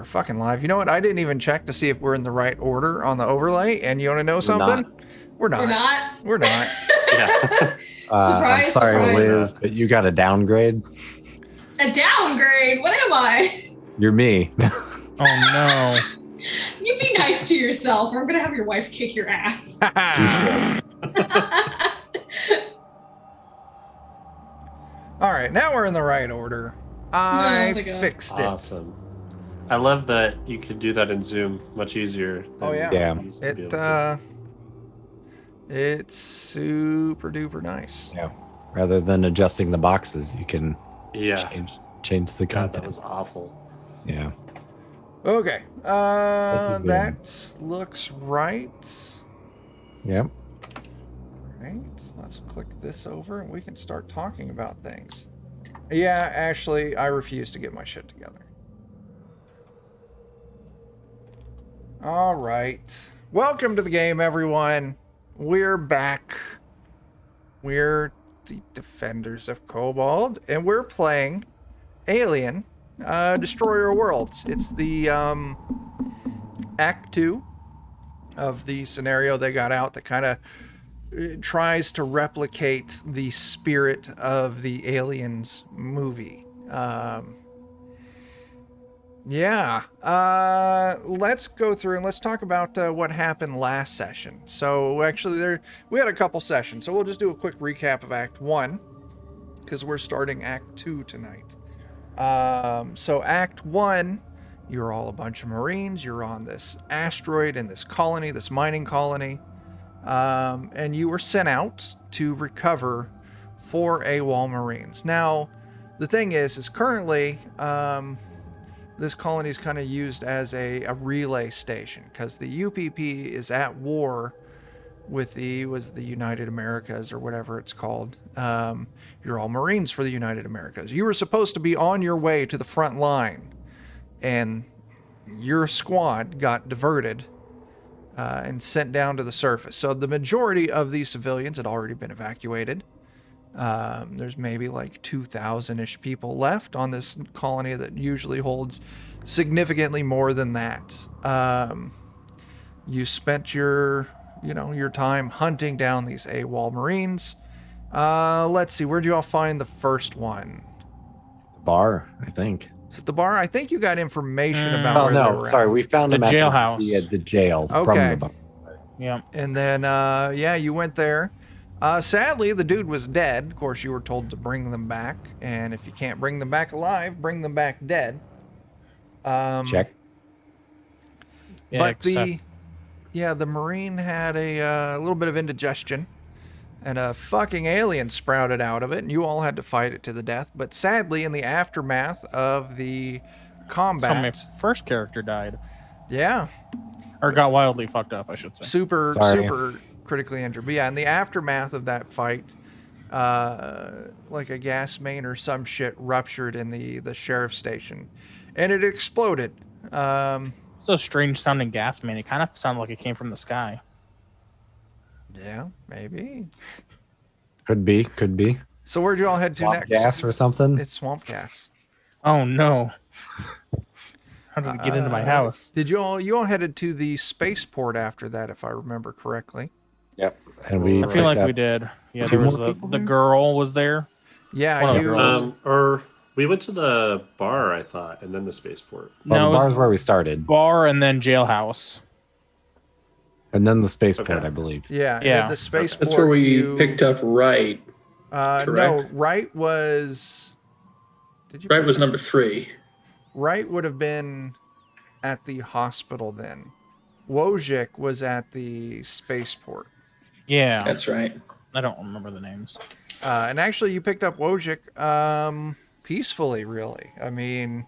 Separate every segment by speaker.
Speaker 1: Fucking live. You know what? I didn't even check to see if we're in the right order on the overlay. And you want to know something? We're not. We're not.
Speaker 2: Yeah.
Speaker 3: I'm sorry,
Speaker 4: surprise.
Speaker 3: Liz, but you got a downgrade.
Speaker 4: A downgrade? What am I?
Speaker 3: You're me.
Speaker 5: Oh no.
Speaker 4: You be nice to yourself, or I'm gonna have your wife kick your ass.
Speaker 1: All right, now we're in the right order. I fixed it.
Speaker 2: Awesome. I love that you could do that in Zoom much easier.
Speaker 1: Oh yeah.
Speaker 3: Yeah.
Speaker 2: you used to be able to.
Speaker 1: It's super duper nice.
Speaker 3: Yeah. Rather than adjusting the boxes, you can change the
Speaker 2: God,
Speaker 3: content.
Speaker 2: that was awful.
Speaker 3: Yeah.
Speaker 1: Okay.
Speaker 3: Thank you,
Speaker 1: That looks right.
Speaker 3: Yep.
Speaker 1: Right. Let's click this over and we can start talking about things. Yeah, actually, I refuse to get my shit together. All right. Welcome to the game, everyone. We're back. We're the Defenders of Kobold, and we're playing Alien Destroyer Worlds. It's the Act 2 of the scenario they got out that kind of tries to replicate the spirit of the Aliens movie. Let's go through and let's talk about what happened last session. So actually we had a couple sessions, so we'll just do a quick recap of Act 1 because we're starting Act 2 tonight. So Act 1, you're all a bunch of Marines, you're on this asteroid in this colony, this mining colony, and you were sent out to recover 4 AWOL Marines. Now, the thing is currently, this colony is kind of used as a relay station because the UPP is at war with the United Americas or whatever it's called. You're all Marines for the United Americas. You were supposed to be on your way to the front line, and your squad got diverted and sent down to the surface. So the majority of these civilians had already been evacuated. There's maybe like 2,000-ish people left on this colony that usually holds significantly more than that. You spent your time hunting down these AWOL Marines. Let's see, where'd you all find the first one?
Speaker 3: Bar, I think.
Speaker 1: Is it the bar? I think you got information about
Speaker 3: Oh
Speaker 1: where they
Speaker 3: no,
Speaker 1: were
Speaker 3: sorry,
Speaker 1: at.
Speaker 3: we found
Speaker 5: The
Speaker 3: him at
Speaker 5: jailhouse.
Speaker 3: the jail from
Speaker 1: Okay.
Speaker 3: the bar.
Speaker 5: Yeah.
Speaker 1: And then, you went there. Sadly, the dude was dead. Of course, you were told to bring them back. And if you can't bring them back alive, bring them back dead.
Speaker 3: Check.
Speaker 5: Yeah,
Speaker 1: But
Speaker 5: except-
Speaker 1: the Marine had a little bit of indigestion. And a fucking alien sprouted out of it. And you all had to fight it to the death. But sadly, in the aftermath of the
Speaker 5: so my
Speaker 1: combat...
Speaker 5: first character died.
Speaker 1: Yeah.
Speaker 5: Or got wildly fucked up, I should say.
Speaker 1: Super
Speaker 3: Sorry.
Speaker 1: critically injured. But yeah, in the aftermath of that fight, like a gas main or some shit ruptured in the sheriff's station, and it exploded.
Speaker 5: So strange sounding gas, man. It kind of sounded like it came from the sky.
Speaker 1: Yeah, maybe.
Speaker 3: Could be.
Speaker 1: So where'd you all head to
Speaker 3: Swamp
Speaker 1: next?
Speaker 3: gas or something.
Speaker 1: It's swamp gas.
Speaker 5: Oh no. How did it get into my house?
Speaker 1: Did you all headed to the spaceport after that, if I remember correctly?
Speaker 3: Yep. And we
Speaker 5: I feel like
Speaker 3: picked
Speaker 5: we
Speaker 3: up-
Speaker 5: did. Yeah,
Speaker 3: Two
Speaker 5: there was
Speaker 3: more
Speaker 5: the
Speaker 3: people
Speaker 5: the
Speaker 3: there?
Speaker 5: girl was there.
Speaker 1: Yeah,
Speaker 5: One of the
Speaker 1: you.
Speaker 5: girls.
Speaker 2: Or we went to the bar, I thought, and then the spaceport.
Speaker 3: Well,
Speaker 5: No,
Speaker 3: the
Speaker 5: it was
Speaker 3: bar's where we started,
Speaker 5: bar and then jailhouse.
Speaker 3: and then the spaceport,
Speaker 2: Okay.
Speaker 3: I believe.
Speaker 1: Yeah, and
Speaker 5: Yeah.
Speaker 1: at the spaceport.
Speaker 6: That's where we
Speaker 1: you,
Speaker 6: picked up Wright.
Speaker 1: No,
Speaker 6: correct?
Speaker 1: Wright was. Did you?
Speaker 6: Wright
Speaker 1: pick
Speaker 6: was
Speaker 1: up-
Speaker 6: number 3.
Speaker 1: Wright would have been at the hospital then. Wojcik was at the spaceport.
Speaker 5: Yeah.
Speaker 6: That's right.
Speaker 5: I don't remember the names.
Speaker 1: And actually, you picked up Wojcik peacefully, really. I mean,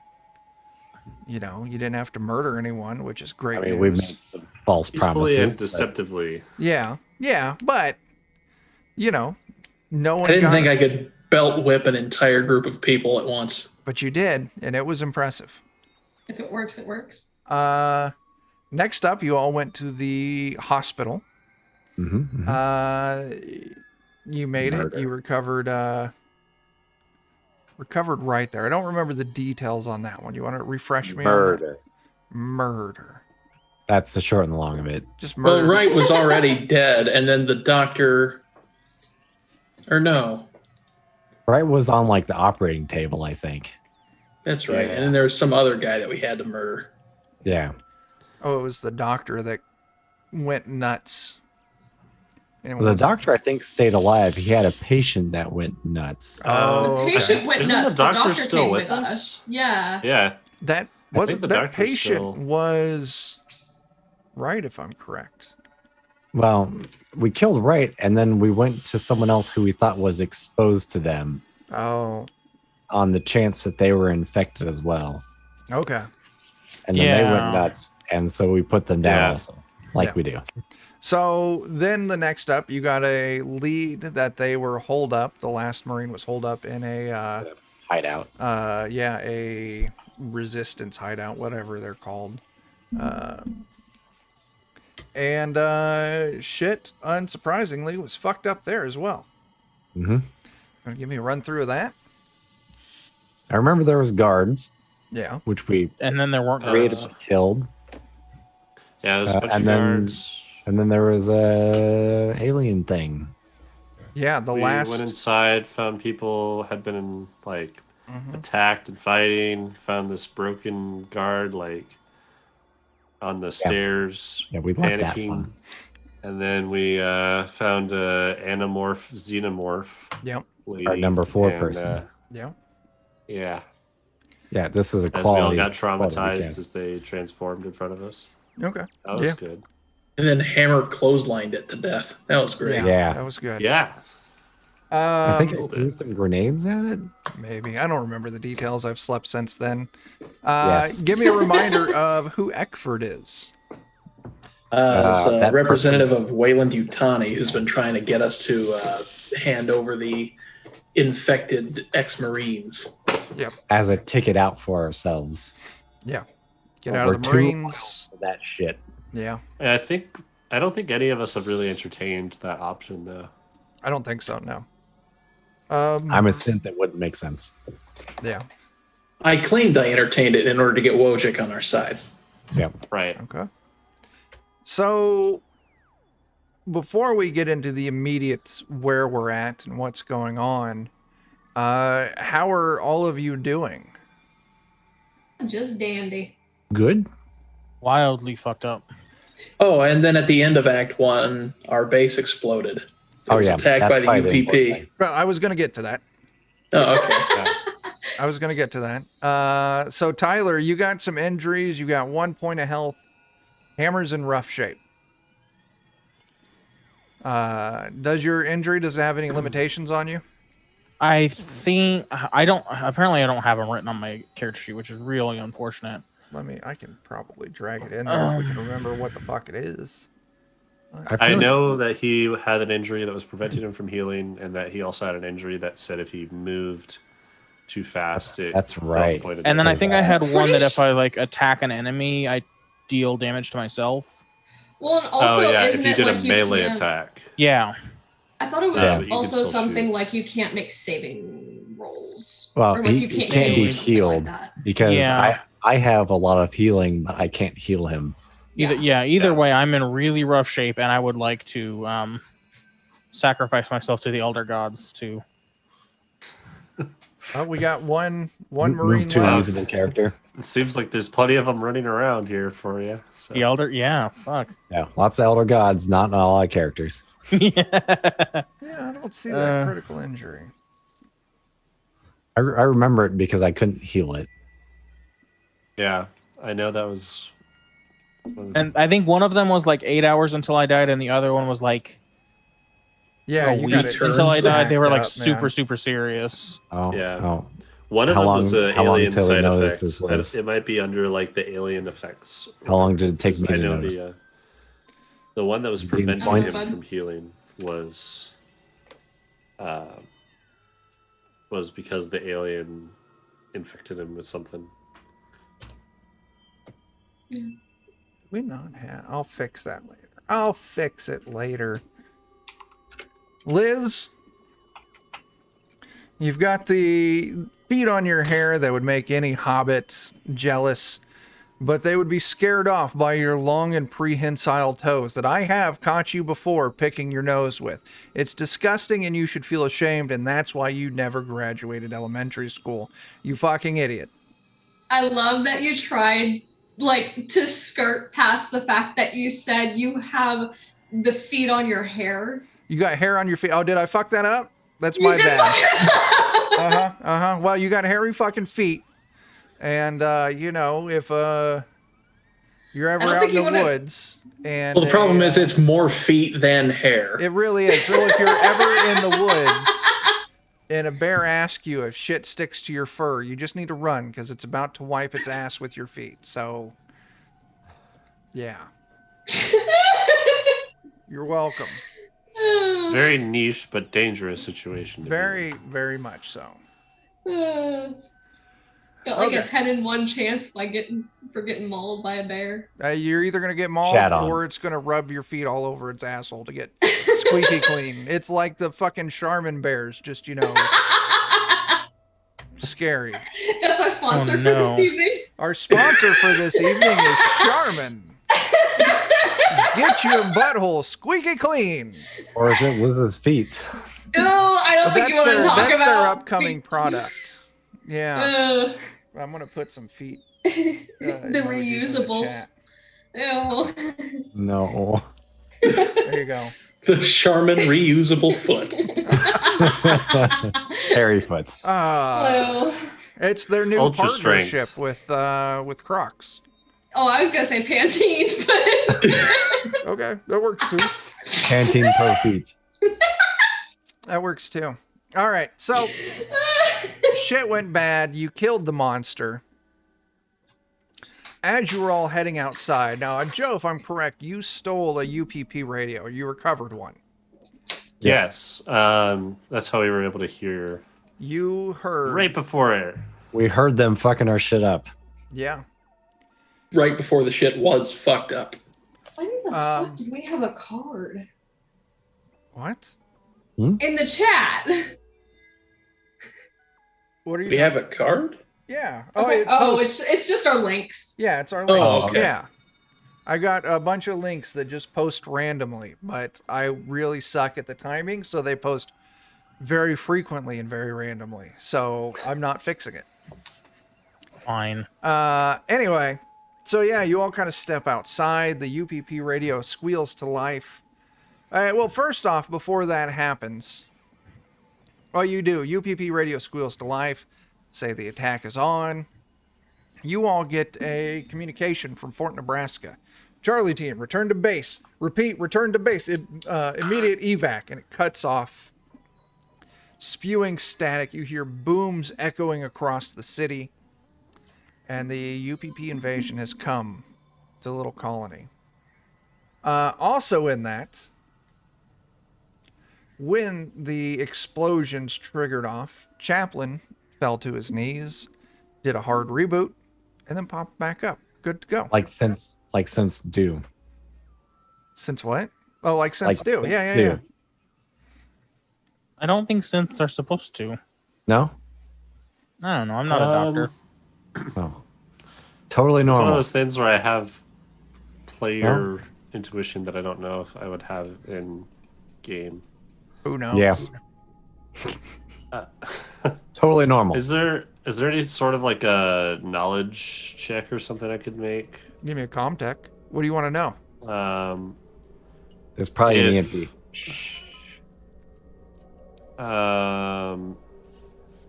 Speaker 1: you didn't have to murder anyone, which is great
Speaker 3: I mean,
Speaker 1: news.
Speaker 3: we made some false
Speaker 2: Peacefully
Speaker 3: promises.
Speaker 2: and deceptively.
Speaker 1: Yeah, but, no one
Speaker 6: I didn't
Speaker 1: got
Speaker 6: think
Speaker 1: it.
Speaker 6: I could belt whip an entire group of people at once.
Speaker 1: But you did, and it was impressive.
Speaker 4: If it works, it works.
Speaker 1: Next up, you all went to the hospital. You made it. You recovered right there. I don't remember the details on that one. You want to refresh me on that? Murder.
Speaker 3: That's the short and the long of it.
Speaker 1: Just
Speaker 6: Well,
Speaker 1: murder.
Speaker 6: Wright was already dead, and then the doctor... Or no.
Speaker 3: Wright was on like the operating table, I think.
Speaker 6: That's right.
Speaker 2: Yeah.
Speaker 6: And then there was some other guy that we had to murder.
Speaker 3: Yeah.
Speaker 1: Oh, it was the doctor that went nuts. And
Speaker 3: The doctor, I think, stayed alive. He had a patient that went nuts.
Speaker 1: Oh,
Speaker 4: The patient
Speaker 1: okay.
Speaker 4: went
Speaker 2: Isn't
Speaker 4: nuts.
Speaker 2: the doctor
Speaker 4: doctor
Speaker 2: still
Speaker 4: came
Speaker 2: with
Speaker 4: with
Speaker 2: us?
Speaker 4: Yeah.
Speaker 2: Yeah.
Speaker 1: That
Speaker 2: I
Speaker 1: wasn't
Speaker 2: think the
Speaker 1: that
Speaker 2: doctor's
Speaker 1: patient
Speaker 2: still-
Speaker 1: was right, if I'm correct.
Speaker 3: Well, we killed Wright, and then we went to someone else who we thought was exposed to them
Speaker 1: Oh,
Speaker 3: on the chance that they were infected as well.
Speaker 1: okay.
Speaker 3: And then they
Speaker 5: Yeah.
Speaker 3: went nuts, and so we put them down
Speaker 2: Yeah.
Speaker 3: also, like
Speaker 1: Yeah.
Speaker 3: we do.
Speaker 1: So then the next up, you got a lead that they were holed up. The last Marine was holed up in a
Speaker 3: Hideout.
Speaker 1: a resistance hideout, whatever they're called. And shit, unsurprisingly, was fucked up there as well.
Speaker 3: hmm
Speaker 1: Gonna give me a run through of that?
Speaker 3: I remember there was guards,
Speaker 1: Yeah.
Speaker 3: which we
Speaker 5: And then there weren't
Speaker 3: created
Speaker 5: guards.
Speaker 3: and killed,
Speaker 2: Yeah, there's a bunch
Speaker 3: and
Speaker 2: of
Speaker 3: then-
Speaker 2: guards.
Speaker 3: and then there was a alien thing.
Speaker 1: Yeah, the
Speaker 2: We
Speaker 1: last.
Speaker 2: went inside, found people had been like
Speaker 1: Mhm.
Speaker 2: attacked and fighting. Found this broken guard like on the stairs,
Speaker 3: Yeah, we liked that
Speaker 2: panicking.
Speaker 3: one.
Speaker 2: And then we found a anamorph, xenomorph
Speaker 1: Yep.
Speaker 2: lady.
Speaker 3: Our number 4
Speaker 2: and,
Speaker 3: person.
Speaker 1: Yep.
Speaker 2: Yeah,
Speaker 3: Yeah, this is a
Speaker 2: as we all
Speaker 3: quality.
Speaker 2: got
Speaker 3: quality
Speaker 2: traumatized
Speaker 3: weekend.
Speaker 2: as they transformed in front of us.
Speaker 1: Okay.
Speaker 2: That was
Speaker 1: Yeah.
Speaker 2: good.
Speaker 6: And then Hammer clotheslined it to death. That was great.
Speaker 3: Yeah.
Speaker 1: That was good.
Speaker 2: Yeah,
Speaker 3: I think
Speaker 1: Um,
Speaker 3: I threw some grenades at it.
Speaker 1: maybe. I don't remember the details. I've slept since then.
Speaker 3: Yes.
Speaker 1: Give me a reminder of who Eckford is.
Speaker 6: It's a
Speaker 3: that
Speaker 6: representative of Wayland Utani who's been trying to get us to hand over the infected ex-Marines.
Speaker 3: As a ticket out for ourselves.
Speaker 1: Yeah. Get
Speaker 3: Well,
Speaker 1: out
Speaker 3: we're
Speaker 1: of the
Speaker 3: too
Speaker 1: Marines.
Speaker 3: For that shit.
Speaker 1: Yeah.
Speaker 2: And I don't think any of us have really entertained that option though.
Speaker 1: I don't think so, no.
Speaker 3: I'm a synth that wouldn't make sense.
Speaker 1: Yeah.
Speaker 6: I claimed I entertained it in order to get Wojcik on our side.
Speaker 3: Yep.
Speaker 2: Right.
Speaker 1: Okay. So, before we get into the immediate where we're at and what's going on, how are all of you doing?
Speaker 4: Just dandy.
Speaker 3: Good.
Speaker 5: Wildly fucked up.
Speaker 6: Oh, and then at the end of Act 1, our base exploded. It
Speaker 3: Oh,
Speaker 6: was
Speaker 3: yeah.
Speaker 6: attacked
Speaker 3: That's
Speaker 6: by the
Speaker 3: probably important
Speaker 6: UPP.
Speaker 3: thing.
Speaker 1: Well, I was going to get to that.
Speaker 6: Oh, okay.
Speaker 1: I was going to get to that. So, Tyler, you got some injuries. You got 1 point of health. Hammer's in rough shape. Does your injury, does it have any limitations on you?
Speaker 5: I think I don't. Apparently, I don't have them written on my character sheet, which is really unfortunate.
Speaker 1: I can probably drag it in there if we can remember what the fuck it is.
Speaker 3: I
Speaker 2: I
Speaker 3: feel
Speaker 2: know that he had an injury that was preventing him from healing, and that he also had an injury that said if he moved too fast, it
Speaker 3: That's
Speaker 2: dealt
Speaker 3: right.
Speaker 2: point of
Speaker 5: And then I
Speaker 2: damage.
Speaker 5: think I had one that if
Speaker 4: Pretty
Speaker 5: I like attack an enemy, I deal damage to myself.
Speaker 4: Well, and also,
Speaker 2: oh yeah,
Speaker 4: isn't
Speaker 2: if you
Speaker 4: it
Speaker 2: did
Speaker 4: like
Speaker 2: a melee
Speaker 4: you can't,
Speaker 2: attack.
Speaker 5: Yeah.
Speaker 4: I thought it was
Speaker 2: Yeah, but you can
Speaker 4: also
Speaker 2: still
Speaker 4: something
Speaker 2: shoot.
Speaker 4: like you can't make saving rolls.
Speaker 3: Well,
Speaker 4: or like
Speaker 3: he
Speaker 4: you can't,
Speaker 3: can't
Speaker 4: heal
Speaker 3: be
Speaker 4: or something
Speaker 3: healed.
Speaker 4: Like that.
Speaker 3: because
Speaker 5: Yeah.
Speaker 3: I have a lot of healing, but I can't heal him.
Speaker 5: Either
Speaker 4: Yeah.
Speaker 5: either way, I'm in really rough shape, and I would like to sacrifice myself to the elder gods to.
Speaker 1: Oh, we got one
Speaker 3: Move
Speaker 1: Marine
Speaker 3: to a
Speaker 1: left.
Speaker 3: usable character.
Speaker 2: It seems like there's plenty of them running around here for you. So.
Speaker 5: The elder, yeah, fuck.
Speaker 3: Yeah, lots of elder gods, not all our characters.
Speaker 5: Yeah.
Speaker 1: Yeah, I don't see that
Speaker 5: Uh,
Speaker 1: critical injury.
Speaker 3: I remember it because I couldn't heal it.
Speaker 2: Yeah, I know that was.
Speaker 5: And I think one of them was like 8 hours until I died, and the other one was like
Speaker 1: Yeah,
Speaker 6: a
Speaker 1: you got
Speaker 6: week
Speaker 1: it.
Speaker 5: until I died. They were like
Speaker 1: stacked up, man.
Speaker 5: super serious.
Speaker 3: Oh,
Speaker 2: Yeah.
Speaker 3: oh.
Speaker 2: One of
Speaker 3: How
Speaker 2: them
Speaker 3: long-
Speaker 2: was an
Speaker 3: how long
Speaker 2: alien
Speaker 3: till he
Speaker 2: side
Speaker 3: notices
Speaker 2: effect.
Speaker 3: was-
Speaker 2: It might be under like the alien effects.
Speaker 3: How long did it take me
Speaker 2: I
Speaker 3: to
Speaker 2: know
Speaker 3: notice?
Speaker 2: the one that was
Speaker 3: Being
Speaker 2: preventing
Speaker 3: points.
Speaker 2: him from healing was because the alien infected him with something.
Speaker 1: We not have. I'll fix that later. I'll fix it later. Liz, you've got the feet on your hair that would make any hobbit jealous, but they would be scared off by your long and prehensile toes that I have caught you before picking your nose with. It's disgusting and you should feel ashamed, and that's why you never graduated elementary school. You fucking idiot.
Speaker 4: I love that you tried like to skirt past the fact that you said you have the feet on your hair.
Speaker 1: You got hair on your feet. Oh, did I fuck that up? That's
Speaker 4: You
Speaker 1: my
Speaker 4: did
Speaker 1: bad. Well, you got hairy fucking feet. And, you know, if you're ever
Speaker 4: I don't
Speaker 1: out
Speaker 4: think
Speaker 1: in
Speaker 4: you
Speaker 1: the
Speaker 4: wanna-
Speaker 1: woods and...
Speaker 6: Well, the problem is it's more feet than hair.
Speaker 1: It really is. Well, if you're ever in the woods and a bear asks you if shit sticks to your fur, you just need to run because it's about to wipe its ass with your feet. So, yeah. You're welcome.
Speaker 2: Very niche but dangerous situation. to be in.
Speaker 1: Very, very much so.
Speaker 4: Got like
Speaker 1: Okay.
Speaker 4: a 10 in 1 chance by getting mauled by a bear.
Speaker 1: You're either going to get mauled
Speaker 3: Chat on.
Speaker 1: or it's going to rub your feet all over its asshole to get squeaky clean. It's like the fucking Charmin bears, just, you know, scary.
Speaker 4: That's our sponsor
Speaker 5: Oh,
Speaker 4: for
Speaker 5: no.
Speaker 4: this evening.
Speaker 1: Our sponsor for this evening is Charmin. Get your butthole squeaky clean.
Speaker 3: Or is it Liz's feet?
Speaker 4: Ew, I don't think you want to talk
Speaker 1: that's
Speaker 4: about
Speaker 1: their upcoming product. Yeah,
Speaker 4: Ugh.
Speaker 1: I'm going to put some feet.
Speaker 4: the
Speaker 1: emojis in the
Speaker 4: reusable.
Speaker 1: chat.
Speaker 4: Ew.
Speaker 3: No.
Speaker 1: There you go.
Speaker 6: The Charmin reusable foot.
Speaker 3: Hairy foot.
Speaker 4: Ew.
Speaker 1: It's their new
Speaker 2: Ultra
Speaker 1: partnership
Speaker 2: strength.
Speaker 1: with Crocs.
Speaker 4: Oh, I was gonna say Pantene, but
Speaker 1: Okay, that works too.
Speaker 3: Pantene Pro Feet.
Speaker 1: That works too. All right, so shit went bad. You killed the monster. As you were all heading outside, now, Joe, if I'm correct, you stole a UPP radio. You recovered one.
Speaker 2: Yes, that's how we were able to hear
Speaker 1: You heard.
Speaker 2: right before it.
Speaker 3: We heard them fucking our shit up.
Speaker 1: Yeah.
Speaker 6: Right before the shit was fucked up.
Speaker 4: when the fuck did we have a card
Speaker 1: What?
Speaker 4: in the chat?
Speaker 1: What are you
Speaker 6: We
Speaker 1: doing?
Speaker 6: have a card?
Speaker 1: Yeah.
Speaker 4: Okay.
Speaker 1: it
Speaker 4: Oh,
Speaker 1: posts-
Speaker 4: it's just our links.
Speaker 1: yeah, it's our
Speaker 6: Oh,
Speaker 1: links.
Speaker 6: okay.
Speaker 1: Yeah. I got a bunch of links that just post randomly, but I really suck at the timing, so they post very frequently and very randomly. So I'm not fixing it.
Speaker 5: Fine.
Speaker 1: Anyway, so yeah, you all kind of step outside. The UPP radio squeals to life. All right, well, first off, before that happens, all you do, UPP radio squeals to life, say the attack is on. You all get a communication from Fort Nebraska. Charlie team, return to base. Repeat, return to base. Immediate evac, and it cuts off. Spewing static, you hear booms echoing across the city. And the UPP invasion has come to Little Colony. Also in that, when the explosions triggered off, Chaplin fell to his knees, did a hard reboot, and then popped back up. Good to go.
Speaker 3: Like since due.
Speaker 1: Since what? Oh, like since
Speaker 3: Like
Speaker 1: due.
Speaker 3: since
Speaker 1: Yeah.
Speaker 3: due.
Speaker 5: I don't think synths are supposed to.
Speaker 3: No?
Speaker 5: I don't know. I'm not a doctor.
Speaker 3: Oh. Totally
Speaker 2: It's one of
Speaker 3: normal.
Speaker 2: those things where I have player intuition that I don't know if I would have in game.
Speaker 1: Who knows?
Speaker 3: Yeah.
Speaker 2: Uh,
Speaker 3: Totally normal.
Speaker 2: is there any sort of like a knowledge check or something I could make?
Speaker 1: Give me a Comtech. What do you want to know?
Speaker 3: There's probably an
Speaker 2: if-
Speaker 3: EMP.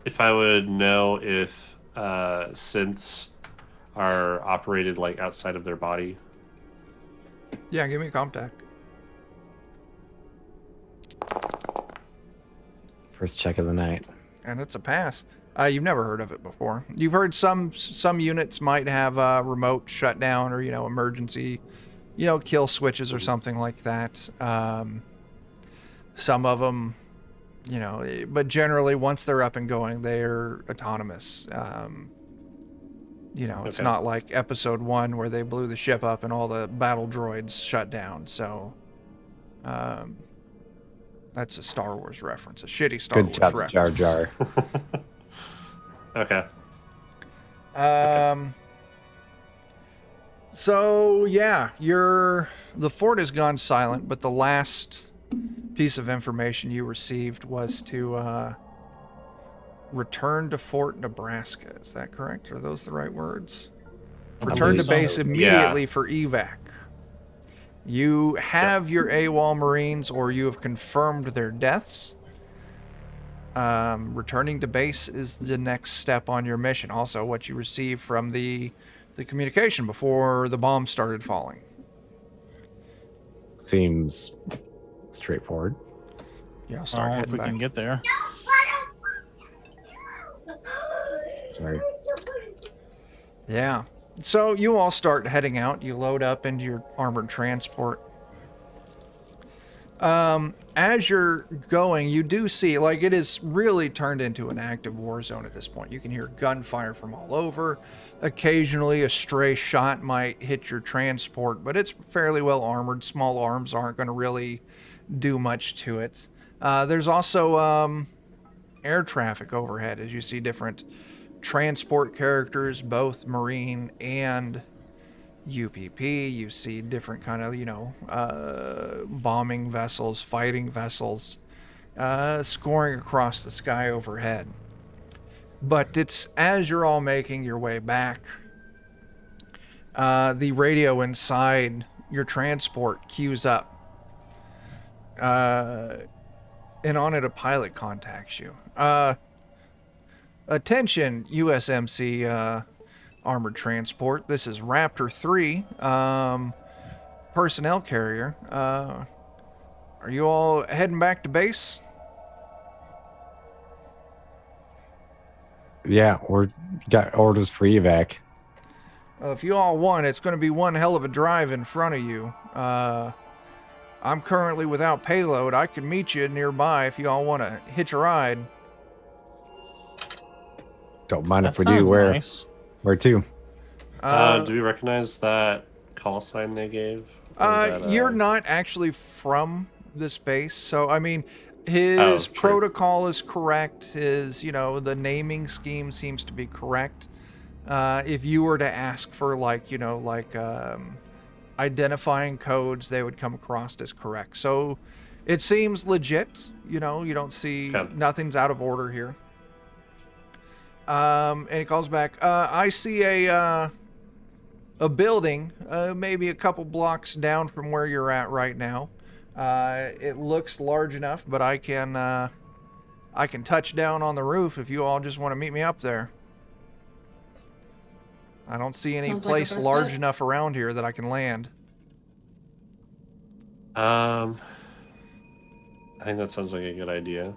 Speaker 2: If I would know if synths are operated like outside of their body.
Speaker 1: Yeah, give me a Comtech.
Speaker 3: First check of the night.
Speaker 1: And it's a pass. You've never heard of it before. You've heard some units might have remote shutdown or emergency, kill switches or something like that. Some of them, but generally once they're up and going, they're autonomous. It's
Speaker 2: Okay.
Speaker 1: not like episode 1 where they blew the ship up and all the battle droids shut down. So, that's a Star Wars reference, a shitty Star
Speaker 3: Good
Speaker 1: Wars
Speaker 3: job,
Speaker 1: reference.
Speaker 3: Jar Jar.
Speaker 2: Okay.
Speaker 1: So yeah, the fort has gone silent, but the last piece of information you received was to return to Fort Nebraska. Is that correct? Are those the right words? Return to
Speaker 5: believe
Speaker 1: base
Speaker 5: so.
Speaker 1: immediately for evac. You have your AWOL Marines, or you have confirmed their deaths. Returning to base is the next step on your mission. Also, what you received from the communication before the bombs started falling.
Speaker 3: Seems straightforward.
Speaker 1: Yeah, I'll
Speaker 5: I
Speaker 1: start
Speaker 5: don't know if
Speaker 1: heading
Speaker 5: we
Speaker 1: back.
Speaker 5: can get there.
Speaker 3: Sorry.
Speaker 1: Yeah. So you all start heading out. You load up into your armored transport. As you're going, you do see, it is really turned into an active war zone at this point. You can hear gunfire from all over. Occasionally, a stray shot might hit your transport, but it's fairly well armored. Small arms aren't going to really do much to it. There's also air traffic overhead as you see different transport characters, both Marine and UPP. You see different kind of, bombing vessels, fighting vessels, scoring across the sky overhead. But it's as you're all making your way back, the radio inside your transport queues up. And on it, a pilot contacts you. Attention, USMC armored transport. This is Raptor 3 personnel carrier. Are you all heading back to base?
Speaker 3: Yeah, we're got orders for evac.
Speaker 1: If you all want, it's going to be one hell of a drive in front of you. I'm currently without payload. I can meet you nearby if you all want to hitch a ride.
Speaker 3: Don't mind
Speaker 5: That
Speaker 3: if we do.
Speaker 5: sounds
Speaker 3: Where
Speaker 5: nice.
Speaker 3: to?
Speaker 2: Do we recognize that call sign they gave? Or that,
Speaker 1: You're not actually from this base, so I mean, His
Speaker 2: true.
Speaker 1: protocol is correct. His, the naming scheme seems to be correct. If you were to ask for identifying codes, they would come across as correct. So it seems legit. You don't see
Speaker 2: Okay.
Speaker 1: nothing's out of order here. And he calls back. I see a building, maybe a couple blocks down from where you're at right now. It looks large enough, but I can touch down on the roof if you all just want to meet me up there. I don't see any
Speaker 4: Sounds like a
Speaker 1: place
Speaker 4: best
Speaker 1: large
Speaker 4: bet.
Speaker 1: enough around here that I can land.
Speaker 2: I think that sounds like a good idea.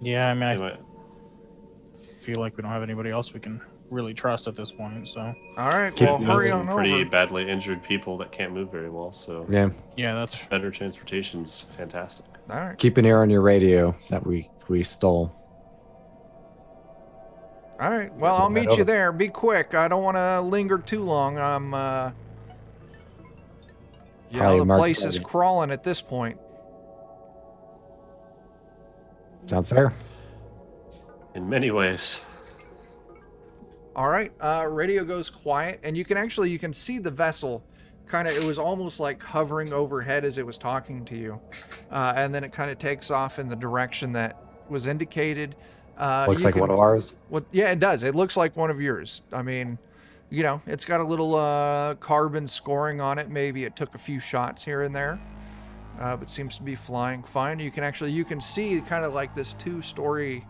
Speaker 5: Yeah, I mean, I
Speaker 2: Anyway,
Speaker 5: feel like we don't have anybody else we can really trust at this point. So
Speaker 1: All right,
Speaker 3: Keep
Speaker 1: well,
Speaker 3: it
Speaker 1: hurry
Speaker 2: some
Speaker 1: on
Speaker 2: pretty
Speaker 1: over.
Speaker 2: badly injured people that can't move very well. So
Speaker 3: Yeah.
Speaker 5: yeah, that's
Speaker 2: better transportation's fantastic.
Speaker 1: All right.
Speaker 3: Keep an ear on your radio that we stole.
Speaker 1: All right. Well, I'll
Speaker 3: Right
Speaker 1: meet you
Speaker 3: over.
Speaker 1: there. Be quick. I don't want to linger too long. I'm,
Speaker 3: Probably
Speaker 1: the
Speaker 3: marked
Speaker 1: place is
Speaker 3: already.
Speaker 1: crawling at this point.
Speaker 3: Sounds fair.
Speaker 2: In many ways.
Speaker 1: All right. Radio goes quiet, and you can see the vessel. It was almost like hovering overhead as it was talking to you, and then it kind of takes off in the direction that was indicated.
Speaker 3: Looks
Speaker 1: you
Speaker 3: like
Speaker 1: can-
Speaker 3: one of ours.
Speaker 1: Yeah, it does. It looks like one of yours. I mean, it's got a little carbon scoring on it. Maybe it took a few shots here and there, but seems to be flying fine. You can see kind of like this 2-story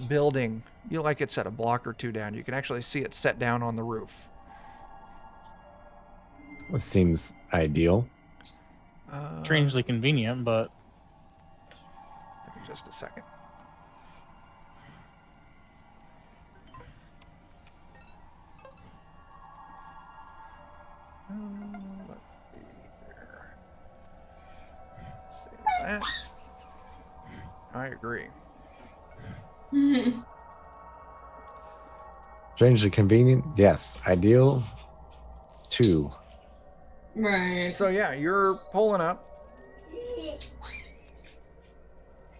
Speaker 1: building. Like it's at a block or two down. You can actually see it set down on the roof.
Speaker 3: It seems ideal.
Speaker 5: strangely convenient, but
Speaker 1: Give me just a second. Let's see here. Save that. I agree.
Speaker 3: Strangely convenient. Yes. Ideal. 2.
Speaker 4: Right.
Speaker 1: So yeah, you're pulling up,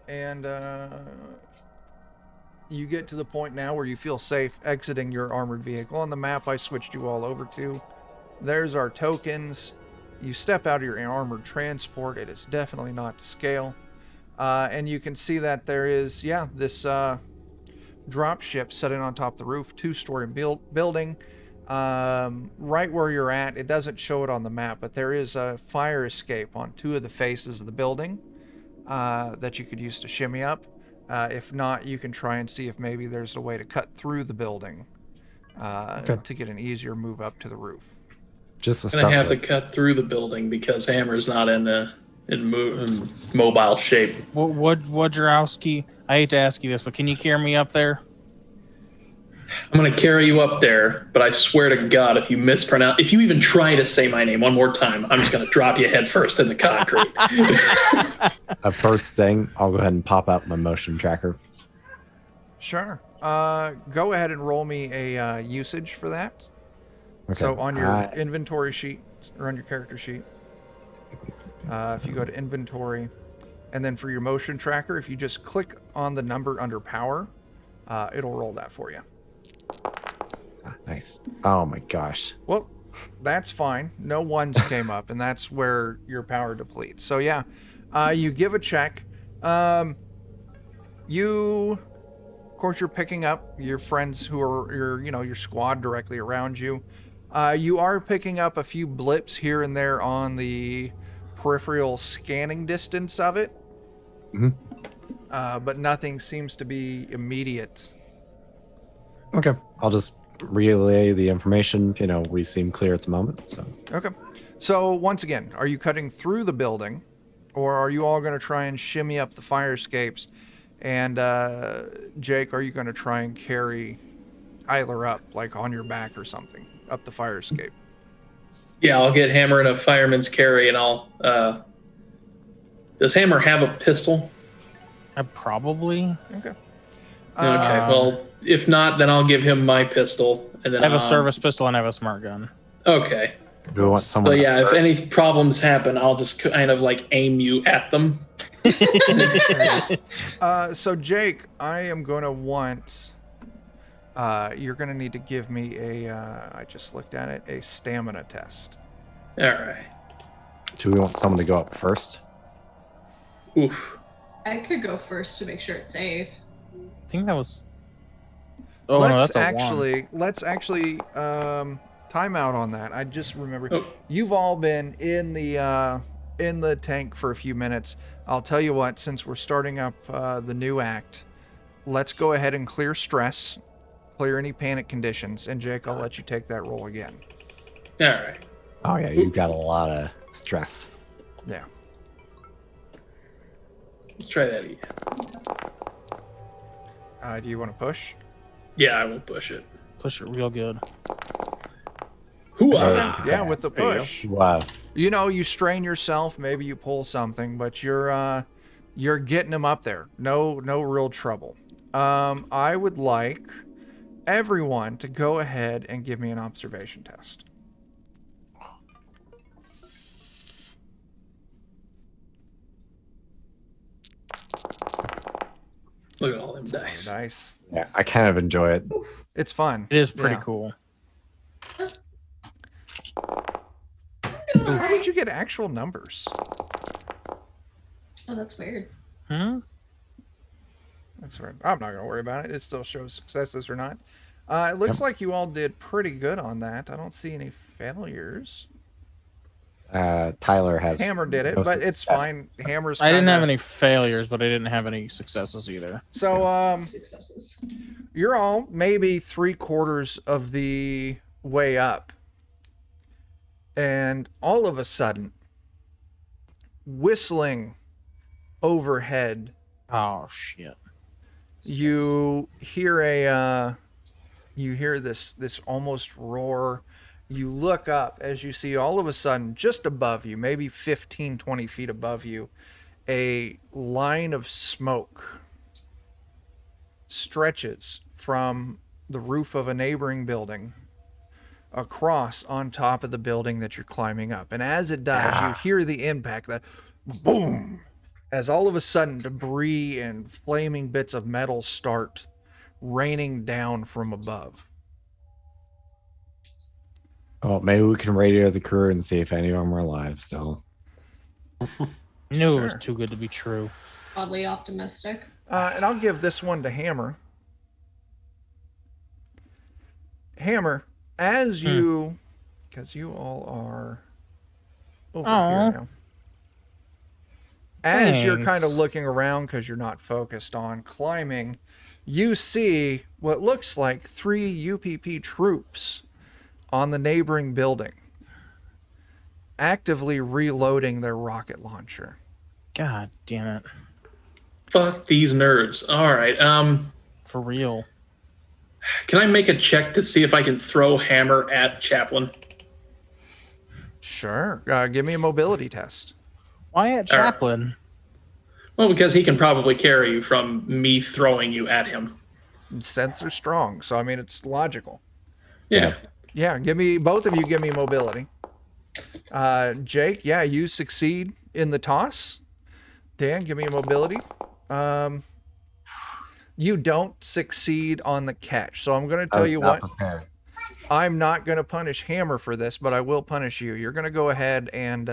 Speaker 1: and you get to the point now where you feel safe exiting your armored vehicle. On the map I switched you all over to, there's our tokens. You step out of your armored transport. It is definitely not to scale, and you can see that there is this drop ship sitting on top of the roof, 2-story building. Right where you're at, it doesn't show it on the map, but there is a fire escape on 2 of the faces of the building that you could use to shimmy up. If not, you can try and see if maybe there's a way to cut through the building to get an easier move up to the roof.
Speaker 3: Just to
Speaker 6: I'm gonna
Speaker 3: start
Speaker 6: have
Speaker 3: with.
Speaker 6: to cut through the building because Hammer's not in mobile shape.
Speaker 5: Wojciechowski, I hate to ask you this, but can you carry me up there?
Speaker 6: I'm gonna carry you up there, but I swear to God, if you even try to say my name one more time, I'm just gonna drop you head first in the concrete.
Speaker 3: First thing, I'll go ahead and pop out my motion tracker.
Speaker 1: Sure. Go ahead and roll me a usage for that.
Speaker 3: Okay.
Speaker 1: So on your
Speaker 3: I-
Speaker 1: inventory sheet, or on your character sheet, if you go to inventory, and then for your motion tracker, if you just click on the number under power, it'll roll that for you.
Speaker 3: Nice. Oh my gosh.
Speaker 1: Well, that's fine. No ones came up, and that's where your power depletes. So yeah, you give a check. Of course, you're picking up your friends who are your squad directly around you. You are picking up a few blips here and there on the peripheral scanning distance of it, but nothing seems to be immediate.
Speaker 3: Okay. I'll just relay the information. We seem clear at the moment. So
Speaker 1: Okay. So once again, are you cutting through the building, or are you all going to try and shimmy up the fire escapes? And Jake, are you going to try and carry Tyler up, like on your back or something, up the fire escape?
Speaker 6: Yeah, I'll get Hammer in a fireman's carry, and I'll. Does Hammer have a pistol?
Speaker 5: Probably.
Speaker 1: Okay.
Speaker 6: Okay. Well, if not, then I'll give him my pistol, and then
Speaker 5: I have a service pistol and I have a smart gun.
Speaker 6: Okay.
Speaker 3: do we want
Speaker 6: So
Speaker 3: someone?
Speaker 6: yeah,
Speaker 3: up
Speaker 6: if
Speaker 3: first?
Speaker 6: any problems happen, I'll just kind of like aim you at them.
Speaker 1: So Jake, I am gonna want. You're gonna need to give me a. I just looked at it. A stamina test.
Speaker 6: All right.
Speaker 3: Do we want someone to go up first?
Speaker 6: Oof.
Speaker 4: I could go first to make sure it's safe.
Speaker 5: I think that was. Oh no,
Speaker 1: let's
Speaker 5: that's a one.
Speaker 1: actually time out on that. I just remembered
Speaker 6: Oh.
Speaker 1: you've all been in the tank for a few minutes. I'll tell you what, since we're starting up the new act, let's go ahead and clear stress, clear any panic conditions, and Jake, I'll let you take that roll again.
Speaker 6: All right.
Speaker 3: Oh yeah, you've got a lot of stress.
Speaker 1: Yeah.
Speaker 6: Let's try that again.
Speaker 1: Do you want to push?
Speaker 6: Yeah, I will push it.
Speaker 5: Push it real good.
Speaker 6: Hoo-ah.
Speaker 1: Yeah, with the
Speaker 2: There you go.
Speaker 1: push.
Speaker 3: Wow.
Speaker 1: You know, you strain yourself, maybe you pull something, but you're getting them up there. No real trouble. I would like everyone to go ahead and give me an observation test.
Speaker 6: Look at all them dice.
Speaker 1: Nice.
Speaker 3: Yeah, I kind of enjoy it.
Speaker 1: It's fun.
Speaker 5: It is pretty
Speaker 1: Yeah.
Speaker 5: cool.
Speaker 1: How did you get actual numbers?
Speaker 4: Oh, that's weird.
Speaker 5: Hmm?
Speaker 1: That's right. I'm not gonna worry about it. It still shows successes or not. It looks like you all did pretty good on that. I don't see any failures.
Speaker 3: Tyler has.
Speaker 1: Hammer did it,
Speaker 3: no
Speaker 1: but it's
Speaker 3: success.
Speaker 1: fine. Hammer's.
Speaker 5: I didn't have
Speaker 1: kinda-
Speaker 5: any failures, but I didn't have any successes either.
Speaker 1: So
Speaker 4: Successes.
Speaker 1: you're all maybe 3/4 of the way up, and all of a sudden, whistling overhead,
Speaker 5: Oh shit.
Speaker 1: you hear this almost roar. You look up as you see all of a sudden, just above you, maybe 15, 20 feet above you, a line of smoke stretches from the roof of a neighboring building across on top of the building that you're climbing up. And as it does, you hear the impact, that boom, as all of a sudden debris and flaming bits of metal start raining down from above.
Speaker 3: Oh, maybe we can radio the crew and see if any of them are alive still.
Speaker 5: I knew it was
Speaker 1: Sure.
Speaker 5: too good to be true.
Speaker 4: Oddly optimistic.
Speaker 1: And I'll give this one to Hammer. Hammer, as you, because you all are over
Speaker 5: Aw.
Speaker 1: here now. As you're kind of
Speaker 5: Thanks.
Speaker 1: looking around because you're not focused on climbing, you see what looks like 3 UPP troops on the neighboring building, actively reloading their rocket launcher.
Speaker 5: God damn it.
Speaker 6: Fuck these nerds. All right.
Speaker 5: For real.
Speaker 6: Can I make a check to see if I can throw hammer at Chaplin?
Speaker 1: Sure. Give me a mobility test.
Speaker 5: Why at
Speaker 6: All right.
Speaker 5: Chaplin?
Speaker 6: Well, because he can probably carry you from me throwing you at him.
Speaker 1: Sense are strong, so I mean it's logical.
Speaker 6: Yeah.
Speaker 1: Yeah, both of you give me mobility. Jake, yeah, you succeed in the toss. Dan, give me a mobility. You don't succeed on the catch. So I'm going to
Speaker 3: I
Speaker 1: tell
Speaker 3: was
Speaker 1: you
Speaker 3: not
Speaker 1: what,
Speaker 3: prepared.
Speaker 1: I'm not going to punish Hammer for this, but I will punish you. You're going to go ahead and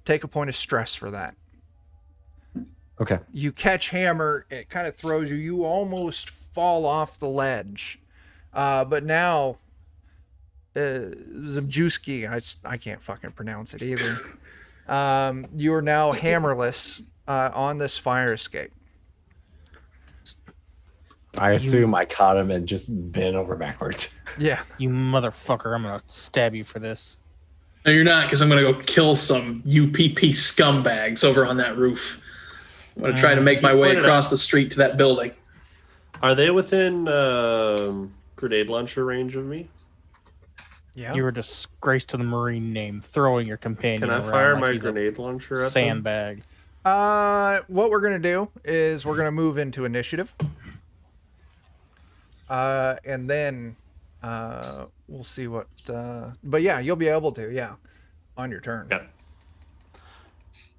Speaker 1: take a point of stress for that.
Speaker 3: Okay.
Speaker 1: You catch Hammer, it kind of throws you. You almost fall off the ledge. But now, Zabjuski, I can't fucking pronounce it either. You are now hammerless on this fire escape.
Speaker 3: I assume I caught him and just bent over backwards.
Speaker 1: Yeah.
Speaker 5: You motherfucker, I'm gonna stab you for this.
Speaker 6: No, you're not, because I'm going to go kill some UPP scumbags over on that roof. I'm going to try to make my way
Speaker 2: pointed
Speaker 6: across
Speaker 2: out-
Speaker 6: the street to that building.
Speaker 2: Are they within grenade launcher range of me?
Speaker 1: Yeah.
Speaker 5: You're a disgrace to the Marine name, throwing your companion
Speaker 2: Can I
Speaker 5: around
Speaker 2: fire
Speaker 5: like
Speaker 2: my
Speaker 5: he's a
Speaker 2: grenade launcher at them?
Speaker 5: sandbag.
Speaker 1: What we're gonna do is we're gonna move into initiative. And then we'll see what but yeah, you'll be able to, yeah. On your turn.
Speaker 2: Yeah.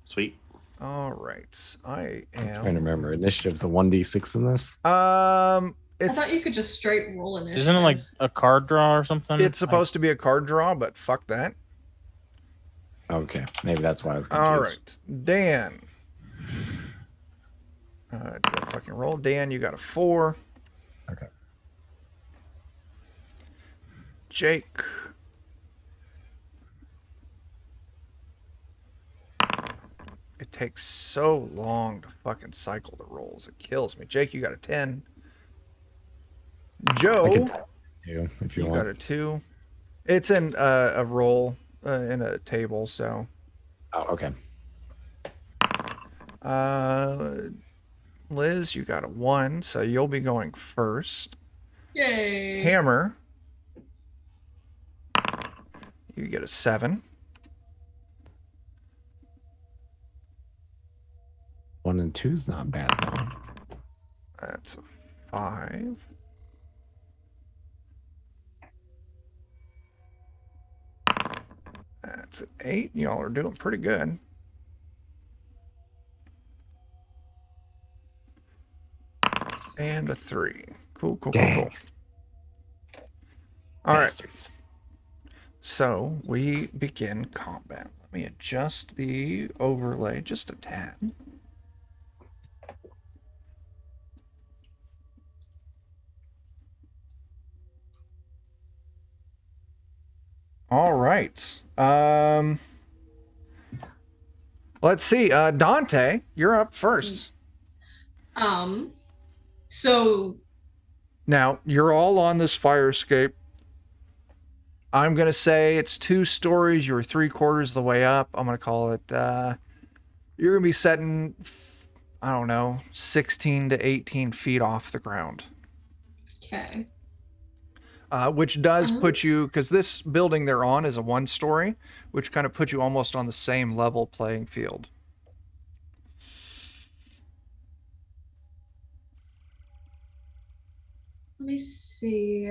Speaker 2: Sweet.
Speaker 1: All right. I
Speaker 3: I'm trying to
Speaker 1: am.
Speaker 3: remember. Initiative's a 1d6 in this.
Speaker 4: I
Speaker 1: It's
Speaker 4: thought you could just straight roll initiative.
Speaker 5: Isn't it like a card draw or something?
Speaker 1: it's supposed to be a card draw, but fuck that.
Speaker 3: Okay, maybe that's why I was confused.
Speaker 1: All right, Dan. Do a fucking roll, Dan. You got a 4.
Speaker 3: Okay.
Speaker 1: Jake. It takes so long to fucking cycle the rolls. It kills me. Jake, you got a 10. Joe,
Speaker 3: I can type it too if you
Speaker 1: you
Speaker 3: want.
Speaker 1: got a 2. It's in a roll in a table, so.
Speaker 3: Oh, okay.
Speaker 1: Liz, you got a 1, so you'll be going first.
Speaker 4: Yay.
Speaker 1: Hammer, you get a 7.
Speaker 3: 1 and 2's not bad though.
Speaker 1: That's a 5. That's an 8. Y'all are doing pretty good. And a 3. Cool.
Speaker 3: Dang.
Speaker 1: All right.
Speaker 3: Bastards.
Speaker 1: So we begin combat. Let me adjust the overlay just a tad. All right. Let's see. Dante, you're up first.
Speaker 4: So
Speaker 1: Now, you're all on this fire escape. I'm going to say it's 2 stories. You're 3/4 of the way up. I'm going to call it, you're going to be setting, I don't know, 16 to 18 feet off the ground.
Speaker 4: okay.
Speaker 1: Which does put you, because this building they're on is a 1-story, which kind of puts you almost on the same level playing field.
Speaker 4: Let me see.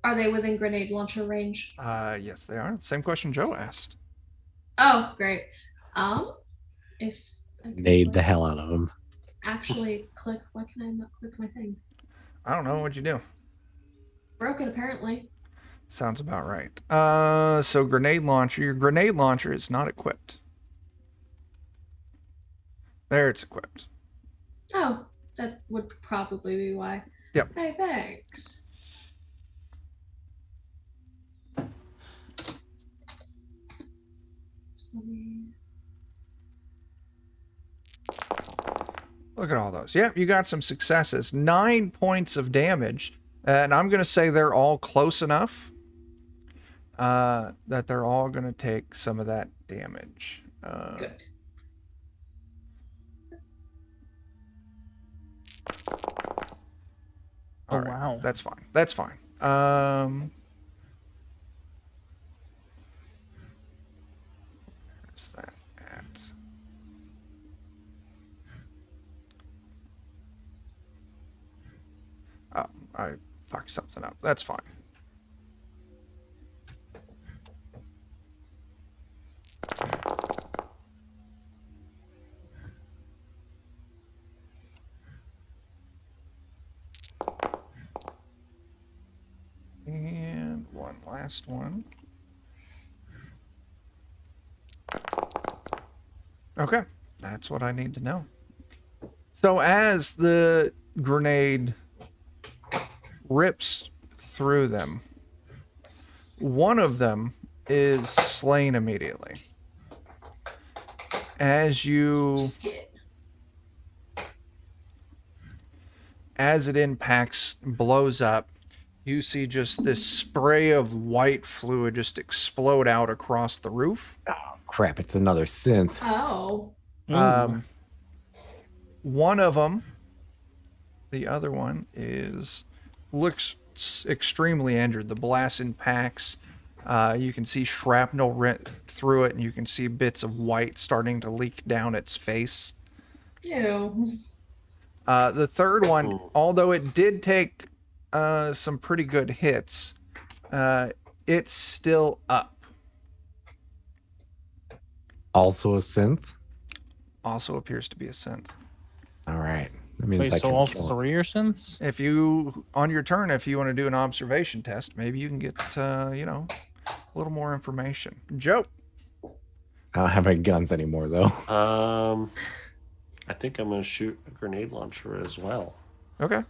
Speaker 4: Are they within grenade launcher range?
Speaker 1: Yes, they are. Same question Joe asked.
Speaker 4: Oh, great. If I could
Speaker 3: Nade the
Speaker 4: click-
Speaker 3: hell out of him.
Speaker 4: actually click, why can I not click my thing?
Speaker 1: I don't know. What'd you do?
Speaker 4: Broken apparently.
Speaker 1: Sounds about right. So grenade launcher. Your grenade launcher is not equipped. There, it's equipped.
Speaker 4: Oh, that would probably be why.
Speaker 1: Yep.
Speaker 4: Hey, thanks. So let me-
Speaker 1: Look at all those. Yep, you got some successes. 9 points of damage. And I'm going to say they're all close enough that they're all going to take some of that damage.
Speaker 4: Good.
Speaker 1: All
Speaker 5: Oh,
Speaker 1: right,
Speaker 5: wow.
Speaker 1: That's fine. That's fine. Where's that at? Oh, I fucked something up. That's fine. And one last one. Okay, that's what I need to know. So as the grenade rips through them, one of them is slain immediately. As it impacts, blows up, you see just this spray of white fluid just explode out across the roof.
Speaker 3: Crap, it's another synth.
Speaker 4: Oh.
Speaker 1: One of them, the other one looks extremely injured. The blast impacts. You can see shrapnel rent through it, and you can see bits of white starting to leak down its face.
Speaker 4: Ew.
Speaker 1: The third one, although it did take some pretty good hits, it's still up.
Speaker 3: Also a synth.
Speaker 1: Also appears to be a synth.
Speaker 3: All right. That means
Speaker 5: Wait,
Speaker 3: I
Speaker 5: so
Speaker 3: can
Speaker 5: all
Speaker 3: kill it.
Speaker 5: 3 are synths?
Speaker 1: If you, on your turn, if you want to do an observation test, maybe you can get, you know, a little more information. Joe.
Speaker 3: I don't have any guns anymore, though.
Speaker 2: I think I'm going to shoot a grenade launcher as well.
Speaker 1: Okay.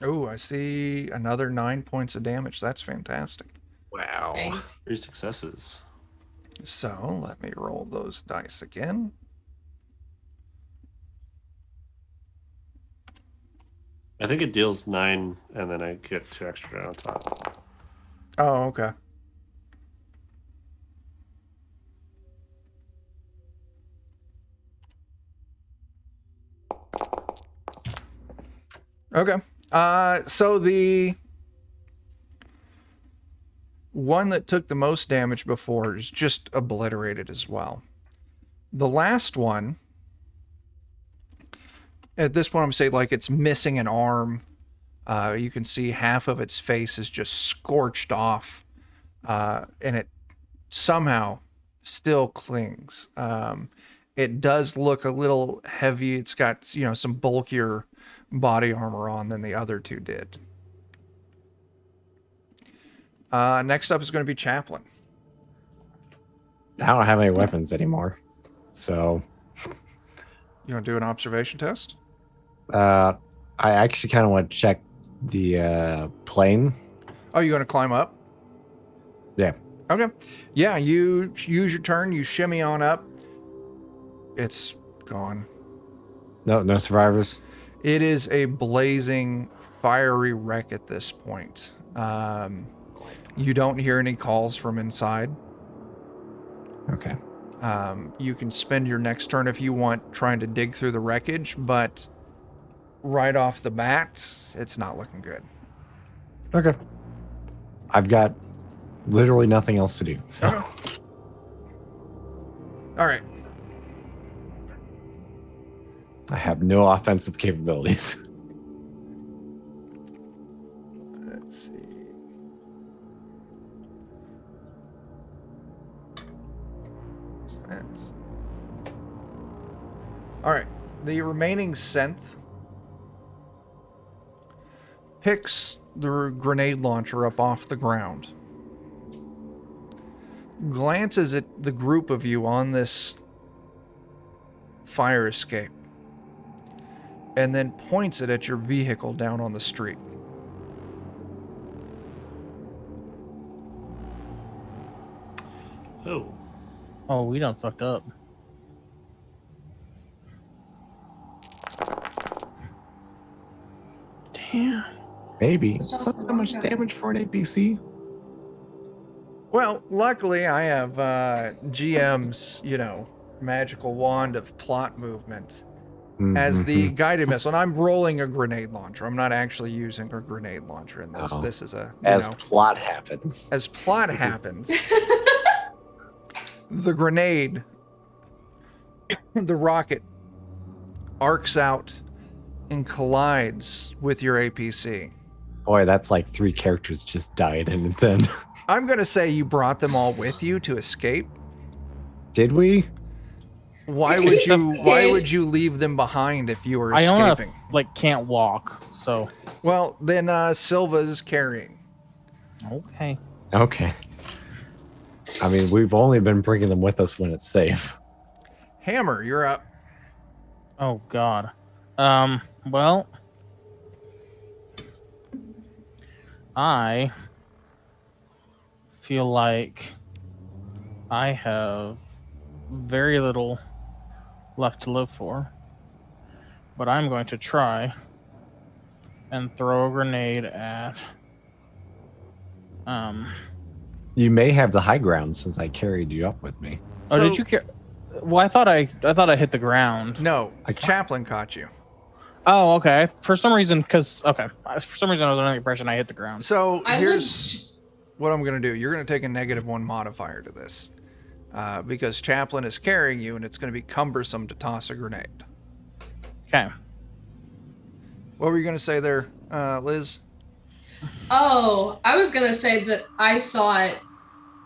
Speaker 1: Oh, I see another 9 points of damage. That's fantastic.
Speaker 3: Wow.
Speaker 4: Dang.
Speaker 2: 3 successes.
Speaker 1: So let me roll those dice again.
Speaker 2: I think it deals 9, and then I get 2 extra on top.
Speaker 1: Oh, okay. Okay. So the one that took the most damage before is just obliterated as well. The last one, at this point, I'm saying like it's missing an arm. You can see half of its face is just scorched off, and it somehow still clings. It does look a little heavy. It's got, you know, some bulkier body armor on than the other two did. Next up is going to be Chaplain.
Speaker 3: I don't have any weapons anymore. So
Speaker 1: You want to do an observation test?
Speaker 3: I actually kind of want to check the plane.
Speaker 1: Oh, you going to climb up?
Speaker 3: Yeah.
Speaker 1: Okay. Yeah, you use your turn. You shimmy on up. It's gone.
Speaker 3: No survivors.
Speaker 1: It is a blazing, fiery wreck at this point. You don't hear any calls from inside.
Speaker 3: Okay.
Speaker 1: You can spend your next turn if you want trying to dig through the wreckage, but right off the bat, it's not looking good.
Speaker 3: Okay. I've got literally nothing else to do. So
Speaker 1: All right.
Speaker 3: I have no offensive capabilities.
Speaker 1: Let's see. What's that? All right. The remaining synth picks the grenade launcher up off the ground, glances at the group of you on this fire escape, and then points it at your vehicle down on the street.
Speaker 2: Oh.
Speaker 5: Oh, we done fucked up. Damn.
Speaker 3: Maybe. It's not that much damage for an APC.
Speaker 1: Well, luckily I have GM's, you know, magical wand of plot movement as the guided missile. And I'm rolling a grenade launcher. I'm not actually using a grenade launcher in this.
Speaker 3: Oh.
Speaker 1: This is a,
Speaker 3: As plot happens.
Speaker 1: as plot happens, the grenade, the rocket arcs out and collides with your APC.
Speaker 3: Boy, that's like 3 characters just died and then
Speaker 1: I'm going to say you brought them all with you to escape.
Speaker 3: did we?
Speaker 1: Why would you leave them behind if you were
Speaker 5: I
Speaker 1: escaping?
Speaker 5: can't walk, so
Speaker 1: Well, then Silva's carrying.
Speaker 5: okay.
Speaker 3: Okay. I mean, we've only been bringing them with us when it's safe.
Speaker 1: Hammer, you're up.
Speaker 5: Oh god. Well, I feel like I have very little left to live for, but I'm going to try and throw a grenade at
Speaker 3: You may have the high ground since I carried you up with me.
Speaker 5: oh,
Speaker 1: So-
Speaker 5: did you care? Well, I thought I hit the ground.
Speaker 1: No,
Speaker 3: I-
Speaker 1: Chaplain caught you.
Speaker 5: Oh, okay. For some reason, I was under the impression I hit the ground.
Speaker 1: So
Speaker 4: I
Speaker 1: here's what I'm going to do. You're going to take a -1 modifier to this because Chaplain is carrying you and it's going to be cumbersome to toss a grenade.
Speaker 5: Okay.
Speaker 1: What were you going to say there, Liz?
Speaker 4: Oh, I was gonna say that I thought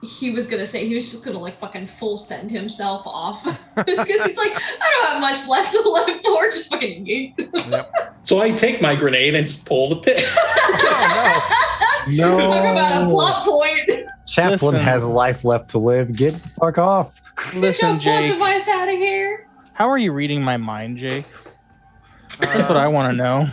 Speaker 4: he was gonna say he was just gonna like fucking full send himself off because he's like, I don't have much left to live for. Just fucking yeet.
Speaker 1: Yep.
Speaker 6: So I take my grenade and just pull the pin.
Speaker 1: Oh,
Speaker 3: No.
Speaker 4: Talk about a plot point.
Speaker 3: Chaplain
Speaker 5: Listen.
Speaker 3: has life left to live. Get the fuck off.
Speaker 5: Listen,
Speaker 4: Get your plot
Speaker 5: Jake.
Speaker 4: device out of here.
Speaker 5: How are you reading my mind, Jake? That's what I want to know.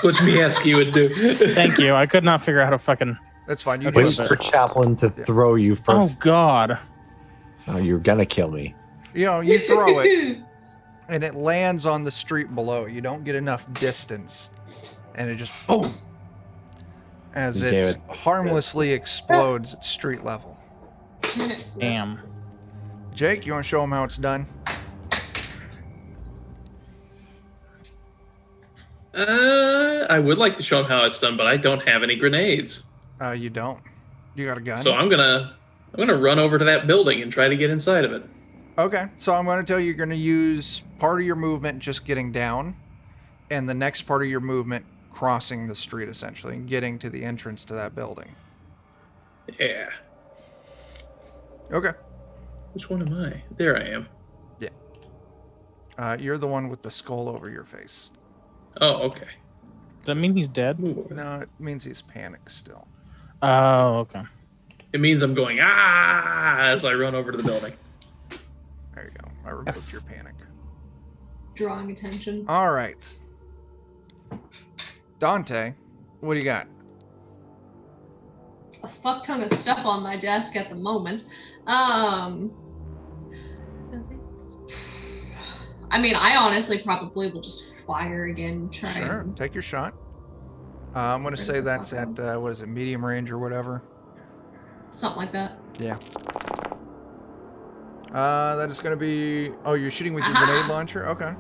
Speaker 6: Which Miaski would do.
Speaker 5: Thank you. I could not figure out how to fucking.
Speaker 1: That's fine. You
Speaker 5: Okay,
Speaker 3: Wait
Speaker 1: just,
Speaker 5: but-
Speaker 3: for Chaplain to throw you
Speaker 5: Oh
Speaker 3: first.
Speaker 5: God.
Speaker 3: Oh, you're gonna kill me.
Speaker 1: you throw it, and it lands on the street below. You don't get enough distance, and it just boom, as
Speaker 3: You
Speaker 1: it
Speaker 3: gave it-
Speaker 1: harmlessly explodes at street level.
Speaker 5: Damn.
Speaker 1: Jake, you want to show him how it's done?
Speaker 6: I would like to show him how it's done, but I don't have any grenades.
Speaker 1: You don't. You got a gun?
Speaker 6: So I'm gonna run over to that building and try to get inside of it.
Speaker 1: Okay, so I'm going to tell you you're going to use part of your movement just getting down, and the next part of your movement crossing the street, essentially, and getting to the entrance to that building.
Speaker 6: Yeah.
Speaker 1: Okay.
Speaker 6: Which one am I? There I am.
Speaker 1: You're the one with the skull over your face.
Speaker 6: Oh, okay.
Speaker 5: Does that mean he's dead?
Speaker 6: Move over.
Speaker 1: No, it means he's panicked still.
Speaker 5: Oh, okay.
Speaker 6: It means I'm going as I run over to the building.
Speaker 1: There you go. I removed
Speaker 3: Yes.
Speaker 1: your panic.
Speaker 4: Drawing attention.
Speaker 1: All right. Dante, what do you got?
Speaker 4: A fuck ton of stuff on my desk at the moment. I mean, I honestly probably will just fire again. Try.
Speaker 1: Sure,
Speaker 4: And,
Speaker 1: take your shot. I'm going to say that's at, what is it, medium range or whatever?
Speaker 4: something like that.
Speaker 1: Yeah. That is going to be... Oh, you're shooting with your
Speaker 4: Aha.
Speaker 1: grenade launcher? Okay.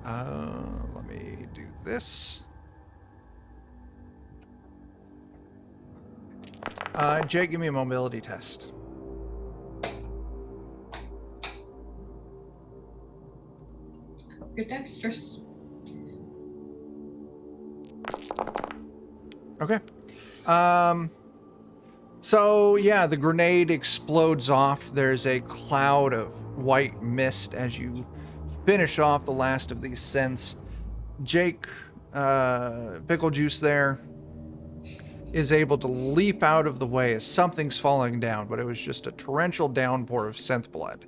Speaker 1: Let me do this. Jake, give me a mobility test.
Speaker 4: Hope you're dexterous.
Speaker 1: Okay. So yeah, the grenade explodes off. There's a cloud of white mist as you finish off the last of these scents. Jake, Pickle Juice there, is able to leap out of the way as something's falling down, but it was just a torrential downpour of synth blood.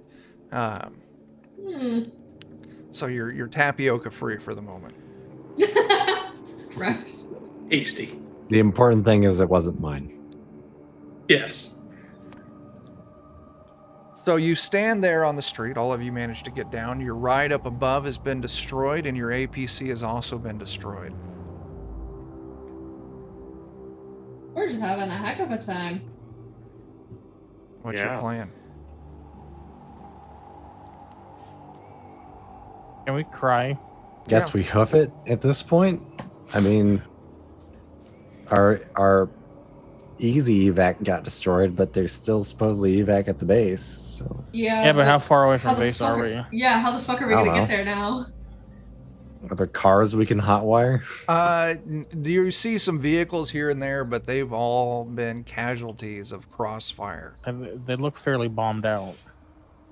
Speaker 1: So you're tapioca free for the moment.
Speaker 4: Gross.
Speaker 6: Hasty.
Speaker 3: The important thing is it wasn't mine.
Speaker 6: Yes.
Speaker 1: So you stand there on the street. All of you managed to get down. Your ride up above has been destroyed, and your APC has also been destroyed.
Speaker 4: We're just having a heck of a time.
Speaker 1: What's your
Speaker 2: Yeah.
Speaker 1: plan?
Speaker 5: Can we cry?
Speaker 3: Guess
Speaker 1: Yeah.
Speaker 3: we hoof it at this point. I mean, our easy evac got destroyed, but there's still supposedly evac at the base. So
Speaker 4: Yeah.
Speaker 5: Yeah, but how far away from
Speaker 4: how the
Speaker 5: base
Speaker 4: fuck
Speaker 5: are we?
Speaker 4: Yeah, how the fuck are we
Speaker 3: I don't
Speaker 4: gonna
Speaker 3: know.
Speaker 4: get there now?
Speaker 3: are there cars we can hotwire?
Speaker 1: You see some vehicles here and there, but they've all been casualties of crossfire.
Speaker 5: They look fairly bombed out.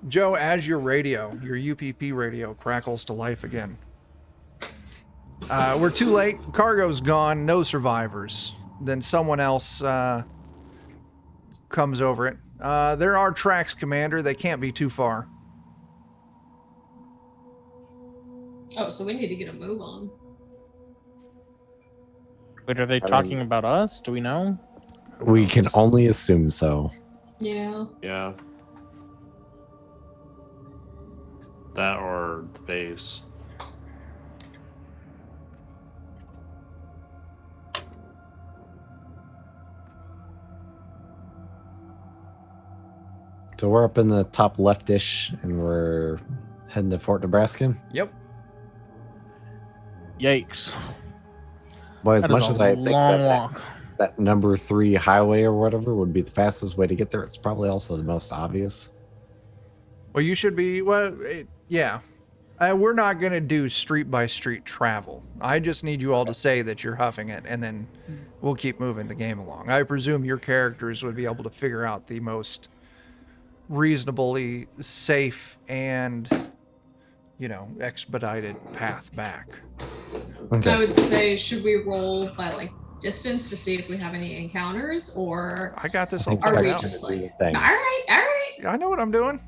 Speaker 1: Joe, as your radio, your UPP radio crackles to life again. We're too late. Cargo's gone. No survivors. Then someone else comes over it. There are tracks, Commander. They can't be too far.
Speaker 4: Oh, so we need to get a move on.
Speaker 5: Wait, are they
Speaker 3: don't-
Speaker 5: talking about us? Do we know?
Speaker 3: We can only assume so.
Speaker 4: Yeah.
Speaker 2: Yeah. That or the base.
Speaker 3: So we're up in the top leftish, and we're heading to Fort Nebraska.
Speaker 1: Yep.
Speaker 5: Yikes.
Speaker 3: Boy, as
Speaker 5: That
Speaker 3: much
Speaker 5: is
Speaker 3: as
Speaker 5: a
Speaker 3: I think
Speaker 5: long
Speaker 3: that
Speaker 5: walk.
Speaker 3: that number 3 highway or whatever would be the fastest way to get there, it's probably also the most obvious.
Speaker 1: Well, you should be. Well, yeah. We're not going to do street by street travel. I just need you all to say that you're huffing it, and then we'll keep moving the game along. I presume your characters would be able to figure out the most reasonably safe and, expedited path back.
Speaker 3: Okay.
Speaker 4: I would say, should we roll by like distance to see if we have any encounters, or
Speaker 1: I got this
Speaker 3: I
Speaker 1: all
Speaker 3: think
Speaker 4: are
Speaker 1: figured
Speaker 4: we
Speaker 3: Chuck's
Speaker 1: out.
Speaker 4: just
Speaker 3: gonna do
Speaker 4: like,
Speaker 3: the things.
Speaker 4: all right?
Speaker 1: I know what I'm doing.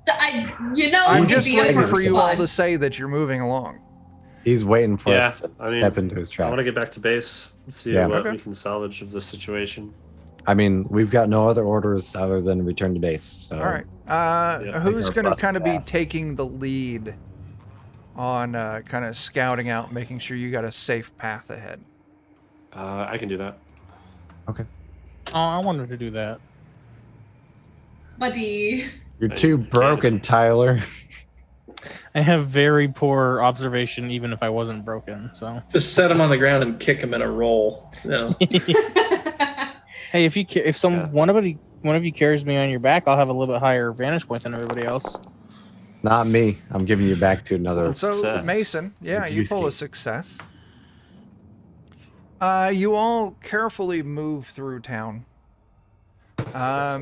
Speaker 1: I'm
Speaker 4: it'd
Speaker 1: just
Speaker 4: be a
Speaker 1: waiting for
Speaker 4: first
Speaker 1: you all
Speaker 4: one.
Speaker 1: to say that you're moving along.
Speaker 3: He's waiting for
Speaker 2: Yeah,
Speaker 3: us to
Speaker 2: I mean,
Speaker 3: step into his
Speaker 2: I
Speaker 3: trap.
Speaker 2: want to get back to base and see
Speaker 3: Yeah.
Speaker 2: what
Speaker 1: Okay.
Speaker 2: we can salvage of this situation.
Speaker 3: I mean, we've got no other orders other than return to base. So
Speaker 1: All right.
Speaker 2: Yeah.
Speaker 1: Who's
Speaker 3: Our
Speaker 1: going to
Speaker 3: bus
Speaker 1: kind of be
Speaker 3: fast.
Speaker 1: taking the lead on kind of scouting out, making sure you got a safe path ahead?
Speaker 2: I can do that.
Speaker 3: Okay.
Speaker 5: Oh, I wanted to do that.
Speaker 4: Buddy.
Speaker 3: You're too broken, Tyler.
Speaker 5: I have very poor observation, even if I wasn't broken. So,
Speaker 6: Just set him on the ground and kick him in a roll. No.
Speaker 5: hey, if
Speaker 2: Yeah.
Speaker 5: one of you carries me on your back, I'll have a little bit higher vantage point than everybody else.
Speaker 3: Not me. I'm giving you back to another.
Speaker 1: So,
Speaker 2: Success.
Speaker 1: Mason, yeah, you pull a
Speaker 3: Yuski.
Speaker 1: success. You all carefully move through town.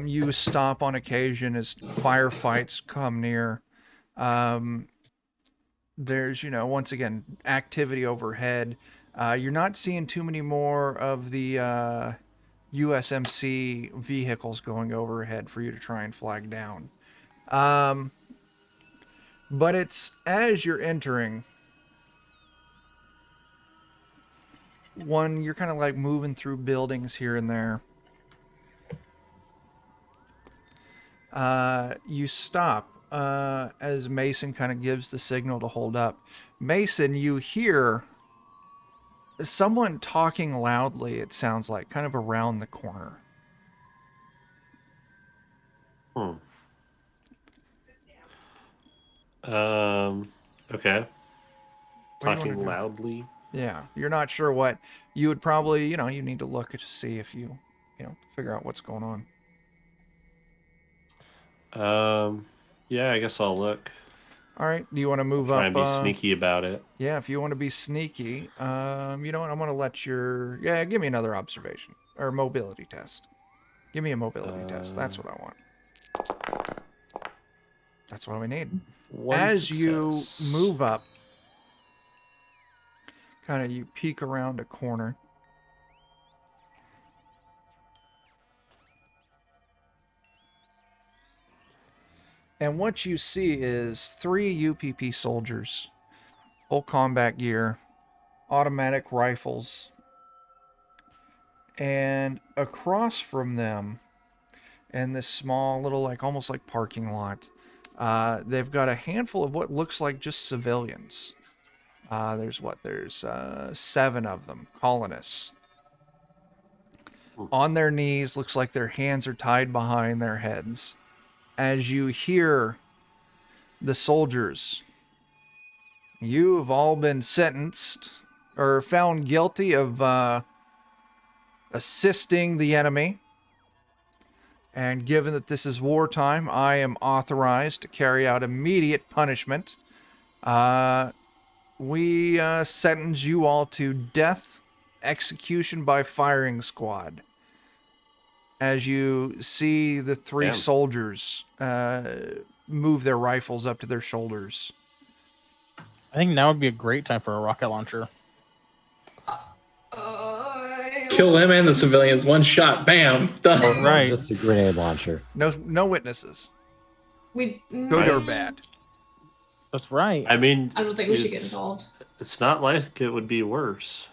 Speaker 1: You stop on occasion as firefights come near. There's, once again, activity overhead. You're not seeing too many more of the USMC vehicles going overhead for you to try and flag down. But it's as you're entering, you're kind of like moving through buildings here and there. You stop as Mason kind of gives the signal to hold up. Mason, you hear someone talking loudly, it sounds like, kind of around the corner.
Speaker 2: Okay.
Speaker 1: What do you wanna
Speaker 2: Talking
Speaker 1: do?
Speaker 2: loudly.
Speaker 1: Yeah, you're not sure what. You would probably, you need to look to see if you figure out what's going on.
Speaker 2: Yeah, I guess I'll look.
Speaker 1: All right, do you want to move
Speaker 2: Try
Speaker 1: up?
Speaker 2: and be sneaky about it.
Speaker 1: Yeah, if you want to be sneaky, you know what? I'm gonna let give me another observation or mobility test. Give me a mobility test. That's what I want. That's what we need.
Speaker 2: One
Speaker 1: As you
Speaker 2: success.
Speaker 1: move up, kind of you peek around a corner. And what you see is 3 UPP soldiers, full combat gear, automatic rifles, and across from them, in this small little, almost like parking lot, they've got a handful of what looks like just civilians. There's 7 of them, colonists. On their knees, looks like their hands are tied behind their heads. As you hear the soldiers, you have all been sentenced or found guilty of assisting the enemy. And given that this is wartime, I am authorized to carry out immediate punishment. We sentence you all to death, execution by firing squad. As you see the 3
Speaker 2: Damn.
Speaker 1: soldiers move their rifles up to their shoulders.
Speaker 5: I think now would be a great time for a rocket launcher.
Speaker 6: Kill them and the civilians. One shot. Bam. Done.
Speaker 5: Right.
Speaker 3: Just a grenade launcher.
Speaker 1: No witnesses, good
Speaker 2: Right.
Speaker 1: or bad.
Speaker 5: That's right.
Speaker 2: I mean,
Speaker 4: I don't think we should get
Speaker 2: it's-
Speaker 4: involved.
Speaker 2: It's not like it would be worse.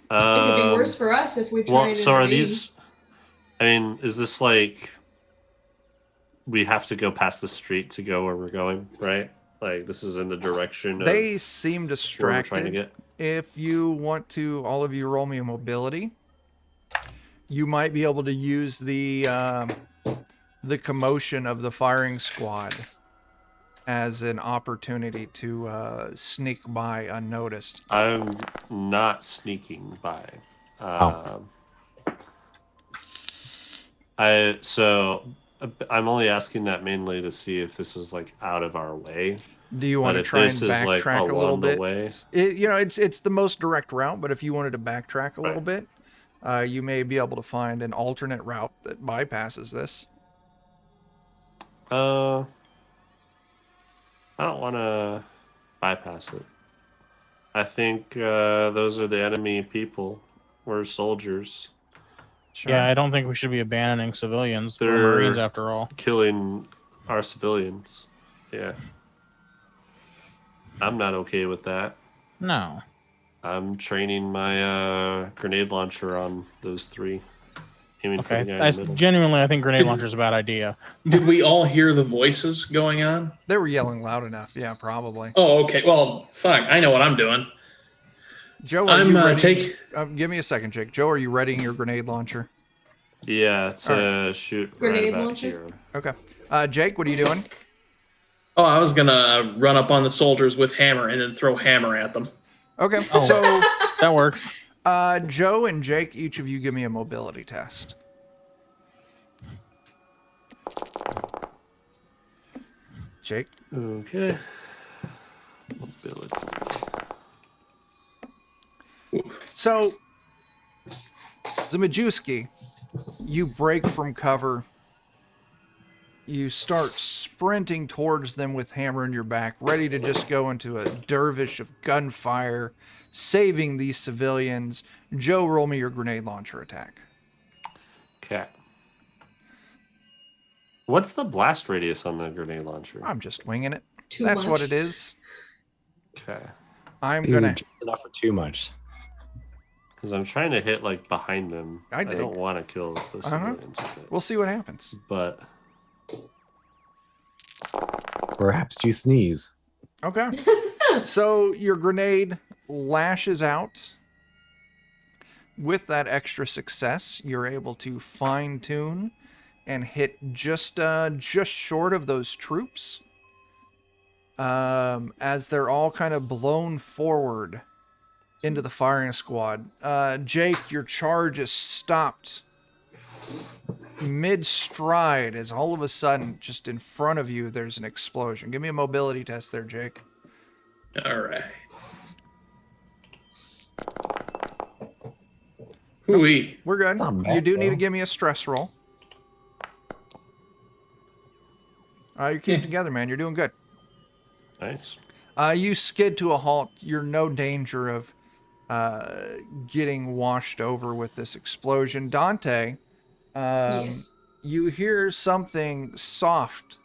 Speaker 4: It could be worse for us if we try
Speaker 2: Well,
Speaker 4: and
Speaker 2: so are
Speaker 4: intervene.
Speaker 2: these? I mean, is this like we have to go past the street to go where we're going, right? Like this is in the direction of
Speaker 1: They seem
Speaker 2: where we're trying to
Speaker 1: distracted.
Speaker 2: get.
Speaker 1: If you want to, all of you roll me a mobility. You might be able to use the commotion of the firing squad as an opportunity to sneak by unnoticed.
Speaker 2: I'm not sneaking by. I'm only asking that mainly to see if this was like out of our way.
Speaker 1: Do you want
Speaker 2: But
Speaker 1: to
Speaker 2: if
Speaker 1: try and
Speaker 2: this is like
Speaker 1: backtrack a little
Speaker 2: along the
Speaker 1: bit?
Speaker 2: way,
Speaker 1: It's the most direct route, but if you wanted to backtrack a little bit, you may be able to find an alternate route that bypasses this.
Speaker 2: I don't want to bypass it. I think those are the enemy people. We're soldiers
Speaker 1: Sure.
Speaker 5: Yeah, I don't think we should be abandoning civilians. We're
Speaker 2: They're-
Speaker 5: Marines after all.
Speaker 2: killing our civilians. Yeah. I'm not okay with that.
Speaker 5: No.
Speaker 2: I'm training my grenade launcher on those 3. Aiming for the
Speaker 5: Okay.
Speaker 2: guy in the middle.
Speaker 5: Genuinely, I think grenade
Speaker 6: Did-
Speaker 5: launcher is a bad idea.
Speaker 6: Did we all hear the voices going on?
Speaker 1: They were yelling loud enough. Yeah, probably.
Speaker 6: Oh, okay. Well, fuck. I know what I'm doing.
Speaker 1: Joe, are
Speaker 6: I'm
Speaker 1: you ready?
Speaker 6: take.
Speaker 1: Give me a second, Jake. Joe, are you readying your grenade launcher?
Speaker 2: Yeah, it's
Speaker 1: All
Speaker 2: a shoot right
Speaker 4: Grenade
Speaker 2: about
Speaker 4: launcher?
Speaker 2: here.
Speaker 1: Okay. Jake, what are you doing?
Speaker 6: Oh, I was gonna run up on the soldiers with hammer and then throw hammer at them.
Speaker 1: Okay.
Speaker 5: Oh.
Speaker 1: So,
Speaker 5: That works.
Speaker 1: Joe and Jake, each of you give me a mobility test. Jake?
Speaker 2: Okay. Mobility.
Speaker 1: So, Zimajewski, you break from cover. You start sprinting towards them with hammer in your back, ready to just go into a dervish of gunfire, saving these civilians. Joe, roll me your grenade launcher attack.
Speaker 2: Okay. What's the blast radius on the grenade launcher?
Speaker 1: I'm just winging it.
Speaker 4: Too
Speaker 1: That's
Speaker 4: much.
Speaker 1: what it is.
Speaker 2: Okay.
Speaker 1: I'm
Speaker 3: Either
Speaker 1: gonna.
Speaker 3: just enough or too much.
Speaker 2: Because I'm trying to hit like behind them.
Speaker 1: I dig.
Speaker 2: don't want to kill the
Speaker 1: Uh-huh.
Speaker 2: civilians with it.
Speaker 1: We'll see what happens.
Speaker 2: But
Speaker 3: Perhaps you sneeze.
Speaker 1: Okay. So your grenade lashes out. With that extra success, you're able to fine tune and hit just short of those troops. As they're all kind of blown forward into the firing squad. Jake, your charge is stopped mid-stride as all of a sudden, just in front of you, there's an explosion. Give me a mobility test there, Jake.
Speaker 6: All right. Hooey.
Speaker 1: We're good.
Speaker 3: It's not bad,
Speaker 1: You do need to
Speaker 3: though.
Speaker 1: give me a stress roll. You're keeping together, man. You're doing good.
Speaker 2: nice.
Speaker 1: You skid to a halt. You're no danger of getting washed over with this explosion. Dante,
Speaker 4: Yes.
Speaker 1: you hear something soft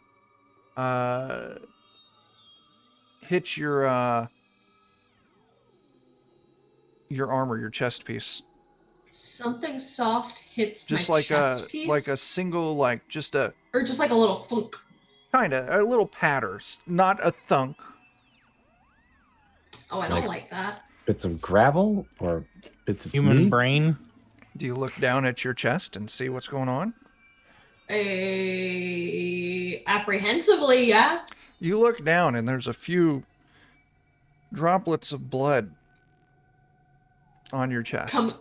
Speaker 1: hit your armor, your chest piece.
Speaker 4: Something soft hits
Speaker 1: Just
Speaker 4: my
Speaker 1: like
Speaker 4: chest piece,
Speaker 1: a single, like just a
Speaker 4: or just like a little thunk.
Speaker 1: kind of a little patters, not a thunk.
Speaker 4: Oh, I don't
Speaker 3: Like-
Speaker 4: like that.
Speaker 3: Bits of gravel or bits of
Speaker 5: Human
Speaker 3: meat?
Speaker 5: brain.
Speaker 1: Do you look down at your chest and see what's going on?
Speaker 4: Apprehensively, yeah.
Speaker 1: You look down and there's a few droplets of blood on your chest.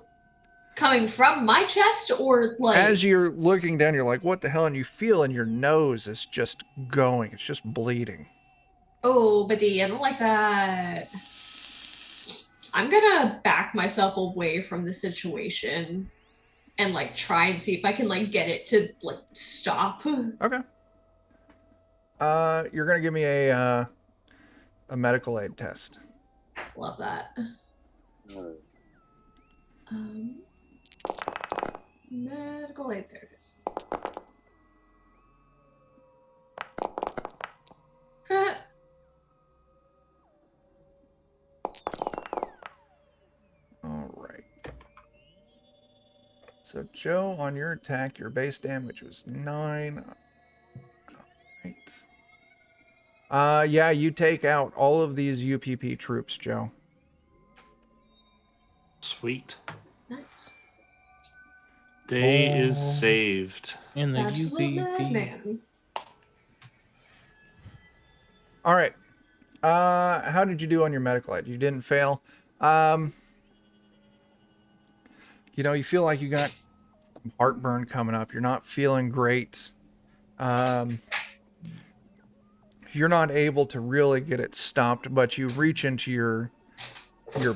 Speaker 4: Coming from my chest, or like
Speaker 1: As you're looking down, you're like, what the hell? And you feel in your nose is just going. It's just bleeding.
Speaker 4: Oh, buddy, I don't like that. I'm gonna back myself away from the situation and like try and see if I can like get it to like stop.
Speaker 1: Okay. You're gonna give me a medical aid test.
Speaker 4: Love that. Medical aid, there it is.
Speaker 1: All right. So Joe, on your attack, your base damage was 9. All right. Yeah, you take out all of these UPP troops, Joe.
Speaker 2: Sweet.
Speaker 4: Nice.
Speaker 2: Day
Speaker 5: Oh.
Speaker 2: is saved.
Speaker 5: In the
Speaker 4: Absolute
Speaker 5: UPP.
Speaker 4: madman.
Speaker 1: All right. How did you do on your medical aid? You didn't fail. You feel like you got heartburn coming up. You're not feeling great. You're you're not able to really get it stopped, but you reach into your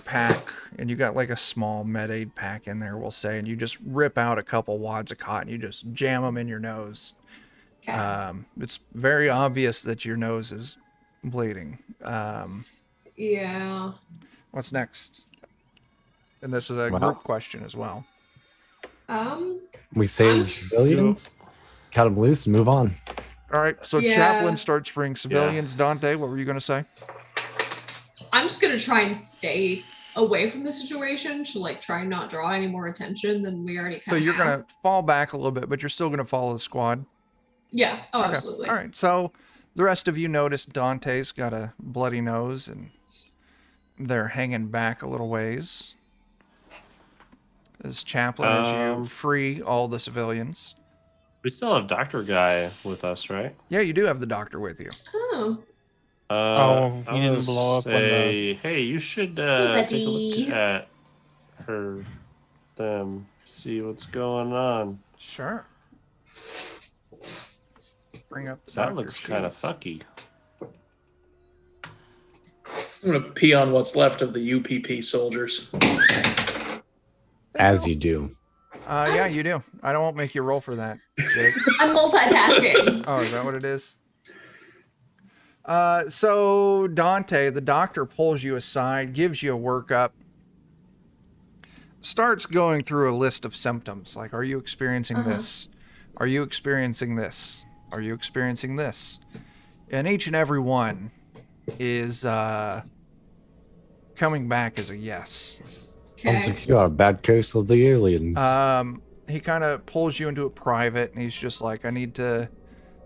Speaker 1: pack, and you got like a small med aid pack in there, we'll say, and you just rip out a couple wads of cotton. You just jam them in your nose.
Speaker 4: Okay.
Speaker 1: It's very obvious that your nose is bleeding.
Speaker 4: Yeah.
Speaker 1: What's next? And this is a
Speaker 3: Well.
Speaker 1: group question as well.
Speaker 3: We save the
Speaker 4: I'm-
Speaker 3: civilians, cut them loose, and move on.
Speaker 1: All right, so
Speaker 4: Yeah.
Speaker 1: Chaplain starts freeing civilians. Dante, what were you going to say?
Speaker 4: I'm just gonna try and stay away from the situation to like try and not draw any more attention than we already.
Speaker 1: So you're going to fall back a little bit, but you're still going to follow the squad.
Speaker 4: Yeah. Oh,
Speaker 1: Okay.
Speaker 4: absolutely.
Speaker 1: All right, so the rest of you notice Dante's got a bloody nose, and they're hanging back a little ways. As Chaplain, as you free all the civilians.
Speaker 2: We still have Doctor Guy with us, right?
Speaker 1: Yeah, you do have the doctor with you.
Speaker 4: Oh.
Speaker 5: Oh,
Speaker 2: I
Speaker 5: you didn't
Speaker 2: would
Speaker 5: blow up when the-
Speaker 2: say, hey, you should take a look
Speaker 4: buddy.
Speaker 2: at them, see what's going on.
Speaker 1: Sure. Bring up the
Speaker 2: That
Speaker 1: doctor
Speaker 2: looks kind of
Speaker 1: sheets.
Speaker 2: fucky.
Speaker 6: I'm gonna pee on what's left of the UPP soldiers.
Speaker 3: As you do.
Speaker 1: Yeah, you do. I won't make you roll for that, Jake.
Speaker 4: I'm multitasking.
Speaker 1: Oh, is that what it is? So Dante, the doctor, pulls you aside, gives you a workup, starts going through a list of symptoms. Like, are you experiencing this? Are you experiencing this? Are you experiencing this? And each and every one is coming back as a yes.
Speaker 3: Sounds
Speaker 4: Okay.
Speaker 3: like you got a bad case of the aliens.
Speaker 1: He kind of pulls you into a private, and he's just like, I need to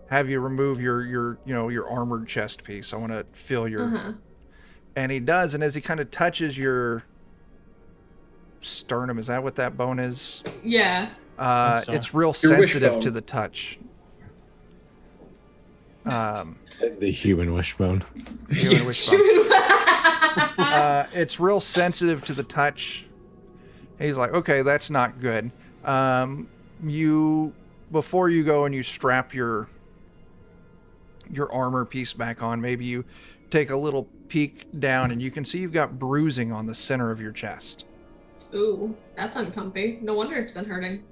Speaker 1: have you remove your armored chest piece. I want to feel your. And he does, and as he kind of touches your sternum, is that what that bone is?
Speaker 4: Yeah.
Speaker 5: think so.
Speaker 1: It's real
Speaker 6: Your
Speaker 1: sensitive to
Speaker 6: wishbone.
Speaker 1: the touch.
Speaker 3: The human wishbone.
Speaker 1: Human wishbone. It's real sensitive to the touch. He's like, okay, that's not good. You, before you go and you strap your armor piece back on, maybe you take a little peek down and you can see you've got bruising on the center of your chest.
Speaker 4: Ooh, that's uncomfy. No wonder it's been hurting.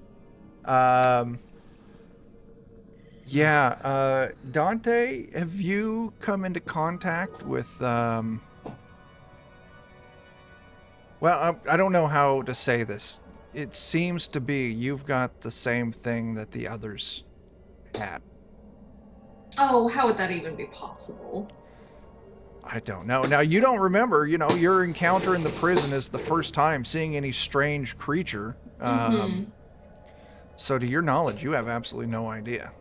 Speaker 1: Yeah, Dante, have you come into contact with, well, I don't know how to say this. It seems to be you've got the same thing that the others had.
Speaker 4: Oh, how would that even be possible?
Speaker 1: I don't know. Now, you don't remember, your encounter in the prison is the first time seeing any strange creature. So to your knowledge, you have absolutely no idea.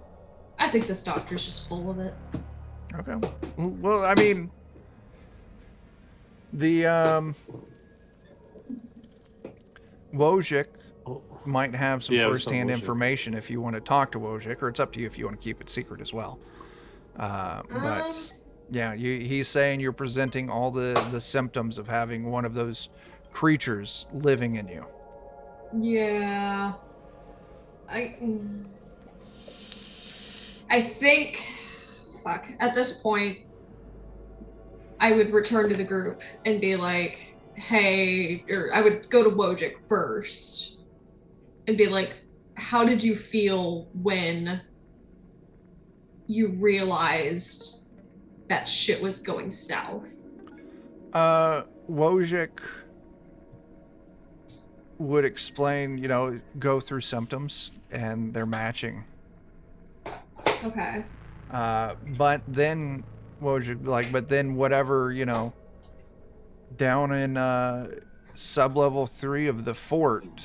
Speaker 4: I think this doctor's just full of it.
Speaker 1: Okay. Well, I mean, the Wojcik might have some
Speaker 2: Yeah,
Speaker 1: first-hand
Speaker 2: some Wojcik.
Speaker 1: information if you want to talk to Wojcik, or it's up to you if you want to keep it secret as well. But yeah, he's saying you're presenting all the symptoms of having one of those creatures living in you.
Speaker 4: Yeah. I think, fuck, at this point, I would return to the group and be like, hey, or I would go to Wojcik first and be like, how did you feel when you realized that shit was going south?
Speaker 1: Wojcik would explain, go through symptoms, and they're matching.
Speaker 4: Okay.
Speaker 1: But then whatever, down in sub-level 3 of the fort,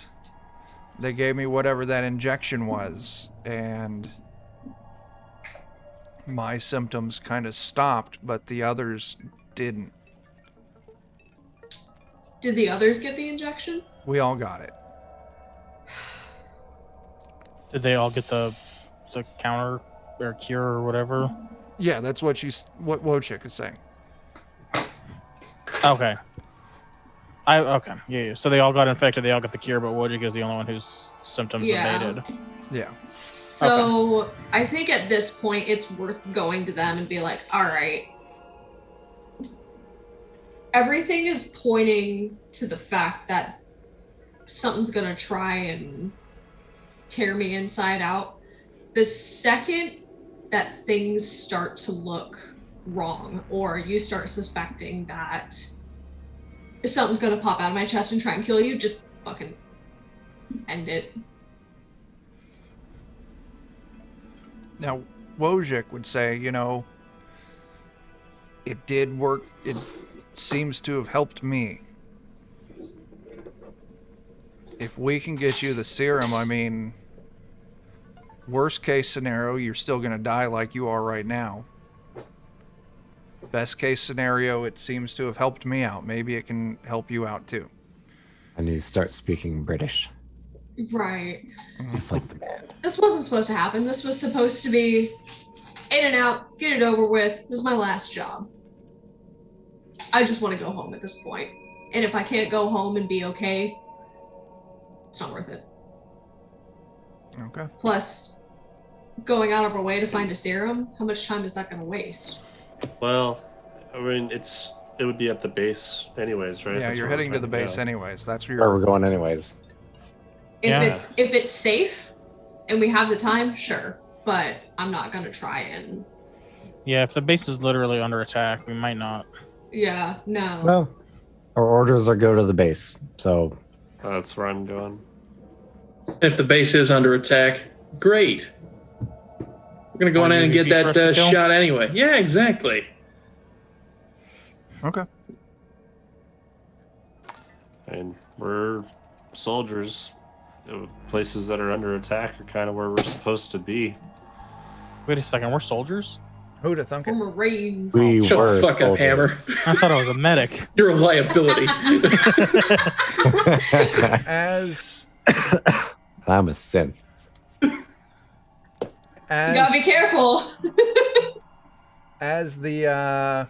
Speaker 1: they gave me whatever that injection was, and my symptoms kind of stopped, but the others didn't.
Speaker 4: Did the others get the injection?
Speaker 1: We all got it.
Speaker 5: Did they all get the counter or cure or whatever?
Speaker 1: Yeah, that's what Wojcik is saying.
Speaker 5: Okay. Okay. Yeah. So they all got infected. They all got the cure, but Wojcik is the only one whose symptoms
Speaker 4: Yeah.
Speaker 5: abated.
Speaker 1: Yeah.
Speaker 4: So I think at this point it's worth going to them and be like, all right, everything is pointing to the fact that something's gonna try and tear me inside out. The second that things start to look wrong, or you start suspecting that something's gonna pop out of my chest and try and kill you, just fucking end it.
Speaker 1: Now, Wojcik would say, you know, it did work. It seems to have helped me. If we can get you the serum, I mean, worst case scenario, you're still going to die like you are right now. Best case scenario, it seems to have helped me out. Maybe it can help you out too.
Speaker 3: And you start speaking British,
Speaker 4: Right.
Speaker 3: just like the band.
Speaker 4: This wasn't supposed to happen. This was supposed to be in and out, get it over with. It was my last job. I just want to go home at this point. And if I can't go home and be okay, it's not worth it.
Speaker 1: Okay.
Speaker 4: Plus, going out of our way to find a serum, how much time is that going to waste?
Speaker 2: Well, I mean, it would be at the base anyways, right?
Speaker 1: Yeah,
Speaker 2: That's
Speaker 1: you're
Speaker 2: where we're
Speaker 1: heading to
Speaker 2: trying
Speaker 1: the base
Speaker 2: go.
Speaker 1: anyways. That's where
Speaker 3: Where we're
Speaker 1: you're.
Speaker 3: going anyways.
Speaker 4: If
Speaker 5: Yeah.
Speaker 4: it's safe and we have the time, sure. But I'm not going to try and...
Speaker 5: Yeah, if the base is literally under attack, we might not.
Speaker 4: Yeah, no.
Speaker 3: Well, our orders are go to the base. So
Speaker 2: That's where I'm going.
Speaker 6: If the base is under attack, great. We're gonna go
Speaker 5: Want
Speaker 6: in and get
Speaker 5: UVP for us to
Speaker 6: that
Speaker 5: kill?
Speaker 6: shot anyway. Yeah, exactly.
Speaker 1: Okay.
Speaker 2: And we're soldiers. Places that are under attack are kind of where we're supposed to be.
Speaker 5: Wait a second, we're soldiers?
Speaker 1: Who'd have thunk
Speaker 4: We're
Speaker 1: it?
Speaker 4: Marines.
Speaker 3: we
Speaker 6: Shut
Speaker 3: were
Speaker 6: the fuck up,
Speaker 3: soldiers.
Speaker 6: Hammer.
Speaker 5: I thought I was a medic.
Speaker 6: You're a liability.
Speaker 1: As
Speaker 3: I'm a synth.
Speaker 4: You gotta be careful.
Speaker 1: as the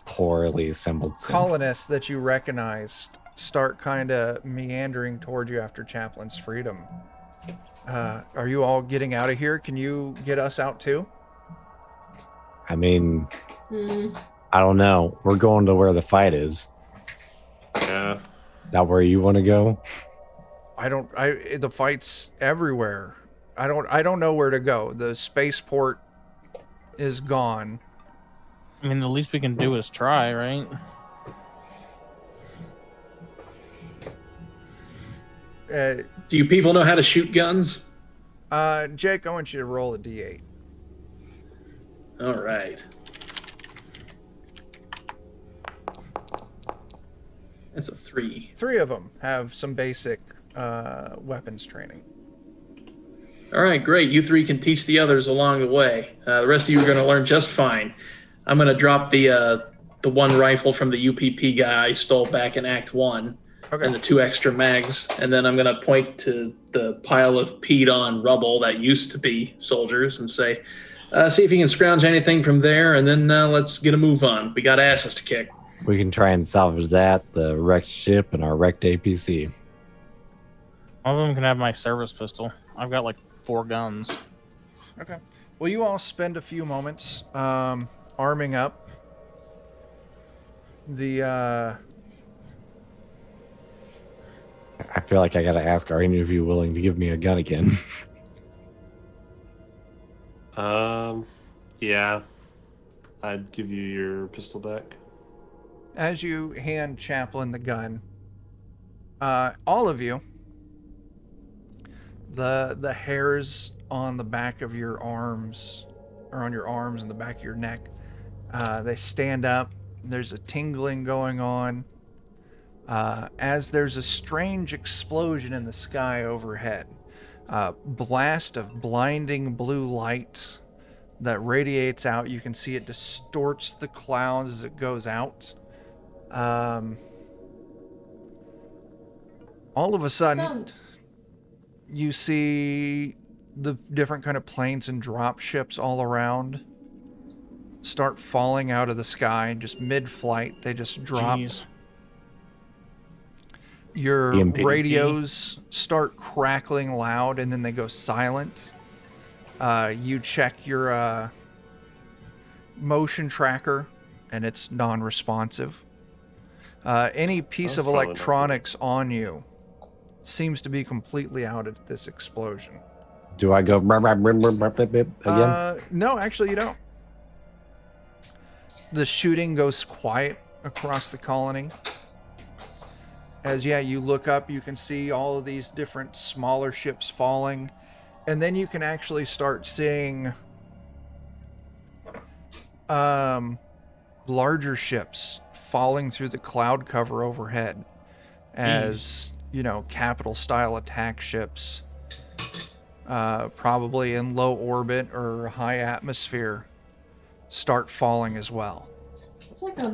Speaker 3: Poorly assembled synth.
Speaker 1: colonists that you recognized start kind of meandering toward you after Chaplain's freedom. Are you all getting out of here? Can you get us out too?
Speaker 3: I mean,
Speaker 4: Hmm.
Speaker 3: I don't know. We're going to where the fight is.
Speaker 2: Yeah.
Speaker 3: Is that where you want to go?
Speaker 1: The fight's everywhere. I don't know where to go. The spaceport is gone.
Speaker 5: I mean, the least we can do is try, right?
Speaker 6: Do you people know how to shoot guns?
Speaker 1: Jake, I want you to roll a d8.
Speaker 6: All right. That's a 3.
Speaker 1: 3 of them have some basic weapons training.
Speaker 6: All right, great. You 3 can teach the others along the way. The rest of you are going to learn just fine. I'm going to drop the one rifle from the UPP guy I stole back in Act 1
Speaker 1: Okay.
Speaker 6: and the 2 extra mags, and then I'm going to point to the pile of peed-on rubble that used to be soldiers and say, see if you can scrounge anything from there, and then let's get a move on. We got asses to kick.
Speaker 3: We can try and salvage that, the wrecked ship, and our wrecked APC.
Speaker 5: One of them can have my service pistol. I've got like 4 guns.
Speaker 1: Okay. Well, you all spend a few moments arming up. The
Speaker 3: I feel like I gotta ask, are any of you willing to give me a gun again?
Speaker 2: Yeah. I'd give you your pistol back.
Speaker 1: as you hand Chaplain the gun, all of you, the hairs on the back of your arms, or on your arms and the back of your neck, they stand up. There's a tingling going on as there's a strange explosion in the sky overhead. Blast of blinding blue light that radiates out. You can see it distorts the clouds as it goes out. All of a sudden, you see the different kind of planes and drop ships all around start falling out of the sky just mid-flight. They just drop.
Speaker 5: Jeez.
Speaker 1: Your
Speaker 3: EMP.
Speaker 1: radios start crackling loud and then they go silent. You check your motion tracker and it's non-responsive. Any piece
Speaker 2: That's
Speaker 1: of
Speaker 2: probably not good.
Speaker 1: electronics on you seems to be completely out at this explosion.
Speaker 3: Do I go again?
Speaker 1: No, actually you don't. The shooting goes quiet across the colony. As you look up, you can see all of these different smaller ships falling, and then you can actually start seeing larger ships falling through the cloud cover overhead as, capital style attack ships, probably in low orbit or high atmosphere, start falling as well.
Speaker 4: It's like a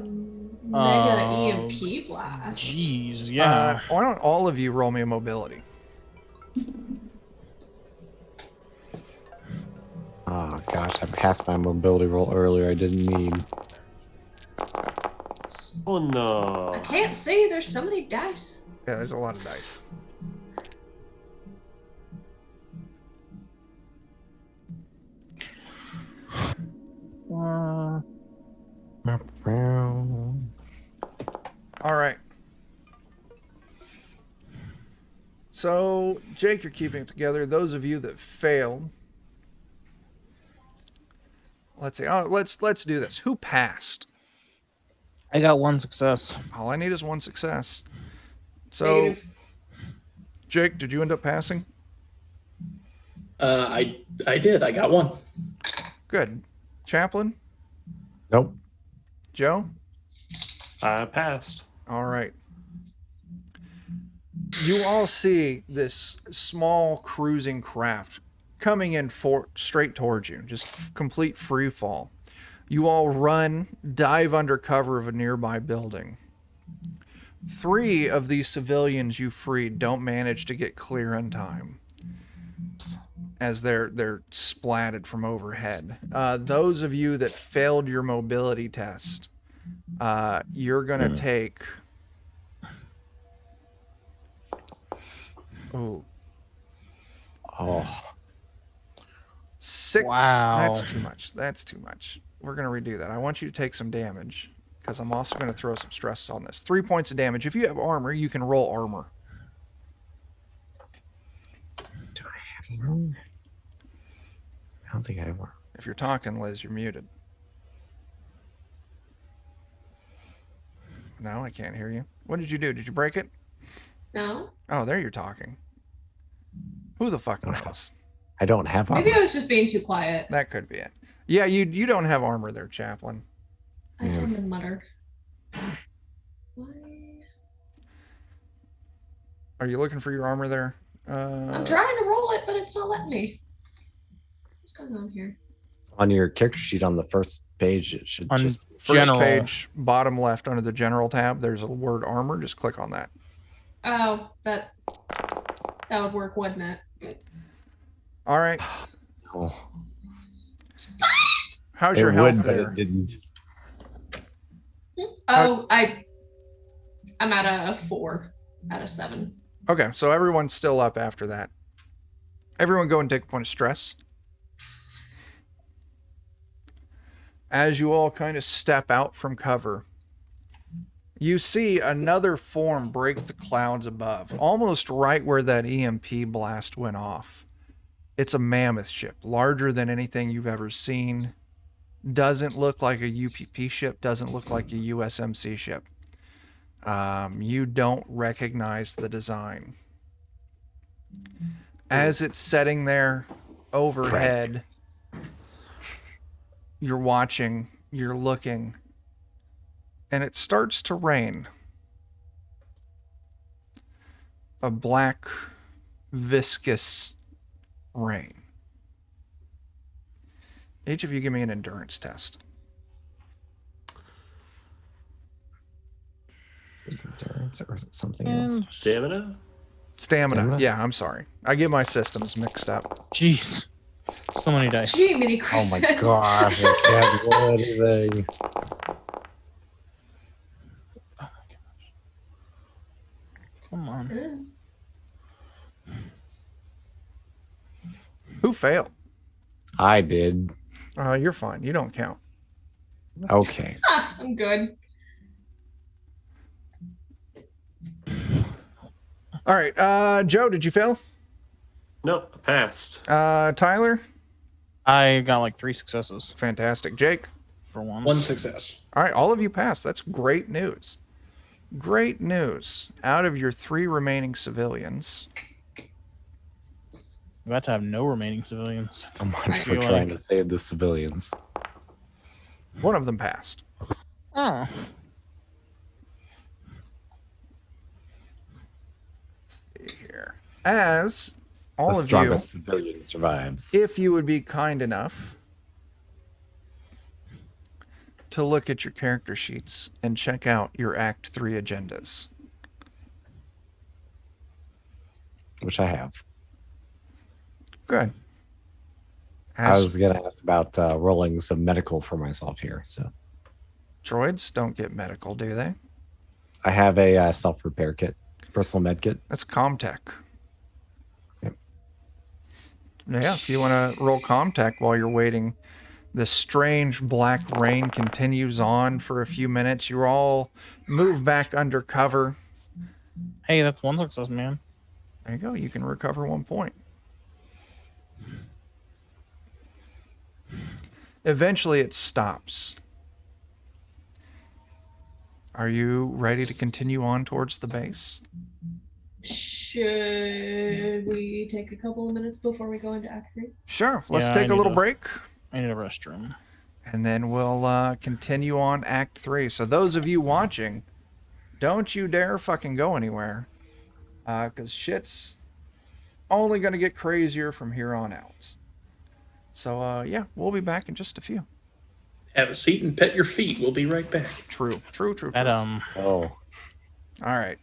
Speaker 4: mega EMP blast.
Speaker 5: Jeez, yeah.
Speaker 1: Why don't all of you roll me a mobility?
Speaker 3: Oh gosh, I passed my mobility roll earlier. I didn't need.
Speaker 2: Oh no.
Speaker 4: I can't see. There's so many dice.
Speaker 1: Yeah, there's a lot of dice. All right. So, Jake, you're keeping it together. Those of you that failed, let's see. Oh, let's do this. Who passed?
Speaker 5: I got one success.
Speaker 1: All I need is one success. So,
Speaker 4: Negative.
Speaker 1: Jake, did you end up passing?
Speaker 6: I did. I got one.
Speaker 1: Good. Chaplain?
Speaker 3: Nope.
Speaker 1: Joe?
Speaker 2: I passed.
Speaker 1: All right. You all see this small cruising craft coming in straight towards you, just complete free fall. You all run, dive under cover of a nearby building. 3 of these civilians you freed don't manage to get clear in time, as they're splatted from overhead. Those of you that failed your mobility test, you're gonna take. Oh,
Speaker 3: Oh,
Speaker 1: 6.
Speaker 5: Wow.
Speaker 1: That's too much. That's too much. We're gonna redo that. I want you to take some damage because I'm also gonna throw some stress on this. 3 points of damage. If you have armor, you can roll armor.
Speaker 3: do I have one? I don't think I have one.
Speaker 1: If you're talking, Liz, you're muted. No, I can't hear you. What did you do? Did you break it?
Speaker 4: No.
Speaker 1: Oh, there you're talking. Who the fuck knows?
Speaker 3: I don't have armor.
Speaker 4: Maybe I was just being too quiet.
Speaker 1: That could be it. Yeah, you don't have armor there, Chaplain.
Speaker 4: I
Speaker 3: Yeah.
Speaker 4: tend to mutter. Why?
Speaker 1: Are you looking for your armor there?
Speaker 4: I'm trying to roll it, but it's not letting me. What's going on here?
Speaker 3: On your character sheet on the first page, it should
Speaker 5: On
Speaker 3: just.
Speaker 1: First
Speaker 5: General.
Speaker 1: page, bottom left under the general tab, there's a word armor. Just click on that.
Speaker 4: Oh, that would work, wouldn't it?
Speaker 1: All right.
Speaker 3: Oh,
Speaker 1: How's
Speaker 3: it
Speaker 1: your health
Speaker 3: would, but
Speaker 1: there?
Speaker 3: it didn't.
Speaker 4: Oh, I'm at a 4 out of 7.
Speaker 1: Okay, so everyone's still up after that. Everyone go and take a point of stress. As you all kind of step out from cover, you see another form break the clouds above, almost right where that EMP blast went off. It's a mammoth ship, larger than anything you've ever seen. Doesn't look like a UPP ship, doesn't look like a USMC ship. You don't recognize the design. As it's setting there overhead, you're watching, you're looking, and it starts to rain. A black, viscous rain. Each of you give me an endurance test.
Speaker 3: Endurance, or is it something else?
Speaker 2: Stamina?
Speaker 1: Stamina.
Speaker 3: Stamina?
Speaker 1: Yeah, I'm sorry. I get my systems mixed up.
Speaker 5: Jeez. So many dice.
Speaker 4: Gee, mini
Speaker 3: Oh my
Speaker 4: Christmas.
Speaker 3: gosh, I can't roll anything.
Speaker 5: Come on.
Speaker 1: fail?
Speaker 3: I did.
Speaker 1: You're fine. You don't count.
Speaker 3: Okay.
Speaker 4: I'm good.
Speaker 1: All right. Joe, did you fail?
Speaker 2: Nope, I passed.
Speaker 1: Tyler?
Speaker 5: I got like 3 successes
Speaker 1: Fantastic. Jake?
Speaker 5: for once.
Speaker 6: One success.
Speaker 1: All right. All of you passed. That's great news. Great news. Out of your 3 remaining civilians,
Speaker 5: I'm about to have no remaining civilians.
Speaker 3: So much
Speaker 4: I
Speaker 3: for
Speaker 5: feel
Speaker 3: trying
Speaker 5: like-
Speaker 3: to save the civilians.
Speaker 1: one of them passed.
Speaker 5: Oh.
Speaker 1: Let's see here. As all
Speaker 3: The
Speaker 1: of you,
Speaker 3: strongest civilian survives.
Speaker 1: if you would be kind enough to look at your character sheets and check out your Act 3 agendas.
Speaker 3: Which I have.
Speaker 1: Good.
Speaker 3: I
Speaker 1: As
Speaker 3: was going to ask about rolling some medical for myself here. So
Speaker 1: droids don't get medical, do they?
Speaker 3: I have a self-repair kit, personal med kit.
Speaker 1: That's Comtech.
Speaker 3: Yep.
Speaker 1: Yeah, if you want to roll Comtech while you're waiting, the strange black rain continues on for a few minutes. You all move back under cover.
Speaker 5: Hey, that's 1 success, man.
Speaker 1: There you go. You can recover 1 point. Eventually, it stops. Are you ready to continue on towards the base?
Speaker 4: Should we take a couple of minutes before we go into Act 3?
Speaker 1: Sure. Let's
Speaker 5: Yeah, I
Speaker 1: take a
Speaker 5: need
Speaker 1: little
Speaker 5: to-
Speaker 1: break,
Speaker 5: I need a restroom.
Speaker 1: and then we'll continue on Act 3. So those of you watching, don't you dare fucking go anywhere, because shit's only going to get crazier from here on out. So, yeah, we'll be back in just a few.
Speaker 6: Have a seat and pet your feet. We'll be right back.
Speaker 1: True.
Speaker 5: That
Speaker 3: Oh,
Speaker 1: All right.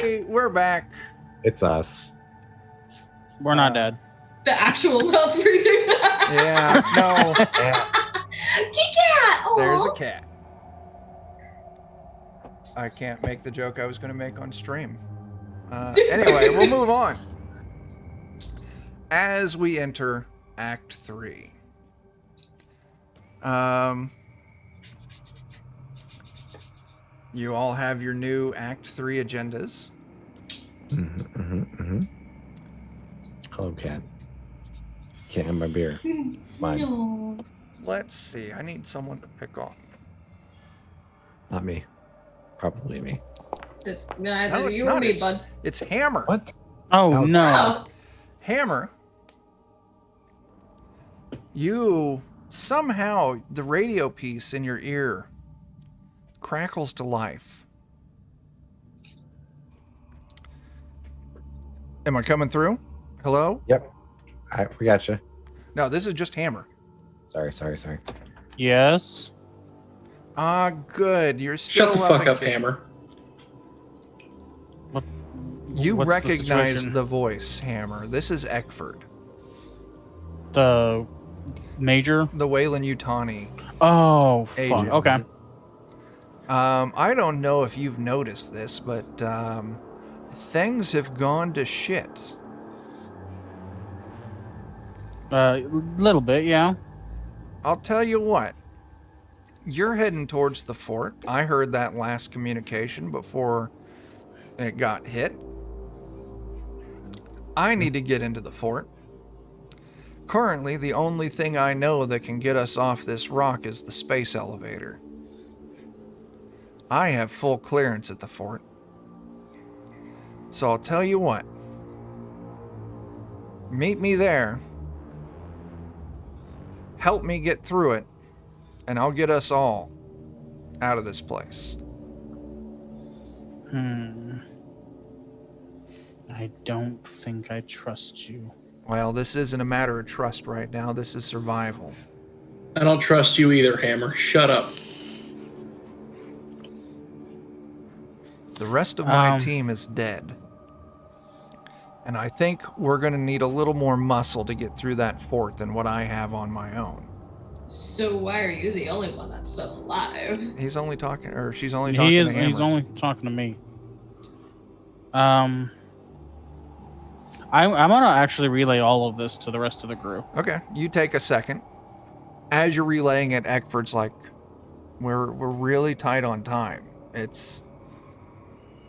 Speaker 1: Hey, we're back.
Speaker 3: It's us.
Speaker 5: We're not dead.
Speaker 4: The actual mouth breather.
Speaker 1: Yeah, no,
Speaker 4: Kitty cat. Aw.
Speaker 1: there's a cat. I can't make the joke I was going to make on stream. Anyway, we'll move on. As we enter Act 3. You all have your new Act 3 agendas.
Speaker 3: Hello, cat. Can't have my beer. It's mine.
Speaker 4: No.
Speaker 1: Let's see. I need someone to pick on.
Speaker 3: Not me. Probably me.
Speaker 4: Neither
Speaker 1: No, it's
Speaker 4: you
Speaker 1: not.
Speaker 4: or me, bud.
Speaker 1: It's Hammer.
Speaker 3: What?
Speaker 5: Oh
Speaker 3: Oh.
Speaker 5: no.
Speaker 4: Oh.
Speaker 1: Hammer. You somehow, the radio piece in your ear crackles to life. Am I coming through? Hello?
Speaker 3: Yep. We got you.
Speaker 1: No, this is just Hammer.
Speaker 3: Sorry.
Speaker 5: Yes.
Speaker 1: Ah, good. You're still
Speaker 6: Shut the fuck
Speaker 1: and
Speaker 6: up,
Speaker 1: kicking.
Speaker 6: Hammer.
Speaker 1: You
Speaker 5: What's the
Speaker 1: recognize
Speaker 5: situation?
Speaker 1: the voice, Hammer. This is Eckford,
Speaker 5: The major.
Speaker 1: the Wayland Utani.
Speaker 5: Oh fuck.
Speaker 1: Agent.
Speaker 5: Okay.
Speaker 1: I don't know if you've noticed this, but things have gone to shit.
Speaker 5: Little bit, yeah.
Speaker 1: I'll tell you what. You're heading towards the fort. I heard that last communication before it got hit. I need to get into the fort. Currently, the only thing I know that can get us off this rock is the space elevator. I have full clearance at the fort. So I'll tell you what. Meet me there. Help me get through it, and I'll get us all out of this place.
Speaker 5: I don't think I trust you.
Speaker 1: Well, this isn't a matter of trust right now. This is survival.
Speaker 6: I don't trust you either, Hammer. Shut up.
Speaker 1: The rest of my
Speaker 5: Um,
Speaker 1: team is dead. And I think we're going to need a little more muscle to get through that fort than what I have on my own.
Speaker 4: So why are you the only one that's still alive?
Speaker 1: He's only talking, or she's only talking
Speaker 5: He is.
Speaker 1: to Hammer.
Speaker 5: He's only talking to me. I'm gonna actually relay all of this to the rest of the group.
Speaker 1: Okay, you take a second. As you're relaying it, Eckford's like, we're really tight on time.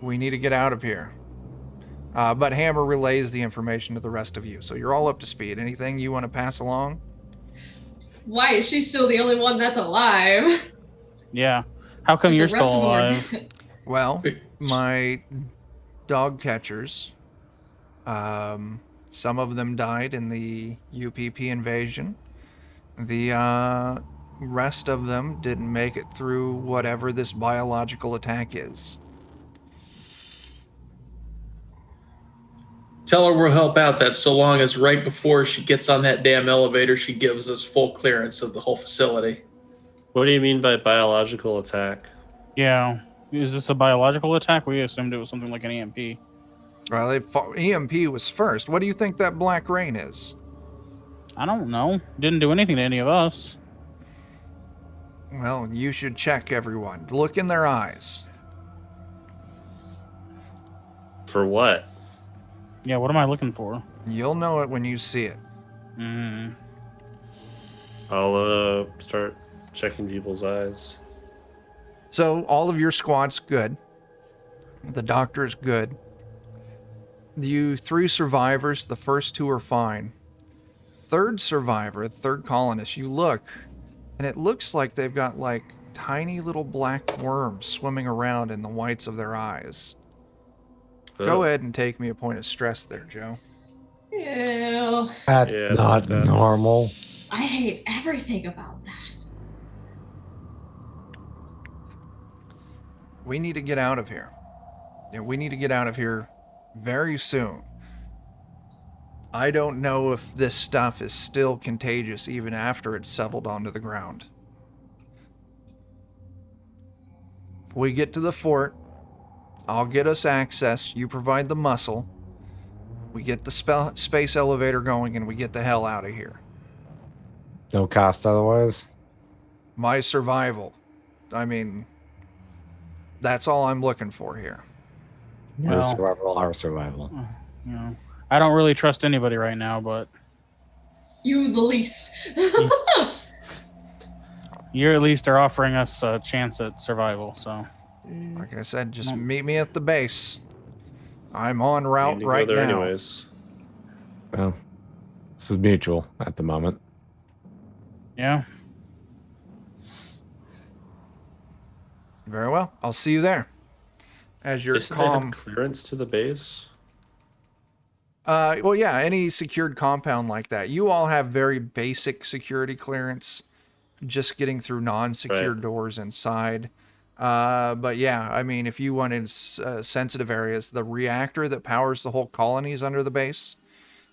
Speaker 1: We need to get out of here. But Hammer relays the information to the rest of you, so you're all up to speed. Anything you want to pass along?
Speaker 4: Why is she still the only one that's alive?
Speaker 5: Yeah. How come
Speaker 4: The
Speaker 5: you're
Speaker 4: rest
Speaker 5: still
Speaker 4: of them are
Speaker 5: alive?
Speaker 4: dead.
Speaker 1: Well, my dog catchers, some of them died in the UPP invasion. The rest of them didn't make it through whatever this biological attack is.
Speaker 6: Tell her we'll help out. That so long as right before she gets on that damn elevator, she gives us full clearance of the whole facility.
Speaker 2: What do you mean by biological attack?
Speaker 5: Yeah. Is this a biological attack? We assumed it was something like an EMP.
Speaker 1: Well, EMP was first. What do you think that black rain is?
Speaker 5: I don't know. Didn't do anything to any of us.
Speaker 1: Well, you should check everyone. Look in their eyes.
Speaker 2: For what?
Speaker 5: Yeah. What am I looking for?
Speaker 1: You'll know it when you see it.
Speaker 5: Mm.
Speaker 2: I'll start checking people's eyes.
Speaker 1: So all of your squad's good. The doctor's good. You 3 survivors, the first 2 are fine. Third survivor, third colonist, you look, and it looks like they've got like tiny little black worms swimming around in the whites of their eyes. Go ahead and take me a point of stress there, Joe.
Speaker 4: Ew.
Speaker 3: That's
Speaker 2: Yeah,
Speaker 3: not
Speaker 2: that-
Speaker 3: normal.
Speaker 4: I hate everything about that.
Speaker 1: We need to get out of here. Yeah, we need to get out of here very soon. I don't know if this stuff is still contagious even after it's settled onto the ground. If we get to the fort, I'll get us access. You provide the muscle. We get the space elevator going, and we get the hell out of here.
Speaker 3: No cost otherwise.
Speaker 1: My survival. I mean, that's all I'm looking for here.
Speaker 3: Your
Speaker 5: Well-
Speaker 3: survival, our survival.
Speaker 5: You know, I don't really trust anybody right now, but
Speaker 4: You the least.
Speaker 5: you at least are offering us a chance at survival. So
Speaker 1: Like I said, just meet me at the base. I'm en route
Speaker 2: Need to
Speaker 1: right
Speaker 2: go there
Speaker 1: now.
Speaker 2: anyways.
Speaker 3: Well, this is mutual at the moment.
Speaker 5: yeah,
Speaker 1: Very well. I'll see you there. As your
Speaker 2: They said they had
Speaker 1: calm.
Speaker 2: clearance to the base.
Speaker 1: Well, yeah, any secured compound like that. You all have very basic security clearance, just getting through non-secure
Speaker 2: Right.
Speaker 1: doors inside. But yeah, I mean, if you wanted sensitive areas, the reactor that powers the whole colony is under the base.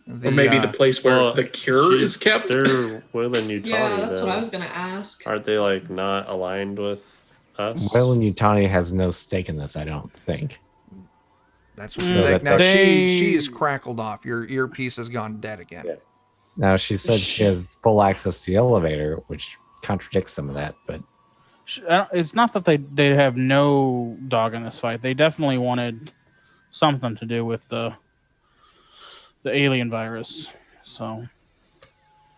Speaker 6: Or maybe the place where
Speaker 2: Well,
Speaker 6: the cure
Speaker 2: she-
Speaker 6: is kept.
Speaker 2: They're Will and Utani,
Speaker 4: Yeah, that's
Speaker 2: though.
Speaker 4: what I was gonna ask.
Speaker 2: Aren't they like not aligned with us?
Speaker 3: Will and Utani has no stake in this, I don't think.
Speaker 1: That's what you
Speaker 3: No,
Speaker 1: think.
Speaker 3: that-
Speaker 1: Now
Speaker 5: They-
Speaker 1: she is crackled off. Your earpiece has gone dead again.
Speaker 3: Yeah. Now she said she has full access to the elevator, which contradicts some of that, but
Speaker 5: it's not that they have no dog in this fight. They definitely wanted something to do with the alien virus. So,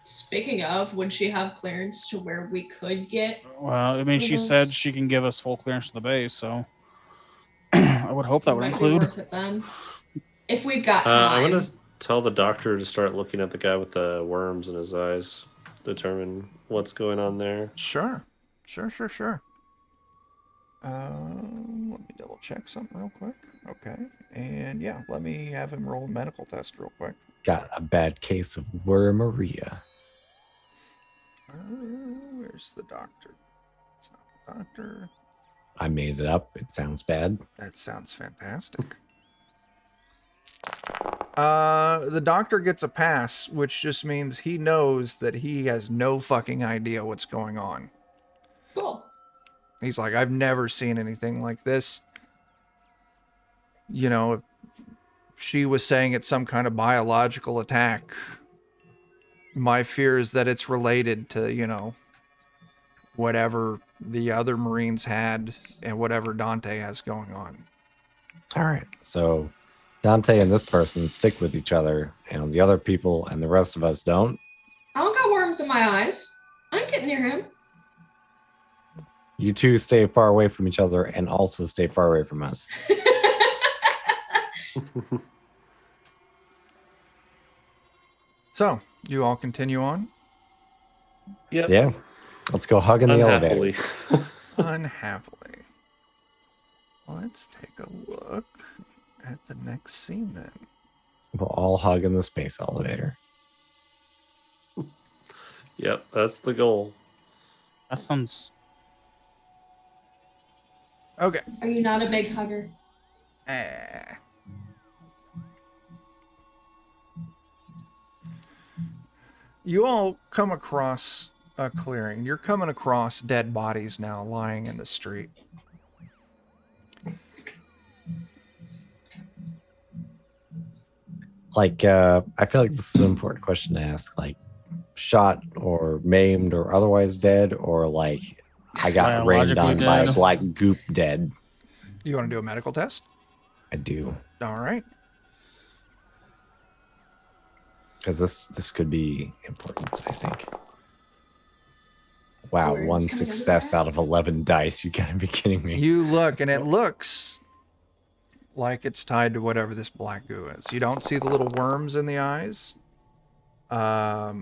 Speaker 4: Speaking of, would she have clearance to where we could get?
Speaker 5: well, I mean, she
Speaker 4: Well,
Speaker 5: said
Speaker 4: those-
Speaker 5: she can give us full clearance to the base. So, I would hope that would
Speaker 4: Might be
Speaker 5: include.
Speaker 4: worth it then. If we've got
Speaker 2: I'm
Speaker 4: time.
Speaker 2: gonna tell the doctor to start looking at the guy with the worms in his eyes, determine what's going on there.
Speaker 1: Sure. Let me double check something real quick. Okay. And yeah, let me have him roll a medical test real quick.
Speaker 3: got a bad case of wormeria.
Speaker 1: Where's the doctor? It's not the doctor.
Speaker 3: I made it up. It sounds bad.
Speaker 1: That sounds fantastic. The doctor gets a pass, which just means he knows that he has no fucking idea what's going on.
Speaker 4: Cool.
Speaker 1: He's like, I've never seen anything like this. You know, if she was saying it's some kind of biological attack. My fear is that it's related to, you know, whatever the other Marines had and whatever Dante has going on.
Speaker 3: All right. So Dante and this person stick with each other, and the other people and the rest of us don't.
Speaker 4: I don't got worms in my eyes. I ain't getting near him.
Speaker 3: You two stay far away from each other and also stay far away from us.
Speaker 1: So, you all continue on?
Speaker 2: Yep.
Speaker 3: Yeah. Let's go hug in the elevator.
Speaker 2: Unhappily.
Speaker 1: Unhappily. Let's take a look at the next scene then.
Speaker 3: We'll all hug in the space elevator.
Speaker 2: Yep, that's the goal.
Speaker 5: That sounds.
Speaker 1: Okay.
Speaker 4: Are you not a big hugger?
Speaker 1: You all come across a clearing. You're coming across dead bodies now lying in the street.
Speaker 3: Like, I feel like this is an important question to ask. Like, shot or maimed or otherwise dead, or like, I got rained
Speaker 5: Biologically
Speaker 3: on by
Speaker 5: dead.
Speaker 3: black goop dead.
Speaker 1: You want to do a medical test?
Speaker 3: I do.
Speaker 1: All right.
Speaker 3: Because this could be important, I think. Wow,
Speaker 4: Words
Speaker 3: one
Speaker 4: coming out of
Speaker 3: success
Speaker 4: your
Speaker 3: out of 11 dice. You gotta be kidding me.
Speaker 1: You look, and it looks like it's tied to whatever this black goo is. You don't see the little worms in the eyes. But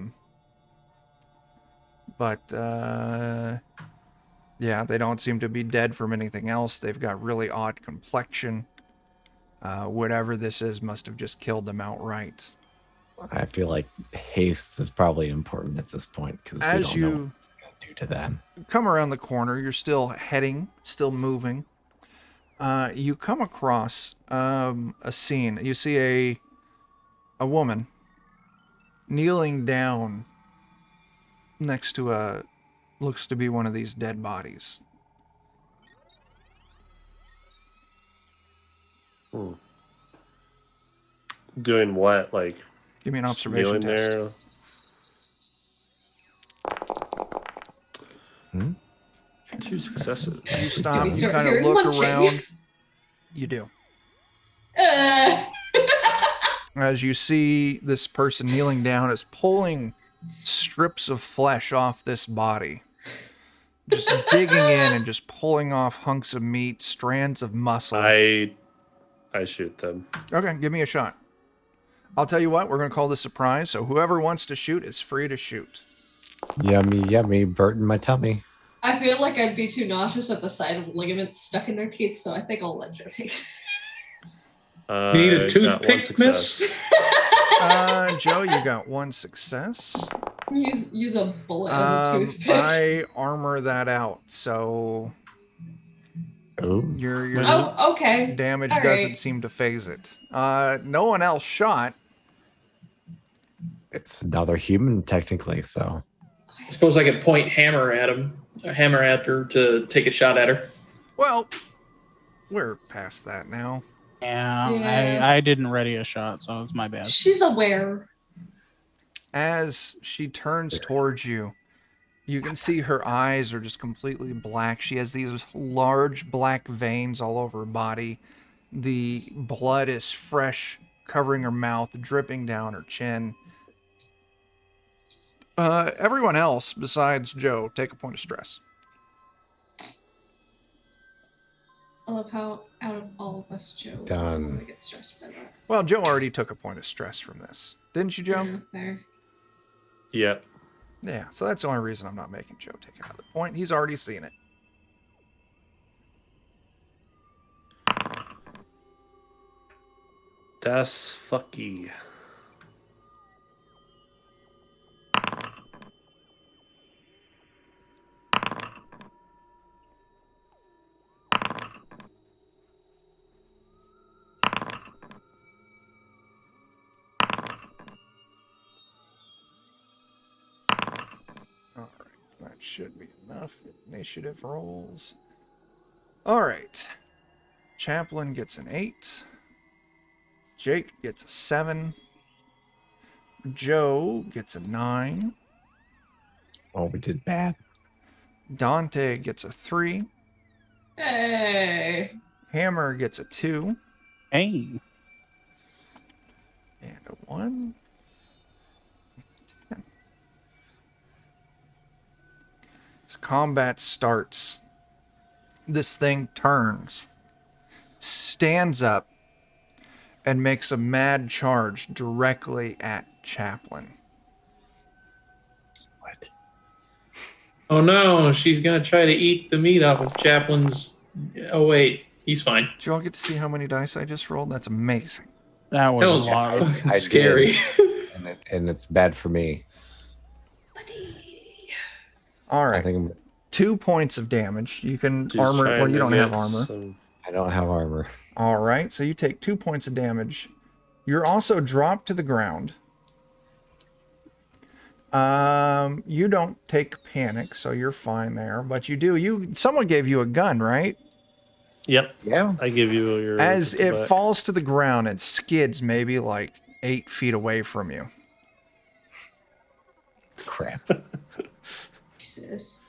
Speaker 1: yeah, they don't seem to be dead from anything else. They've got really odd complexion. Whatever this is must have just killed them outright.
Speaker 3: I feel like haste is probably important at this point because we
Speaker 1: As
Speaker 3: don't know
Speaker 1: you
Speaker 3: what it's gonna do to them.
Speaker 1: come around the corner, you're still heading, still moving. You come across a scene. You see a woman kneeling down next to looks to be one of these dead bodies.
Speaker 2: Doing what? Like
Speaker 1: Give me an
Speaker 2: just
Speaker 1: observation
Speaker 2: kneeling
Speaker 1: test.
Speaker 2: there? Two successes.
Speaker 1: You stop.
Speaker 4: we
Speaker 1: You
Speaker 4: start
Speaker 1: kind of
Speaker 4: hearing
Speaker 1: look
Speaker 4: munching?
Speaker 1: around. You do. As you see this person kneeling down is pulling strips of flesh off this body. Just digging in and just pulling off hunks of meat, strands of muscle.
Speaker 2: I shoot them.
Speaker 1: Okay, give me a shot. I'll tell you what, we're going to call this surprise, so whoever wants to shoot is free to shoot.
Speaker 3: Yummy, yummy, Bert in my tummy.
Speaker 4: I feel like I'd be too nauseous at the sight of ligaments stuck in their teeth, so I think I'll let Joe take it.
Speaker 6: You need a
Speaker 2: I got one
Speaker 6: toothpick, miss?
Speaker 2: success.
Speaker 1: Joe, you got one success.
Speaker 4: Use a bullet as a toothpick.
Speaker 1: I armor that out, so
Speaker 3: Ooh.
Speaker 1: your
Speaker 4: Oh, okay.
Speaker 1: damage
Speaker 4: All
Speaker 1: doesn't
Speaker 4: right.
Speaker 1: seem to phase it. No one else shot.
Speaker 3: It's another human, technically, so.
Speaker 6: I suppose I could point hammer at her to take a shot at her.
Speaker 1: Well, we're past that now.
Speaker 5: Yeah,
Speaker 4: Yeah.
Speaker 5: I didn't ready a shot, so it's my bad.
Speaker 4: She's aware.
Speaker 1: As she turns towards you, you can see her eyes are just completely black. She has these large black veins all over her body. The blood is fresh, covering her mouth, dripping down her chin. Everyone else besides Joe, take a point of stress.
Speaker 4: I love how out of all of us, Joe is
Speaker 3: Done.
Speaker 4: going to get stressed by that.
Speaker 1: Well, Joe already took a point of stress from this. Didn't you, Joe?
Speaker 4: Yeah, fair.
Speaker 2: Yep.
Speaker 1: Yeah, so that's the only reason I'm not making Joe take another point. He's already seen it.
Speaker 2: Das fucky.
Speaker 1: All right, that should be enough. Initiative rolls. All right. Chaplain gets an 8. Jake gets a 7. Joe gets a 9.
Speaker 3: Oh, we did bad.
Speaker 1: Dante gets a 3.
Speaker 4: Hey.
Speaker 1: Hammer gets a 2.
Speaker 5: Hey,
Speaker 1: And a 1. 10. As combat starts, this thing turns, stands up, and makes a mad charge directly at Chaplain.
Speaker 3: What?
Speaker 6: Oh no, she's gonna try to eat the meat off of Chaplin's. Oh wait, he's fine.
Speaker 1: Did you all get to see how many dice I just rolled? That's amazing.
Speaker 5: that
Speaker 6: That
Speaker 5: was
Speaker 6: was
Speaker 5: a lot.
Speaker 6: fucking
Speaker 3: I did.
Speaker 6: scary.
Speaker 3: And it's bad for me.
Speaker 4: Buddy.
Speaker 1: All
Speaker 3: I
Speaker 1: right,
Speaker 3: think
Speaker 1: 2 points of damage. You can
Speaker 2: She's
Speaker 1: armor.
Speaker 2: trying
Speaker 1: Well, you
Speaker 2: to
Speaker 1: don't
Speaker 2: get
Speaker 1: have armor.
Speaker 2: some-
Speaker 3: I don't have armor.
Speaker 1: All right, so you take 2 points of damage. You're also dropped to the ground. You don't take panic, so you're fine there. But you do. Someone gave you a gun, right?
Speaker 2: Yep.
Speaker 3: Yeah.
Speaker 2: I give you your.
Speaker 1: As it
Speaker 2: back.
Speaker 1: falls to the ground, it skids maybe like 8 feet away from you.
Speaker 3: Crap.
Speaker 4: Jesus.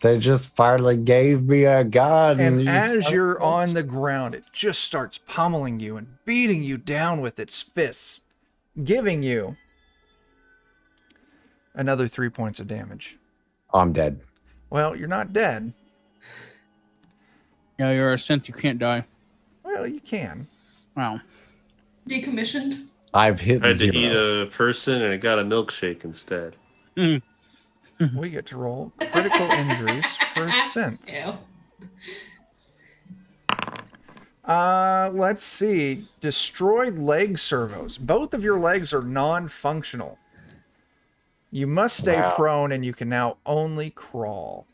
Speaker 3: They just finally gave me a gun.
Speaker 1: And
Speaker 3: you
Speaker 1: as
Speaker 3: son
Speaker 1: you're
Speaker 3: of a-
Speaker 1: on the ground, it just starts pummeling you and beating you down with its fists, giving you another 3 points of damage.
Speaker 3: Oh, I'm dead.
Speaker 1: Well, you're not dead.
Speaker 5: Yeah, you're a synth. You can't die.
Speaker 1: Well, you can.
Speaker 5: Wow.
Speaker 4: Decommissioned.
Speaker 3: I've hit
Speaker 2: I had to
Speaker 3: 0.
Speaker 2: eat a person and I got a milkshake instead.
Speaker 1: We get to roll critical injuries for synth.
Speaker 4: Ew.
Speaker 1: Let's see. Destroyed leg servos. Both of your legs are non-functional. You must stay
Speaker 3: Wow.
Speaker 1: prone, and you can now only crawl.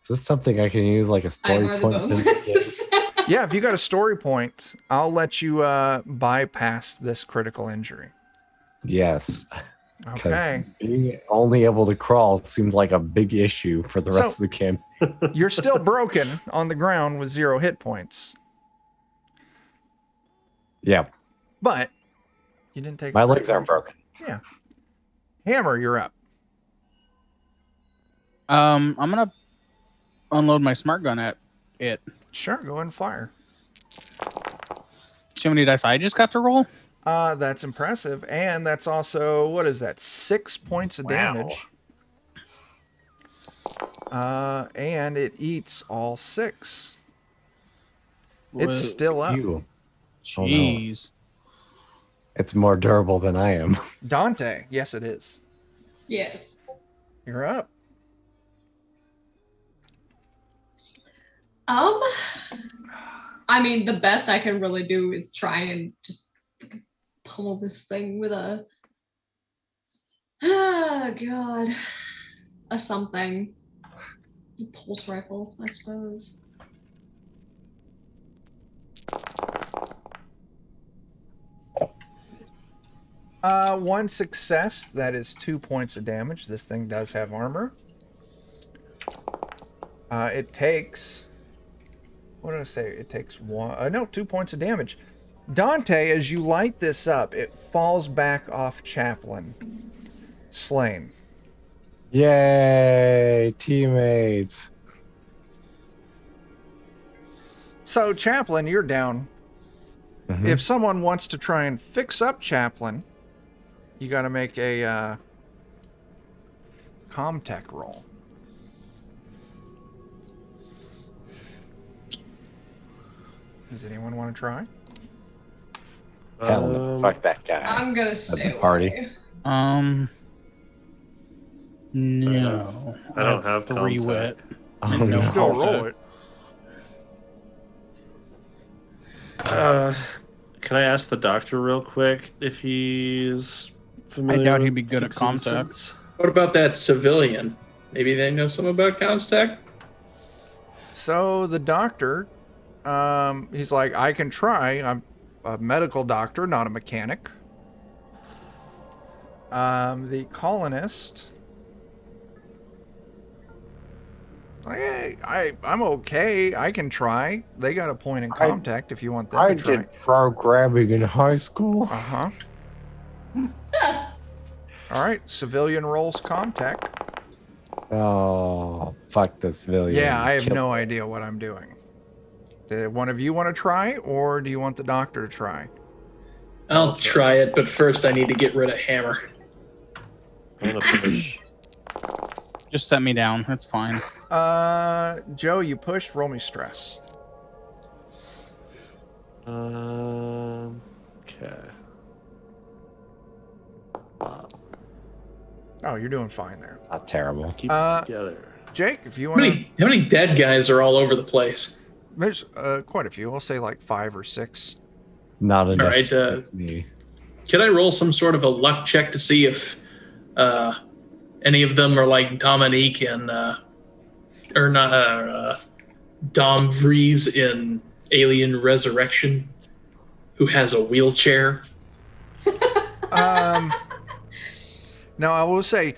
Speaker 3: Is this something I can use like a
Speaker 4: I'd
Speaker 3: story
Speaker 4: rather
Speaker 3: point
Speaker 4: both.
Speaker 3: to get?
Speaker 1: Yeah, if you got a story point, I'll let you bypass this critical injury.
Speaker 3: Yes. Because
Speaker 1: Okay.
Speaker 3: being only able to crawl seems like a big issue for the rest
Speaker 1: So-
Speaker 3: of the camp.
Speaker 1: You're still broken on the ground with 0 hit points.
Speaker 3: Yeah,
Speaker 1: but you didn't take.
Speaker 3: my legs aren't broken.
Speaker 1: Yeah. Hammer, you're up.
Speaker 5: I'm gonna unload my smart gun at it.
Speaker 1: Sure, go and fire.
Speaker 5: See how many dice I just got to roll?
Speaker 1: That's impressive, and that's also what is that? 6 points of
Speaker 3: Wow.
Speaker 1: damage. And it eats all 6. It's still up.
Speaker 3: You. Oh, no.
Speaker 5: Jeez.
Speaker 3: It's more durable than I am.
Speaker 1: Dante, yes, it is.
Speaker 4: Yes.
Speaker 1: You're up.
Speaker 4: I mean, the best I can really do is try and just pummel this thing with a. Oh God, a something. A pulse rifle, I suppose.
Speaker 1: One success. That is 2 points of damage. This thing does have armor. It takes. What did I say? It takes 2 points of damage. Dante, as you light this up, it falls back off Chaplain. Slain.
Speaker 3: Yay, teammates.
Speaker 1: So, Chaplain, you're down.
Speaker 3: Mhm.
Speaker 1: If someone wants to try and fix up Chaplain, you got to make a Comtech roll. Does anyone want to try?
Speaker 3: Hell no. Fuck that guy.
Speaker 4: I'm gonna stay
Speaker 3: the party.
Speaker 4: away.
Speaker 5: No.
Speaker 2: I don't have
Speaker 5: 3
Speaker 2: contact.
Speaker 5: wit.
Speaker 3: Oh,
Speaker 5: And no
Speaker 3: no.
Speaker 1: Go
Speaker 5: Comtech.
Speaker 1: roll it.
Speaker 2: Can I ask the doctor real quick if he's familiar?
Speaker 5: I doubt he'd
Speaker 2: with
Speaker 5: be good at
Speaker 2: fixing
Speaker 5: contact.
Speaker 2: synths?
Speaker 6: What about that civilian? Maybe they know something about Comstack?
Speaker 1: So the doctor, he's like, I can try. I'm a medical doctor, not a mechanic. The colonist, like, hey, I'm okay. I can try. They got a point in contact if you want them
Speaker 3: I
Speaker 1: to try.
Speaker 3: did programming in high school.
Speaker 1: Uh-huh. All right, civilian rolls contact.
Speaker 3: Oh, fuck this civilian.
Speaker 1: Yeah, I have
Speaker 3: Kill-
Speaker 1: no idea what I'm doing. Did one of you want to try, or do you want the doctor to try?
Speaker 6: I'll try it, but first I need to get rid of Hammer.
Speaker 2: I'm gonna push.
Speaker 5: Just set me down. That's fine.
Speaker 1: Joe, you pushed. Roll me stress.
Speaker 2: Okay.
Speaker 1: Oh, you're doing fine there.
Speaker 3: Not terrible.
Speaker 2: Keep it together.
Speaker 1: Jake, if you
Speaker 6: How
Speaker 1: want to,
Speaker 6: many, how many dead guys are all over the place?
Speaker 1: there's quite a few. I'll say like 5 or 6.
Speaker 3: Not enough.
Speaker 6: right,
Speaker 3: to fix me.
Speaker 6: Can I roll some sort of a luck check to see if any of them are like Dominique and or not Dom Vries in Alien Resurrection, who has a wheelchair?
Speaker 1: Now I will say,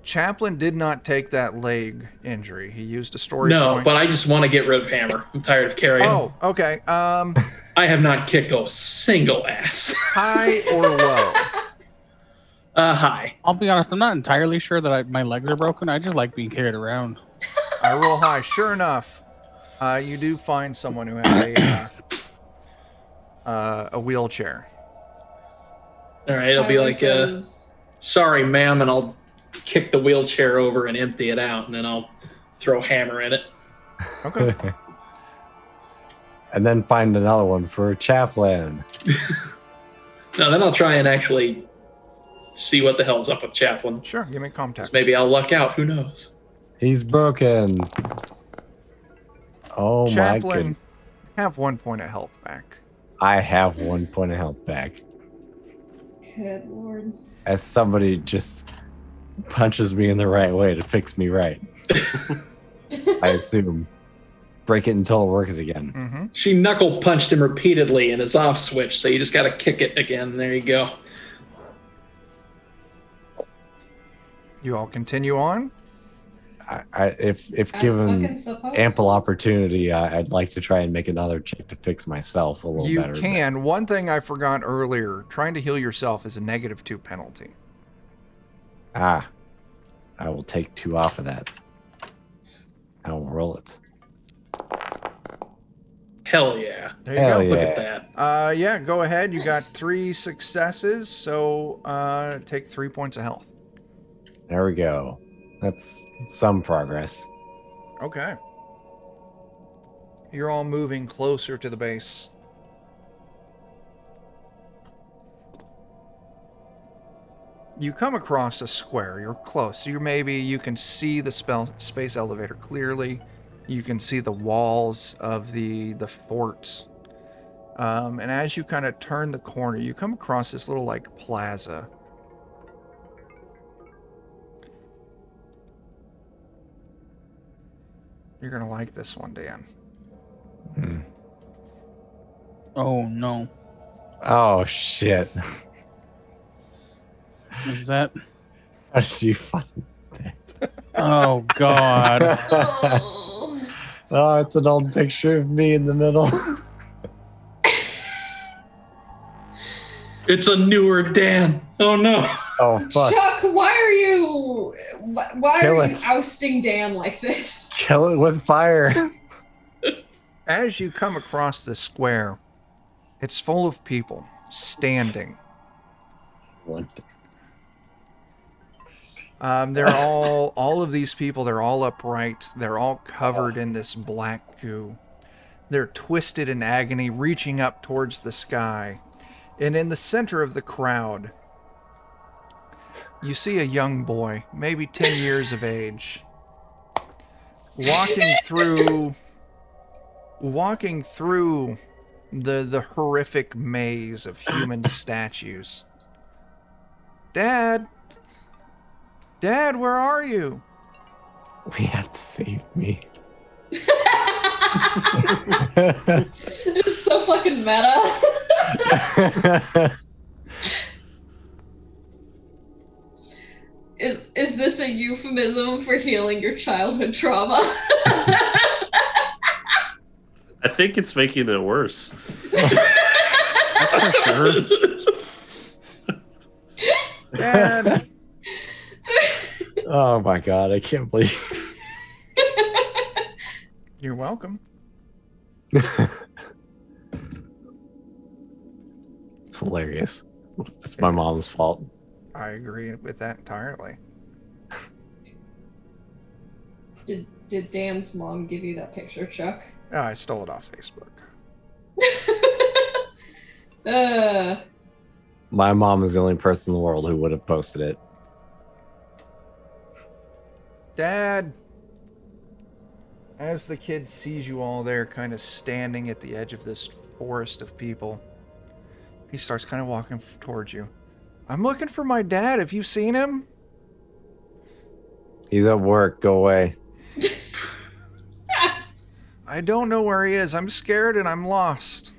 Speaker 1: Chaplin did not take that leg injury. He used a story
Speaker 6: No,
Speaker 1: point.
Speaker 6: but I just want to get rid of Hammer. I'm tired of carrying him.
Speaker 1: Oh, okay.
Speaker 6: I have not kicked a single ass.
Speaker 1: High or low?
Speaker 6: Hi.
Speaker 5: I'll be honest, I'm not entirely sure that my legs are broken. I just like being carried around.
Speaker 1: I roll high. Sure enough, you do find someone who has a wheelchair.
Speaker 6: All right, I'll be
Speaker 4: Tyler
Speaker 6: like,
Speaker 4: says,
Speaker 6: sorry, ma'am, and I'll kick the wheelchair over and empty it out, and then I'll throw Hammer in it.
Speaker 1: Okay.
Speaker 3: And then find another one for Chaplain.
Speaker 6: No, then I'll try and actually see what the hell's up with Chaplin.
Speaker 1: Sure. Give me contact.
Speaker 6: Maybe I'll luck out. Who knows?
Speaker 3: He's broken. Oh my
Speaker 1: Chaplain,
Speaker 3: goodness.
Speaker 1: have 1 point of health back.
Speaker 3: I have 1 point of health back.
Speaker 4: good lord.
Speaker 3: As somebody just punches me in the right way to fix me right. I assume. Break it until it works again.
Speaker 1: Mm-hmm.
Speaker 6: She knuckle punched him repeatedly in his off switch, so you just got to kick it again. There you go.
Speaker 1: You all continue on.
Speaker 3: if
Speaker 4: I
Speaker 3: given
Speaker 4: fucking suppose.
Speaker 3: ample opportunity, I'd like to try and make another check to fix myself a little
Speaker 1: You
Speaker 3: better.
Speaker 1: can. One thing I forgot earlier, trying to heal yourself is a -2 penalty.
Speaker 3: I will take 2 off of that. I will roll it.
Speaker 6: Hell yeah.
Speaker 1: There you
Speaker 3: Hell
Speaker 1: go.
Speaker 6: Look
Speaker 3: yeah.
Speaker 6: at that.
Speaker 1: Yeah, go ahead. You got
Speaker 4: Nice.
Speaker 1: 3 successes, so take 3 points of health.
Speaker 3: There we go. That's some progress.
Speaker 1: Okay. You're all moving closer to the base. You come across a square. You're close. You can see the space elevator clearly. You can see the walls of the fort. And as you kind of turn the corner, you come across this little like plaza. You're gonna like this one, Dan.
Speaker 5: Oh no.
Speaker 3: Oh shit!
Speaker 5: Is that?
Speaker 3: How did you find that?
Speaker 5: Oh god.
Speaker 4: Oh.
Speaker 3: Oh, it's an old picture of me in the middle.
Speaker 6: It's a newer Dan. Oh no.
Speaker 3: Oh fuck!
Speaker 4: Chuck, why are you
Speaker 3: Kill
Speaker 4: are you
Speaker 3: it.
Speaker 4: ousting Dan like this?
Speaker 3: Kill it with fire.
Speaker 1: As you come across this square, it's full of people standing.
Speaker 3: What?
Speaker 1: They're all of these people, they're all upright. They're all covered in this black goo. They're twisted in agony, reaching up towards the sky. And in the center of the crowd, you see a young boy, maybe 10 years of age, walking through the horrific maze of human statues. Dad, where are you?
Speaker 3: We have to save me.
Speaker 4: It's so fucking meta. Is this a euphemism for healing your childhood trauma?
Speaker 2: I think it's making it worse.
Speaker 5: For sure.
Speaker 1: Dad,
Speaker 3: Oh my god! I can't believe.
Speaker 1: you're welcome.
Speaker 3: It's hilarious. It's my mom's fault.
Speaker 1: I agree with that entirely.
Speaker 4: Did Dan's mom give you that picture, Chuck?
Speaker 1: Oh, I stole it off Facebook.
Speaker 3: My mom is the only person in the world who would have posted it.
Speaker 1: Dad, as the kid sees you all there kind of standing at the edge of this forest of people, he starts kind of walking towards you. I'm looking for my dad. Have you seen him?
Speaker 3: He's at work. Go away.
Speaker 1: I don't know where he is. I'm scared and I'm lost.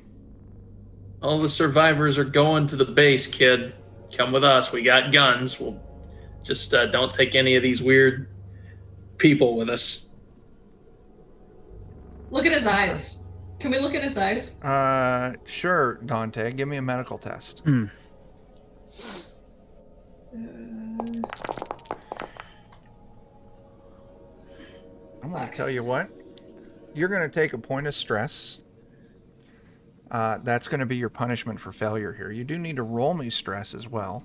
Speaker 6: All the survivors are going to the base, kid. Come with us. We got guns. We'll just don't take any of these weird people with us.
Speaker 4: Look at his eyes. Can we look at his eyes?
Speaker 1: Sure, Dante. Give me a medical test. I'm going to tell you what. You're going to take a point of stress. That's going to be your punishment for failure here. You do need to roll me stress as well.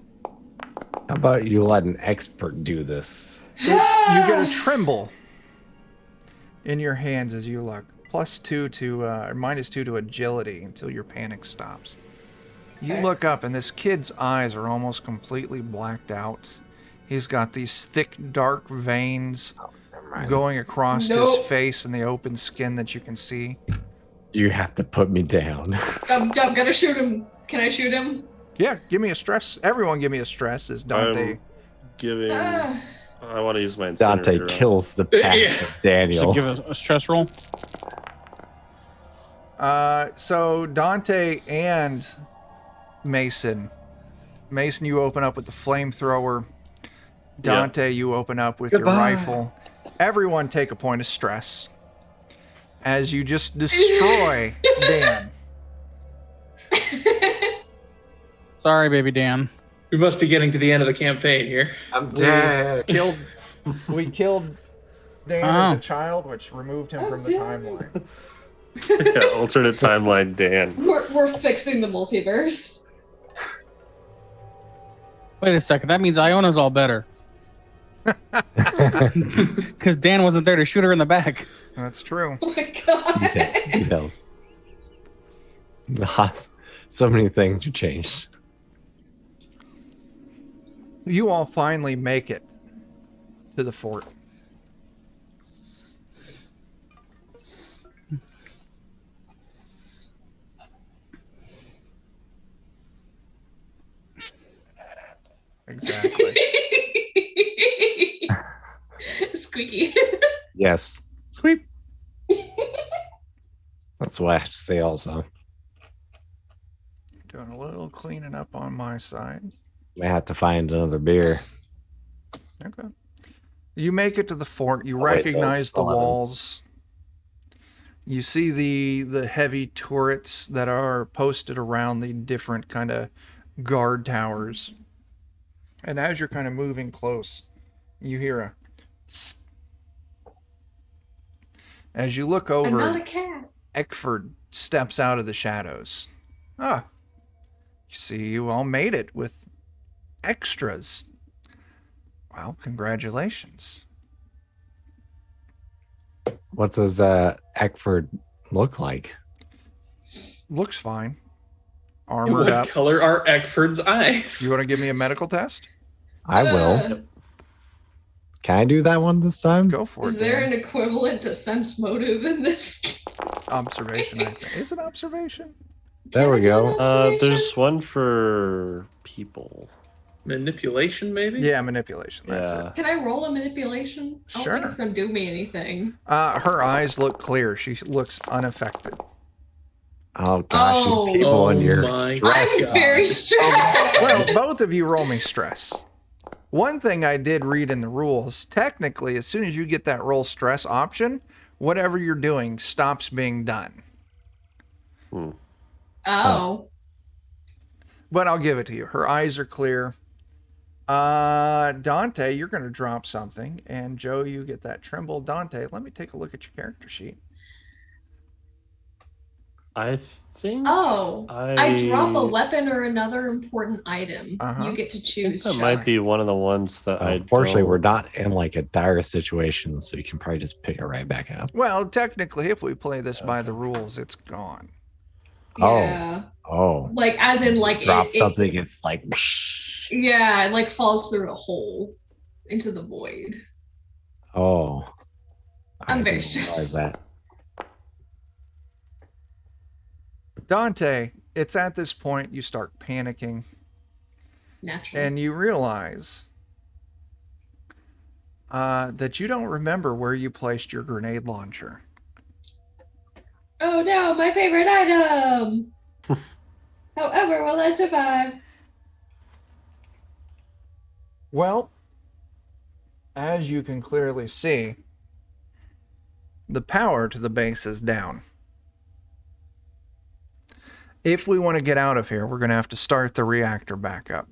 Speaker 3: How about you let an expert do this?
Speaker 1: You get a tremble in your hands as you look. +2 to, or -2 to agility until your panic stops. You
Speaker 4: Okay.
Speaker 1: look up and this kid's eyes are almost completely blacked out. He's got these thick, dark veins going across his
Speaker 4: Nope.
Speaker 1: face and the open skin that you can see.
Speaker 3: You have to put me down.
Speaker 4: I'm gonna shoot him. Can I shoot him?
Speaker 1: Yeah, give me a stress. Everyone give me a stress as Dante.
Speaker 2: Giving.
Speaker 4: Ah.
Speaker 2: I want to use my incinerator.
Speaker 3: Dante kills the past
Speaker 6: Yeah.
Speaker 3: of
Speaker 5: Should
Speaker 3: Daniel.
Speaker 5: give a stress roll.
Speaker 1: So Dante and Mason. Mason, you open up with the flamethrower. Dante, you open up with
Speaker 3: Goodbye.
Speaker 1: your rifle. Everyone take a point of stress as you just destroy Dan.
Speaker 5: Sorry, baby Dan.
Speaker 6: We must be getting to the end of the campaign here.
Speaker 3: I'm dead.
Speaker 1: We killed Dan as a child, which removed him from the timeline.
Speaker 2: Yeah, alternate timeline, Dan.
Speaker 4: We're fixing the multiverse.
Speaker 5: Wait a second. That means Iona's all better. Because Dan wasn't there to shoot her in the back.
Speaker 1: That's true.
Speaker 4: Oh my god.
Speaker 3: Details. So many things you changed.
Speaker 1: You all finally make it to the fort. Exactly.
Speaker 4: Squeaky.
Speaker 3: Yes. Sweep. That's what I have to say also.
Speaker 1: Doing a little cleaning up on my side.
Speaker 3: May have to find another beer.
Speaker 1: Okay. You make it to the fort. You
Speaker 3: I'll wait till
Speaker 1: recognize the
Speaker 3: 11.
Speaker 1: walls. You see the heavy turrets that are posted around the different kind of guard towers. And as you're kind of moving close, you hear a tss. As you look
Speaker 4: I'm
Speaker 1: over,
Speaker 4: not a cat.
Speaker 1: Eckford steps out of the shadows. Ah, you see, you all made it with extras. Well, congratulations.
Speaker 3: What does Eckford look like?
Speaker 1: Looks fine. Armored
Speaker 6: What
Speaker 1: up.
Speaker 6: color are Eckford's eyes?
Speaker 1: You want to give me a medical test?
Speaker 3: I will. Can I do that one this time?
Speaker 1: Go for it.
Speaker 4: Is there
Speaker 1: Dan.
Speaker 4: an equivalent to sense motive in this?
Speaker 1: Observation, I think. Is it observation?
Speaker 3: There we go.
Speaker 2: There's one for people.
Speaker 6: Manipulation, maybe?
Speaker 1: Yeah, manipulation. That's
Speaker 2: Yeah.
Speaker 1: it.
Speaker 4: Can I roll a manipulation? I don't
Speaker 1: Sure.
Speaker 4: think it's gonna do me anything.
Speaker 1: Her eyes look clear. She looks unaffected.
Speaker 3: Oh gosh,
Speaker 4: Oh.
Speaker 3: you people and your
Speaker 6: my
Speaker 3: stress.
Speaker 4: I'm
Speaker 6: God.
Speaker 4: very stressed.
Speaker 1: Well, both of you roll me stress. One thing I did read in the rules, technically, as soon as you get that roll stress option, whatever you're doing stops being done.
Speaker 4: Oh.
Speaker 1: But I'll give it to you. Her eyes are clear. Dante, you're going to drop something. And Joe, you get that tremble. Dante, let me take a look at your character sheet.
Speaker 2: I think.
Speaker 4: Oh. I drop a weapon or another important item.
Speaker 1: Uh-huh.
Speaker 4: You get to
Speaker 2: I think
Speaker 4: choose.
Speaker 2: that
Speaker 4: Chuck.
Speaker 2: might be one of the ones that I.
Speaker 3: Unfortunately,
Speaker 2: don't-
Speaker 3: we're not in like a dire situation, so you can probably just pick it right back up.
Speaker 1: Well, technically, if we play this by the rules, it's gone.
Speaker 4: Yeah.
Speaker 3: Oh,
Speaker 4: Like as in like
Speaker 3: drop
Speaker 4: it,
Speaker 3: something. It's like.
Speaker 4: Yeah, it like falls through a hole into the void.
Speaker 3: Oh,
Speaker 4: I'm
Speaker 3: I
Speaker 4: very
Speaker 3: didn't realize
Speaker 4: stressed.
Speaker 3: that.
Speaker 1: Dante, it's at this point you start panicking
Speaker 4: Naturally.
Speaker 1: and you realize that you don't remember where you placed your grenade launcher.
Speaker 4: Oh no, my favorite item! However, will I survive?
Speaker 1: Well, as you can clearly see, the power to the base is down. If we want to get out of here, we're going to have to start the reactor back up.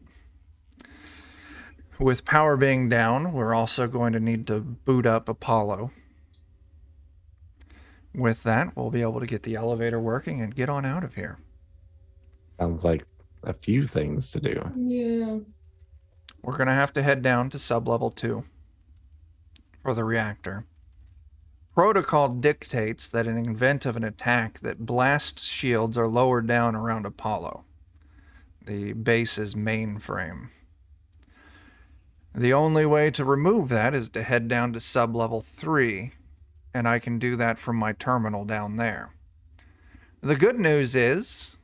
Speaker 1: With power being down, we're also going to need to boot up Apollo. With that, we'll be able to get the elevator working and get on out of here.
Speaker 3: Sounds like a few things to do.
Speaker 4: Yeah.
Speaker 1: We're going to have to head down to sublevel 2 for the reactor. Protocol dictates that in event of an attack that blast shields are lowered down around Apollo, the base's mainframe. The only way to remove that is to head down to sublevel 3, and I can do that from my terminal down there. The good news is,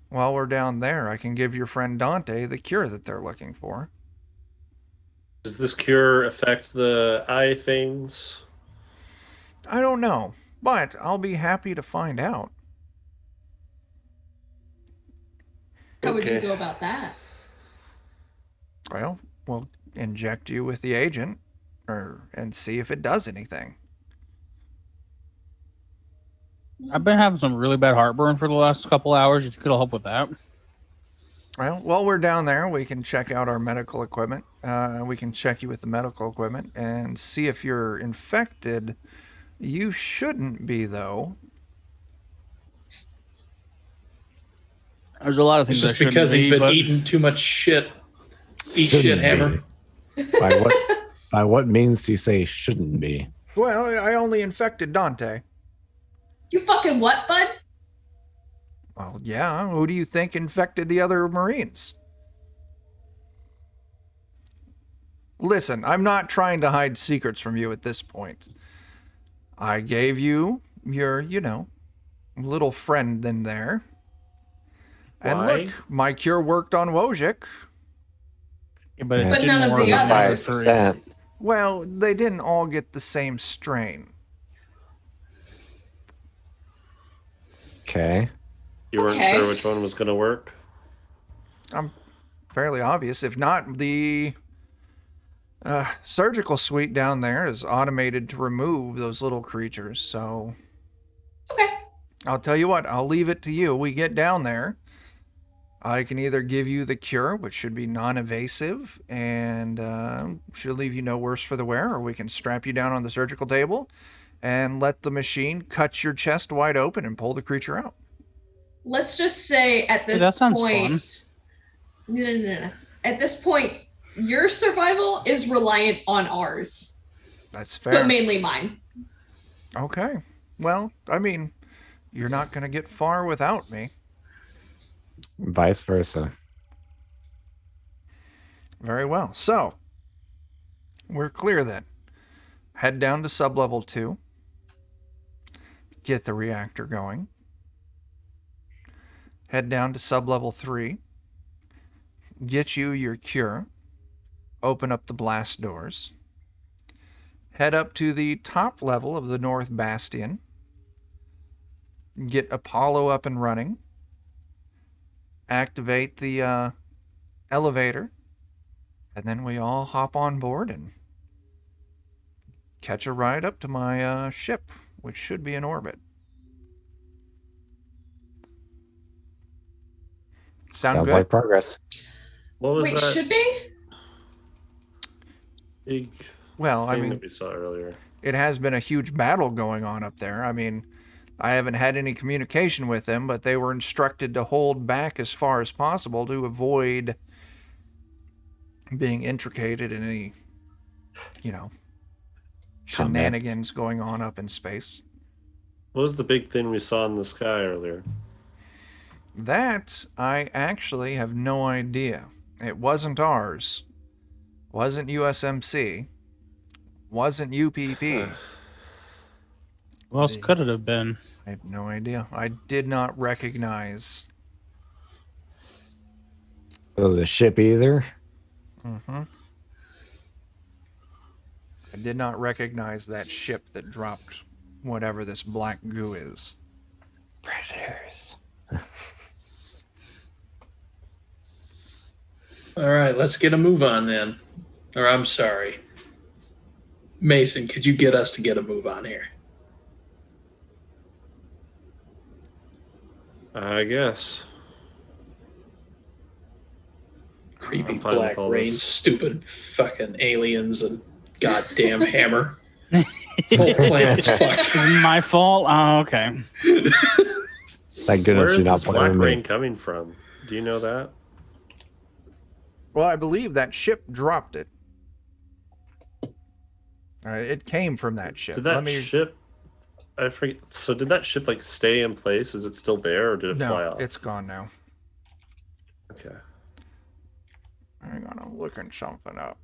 Speaker 1: while we're down there, I can give your friend Dante the cure that they're looking for.
Speaker 2: Does this cure affect the eye things?
Speaker 1: I don't know, but I'll be happy to find out.
Speaker 4: How would you
Speaker 2: Okay.
Speaker 4: go about that?
Speaker 1: Well, we'll inject you with the agent, and see if it does anything.
Speaker 5: I've been having some really bad heartburn for the last couple hours. You could help with that.
Speaker 1: Well, while we're down there, we can check out our medical equipment. We can check you with the medical equipment and see if you're infected. You shouldn't be, though.
Speaker 5: There's a lot of
Speaker 6: It's
Speaker 5: things
Speaker 6: just because he's been eating too much shit. Eat
Speaker 3: Shouldn't
Speaker 6: shit, Hammer.
Speaker 3: be. By what means do you say shouldn't be?
Speaker 1: Well, I only infected Dante.
Speaker 4: You fucking what, bud?
Speaker 1: Well, yeah. Who do you think infected the other Marines? Listen, I'm not trying to hide secrets from you at this point. I gave you your, little friend in there. And
Speaker 2: Why?
Speaker 1: look, my cure worked on Wojcik.
Speaker 5: Yeah, but, it
Speaker 3: But
Speaker 5: didn't
Speaker 4: none of
Speaker 5: work
Speaker 4: the
Speaker 5: on
Speaker 4: others.
Speaker 5: three.
Speaker 3: 5%.
Speaker 1: Well, they didn't all get the same strain.
Speaker 3: Okay.
Speaker 2: You weren't
Speaker 4: Okay.
Speaker 2: sure which one was going to work?
Speaker 1: Fairly obvious. If not, the surgical suite down there is automated to remove those little creatures. So
Speaker 4: Okay.
Speaker 1: I'll tell you what, I'll leave it to you. We get down there. I can either give you the cure, which should be non-invasive and should leave you no worse for the wear, or we can strap you down on the surgical table and let the machine cut your chest wide open and pull the creature out.
Speaker 4: Let's just say at this
Speaker 5: that sounds
Speaker 4: point. No. At this point, your survival is reliant on ours,
Speaker 1: That's
Speaker 4: but
Speaker 1: fair.
Speaker 4: mainly mine.
Speaker 1: Okay. Well, I mean, you're not going to get far without me.
Speaker 3: Vice versa.
Speaker 1: Very well. So, we're clear then. Head down to sublevel 2. Get the reactor going. Head down to sublevel 3. Get you your cure. Open up the blast doors. Head up to the top level of the North Bastion. Get Apollo up and running. Activate the elevator. And then we all hop on board and catch a ride up to my ship, which should be in orbit. Sounds good?
Speaker 3: like progress.
Speaker 2: What was
Speaker 4: Wait,
Speaker 2: that
Speaker 4: should be?
Speaker 2: big
Speaker 1: Well, I
Speaker 2: thing
Speaker 1: mean,
Speaker 2: that we saw earlier?
Speaker 1: it has been a huge battle going on up there. I mean, I haven't had any communication with them, but they were instructed to hold back as far as possible to avoid being intricated in any, shenanigans going on up in space.
Speaker 2: What was the big thing we saw in the sky earlier?
Speaker 1: That I actually have no idea. It wasn't ours. Wasn't USMC. Wasn't UPP.
Speaker 5: What else could it have been?
Speaker 1: I have no idea. I did not recognize.
Speaker 3: The ship either.
Speaker 1: I did not recognize that ship that dropped whatever this black goo is.
Speaker 3: Predators.
Speaker 6: All right, let's get a move on then. Or I'm sorry. Mason, could you get us to get a move on here?
Speaker 2: I guess.
Speaker 6: Creepy
Speaker 2: I'm fine with
Speaker 6: black
Speaker 2: all
Speaker 6: rain,
Speaker 2: this.
Speaker 6: stupid fucking aliens and goddamn hammer. This whole planet's fucked.
Speaker 5: Is it my fault? Oh, okay.
Speaker 3: Thank
Speaker 2: Where
Speaker 3: goodness
Speaker 2: is
Speaker 3: you're not
Speaker 2: this black
Speaker 3: blaming
Speaker 2: rain
Speaker 3: me.
Speaker 2: coming from? Do you know that?
Speaker 1: Well, I believe that ship dropped it. It came from that ship.
Speaker 2: Did that ship? I forget. So did that ship stay in place? Is it still there, or did it fly
Speaker 1: No,
Speaker 2: off?
Speaker 1: it's gone now.
Speaker 2: Okay.
Speaker 1: Hang on, I'm looking something up.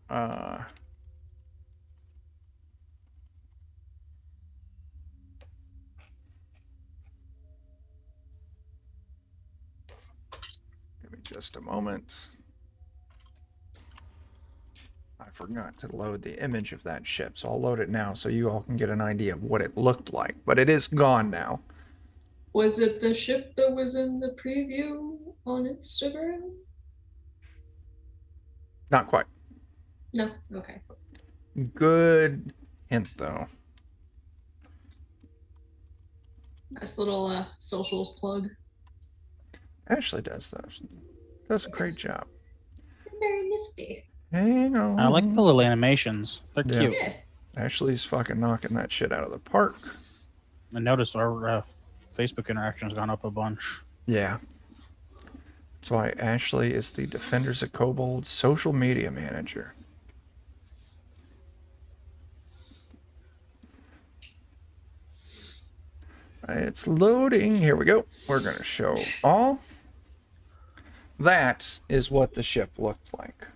Speaker 1: Give me just a moment. I forgot to load the image of that ship, so I'll load it now so you all can get an idea of what it looked like. But it is gone now.
Speaker 4: Was it the ship that was in the preview on Instagram?
Speaker 1: Not quite.
Speaker 4: No. Okay.
Speaker 1: Good hint, though.
Speaker 4: Nice little socials plug.
Speaker 1: Ashley does those. Does a great job.
Speaker 4: Very nifty.
Speaker 1: Hey, no.
Speaker 5: I like the little animations. They're
Speaker 1: Yeah.
Speaker 5: cute.
Speaker 4: Yeah.
Speaker 1: Ashley's fucking knocking that shit out of the park.
Speaker 5: I noticed our Facebook interactions gone up a bunch.
Speaker 1: Yeah. That's why Ashley is the Defenders of Kobold social media manager. It's loading. Here we go. We're going to show all. That is what the ship looked like.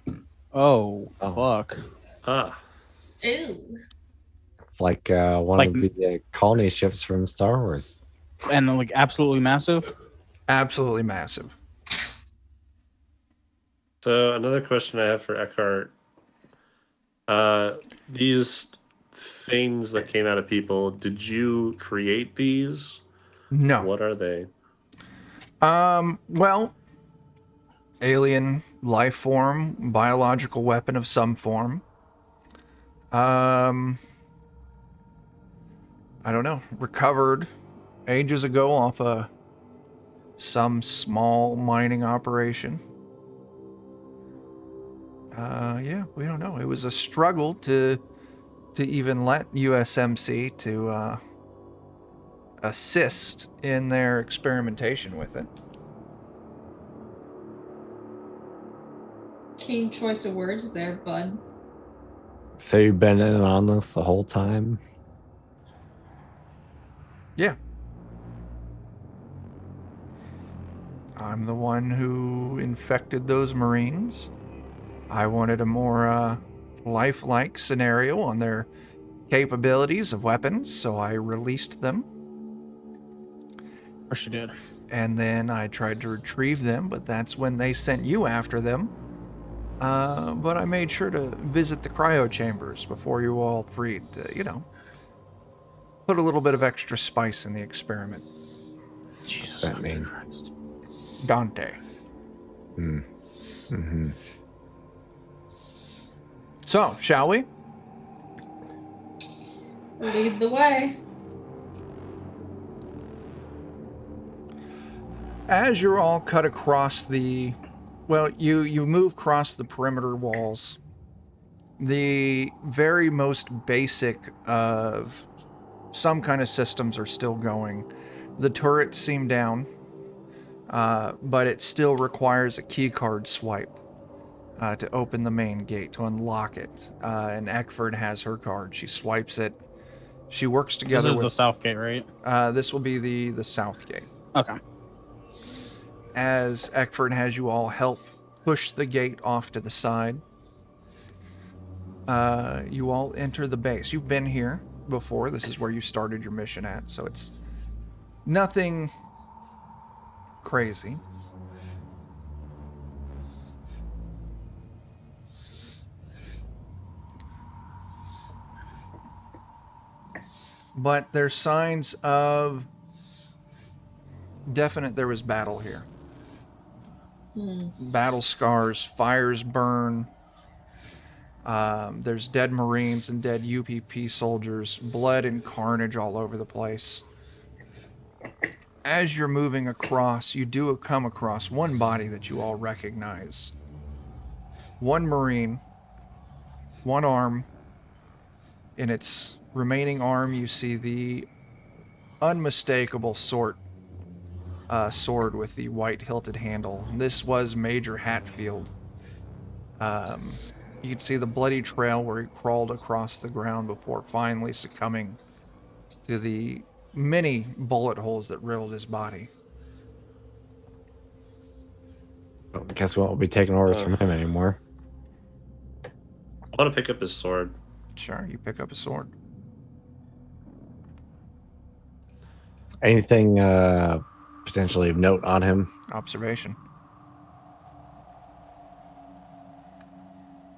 Speaker 5: Oh,
Speaker 3: Oh.
Speaker 5: fuck.
Speaker 2: Ah,
Speaker 4: Ew.
Speaker 3: It's like one
Speaker 5: Like-
Speaker 3: of the colony ships from Star Wars.
Speaker 5: And like absolutely massive.
Speaker 1: Absolutely massive.
Speaker 2: so another question I have for Eckhart. These things that came out of people, did you create these?
Speaker 1: No.
Speaker 2: What are they?
Speaker 1: Well, alien life form, biological weapon of some form. I don't know. Recovered ages ago off some small mining operation. Yeah, we don't know. It was a struggle to even let USMC to assist in their experimentation with it.
Speaker 4: Keen choice of words there, bud.
Speaker 3: So you've been in on this the whole time?
Speaker 1: Yeah. I'm the one who infected those Marines. I wanted a more lifelike scenario on their capabilities of weapons, so I released them.
Speaker 5: Or she did.
Speaker 1: And then I tried to retrieve them, but that's when they sent you after them. But I made sure to visit the cryo chambers before you all freed, put a little bit of extra spice in the experiment.
Speaker 3: What's that mean?
Speaker 5: Christ.
Speaker 1: Dante.
Speaker 3: Mm-hmm.
Speaker 1: So, shall we?
Speaker 4: Lead the way.
Speaker 1: As you're all cut across the, well, you move across the perimeter walls. The very most basic of some kind of systems are still going. The turrets seem down, but it still requires a key card swipe to open the main gate, to unlock it. And Eckford has her card. She swipes it. She works
Speaker 5: This
Speaker 1: together
Speaker 5: is
Speaker 1: with...
Speaker 5: the south gate, right?
Speaker 1: this will be the south gate.
Speaker 5: Okay.
Speaker 1: As Eckford has you all help push the gate off to the side, you all enter the base. You've been here before. This is where you started your mission at, so it's nothing crazy. But there's signs of definite there was battle here. Battle scars, fires burn. There's dead Marines and dead UPP soldiers, blood and carnage all over the place. As you're moving across, you do come across one body that you all recognize. One Marine, one arm. In its remaining arm, you see the unmistakable sword with the white hilted handle. This was Major Hatfield. You can see the bloody trail where he crawled across the ground before finally succumbing to the many bullet holes that riddled his body.
Speaker 3: Well, guess we won't be taking orders from him anymore.
Speaker 2: I want to pick up his sword.
Speaker 1: Sure, you pick up a sword.
Speaker 3: Anything potentially of note on him?
Speaker 1: Observation.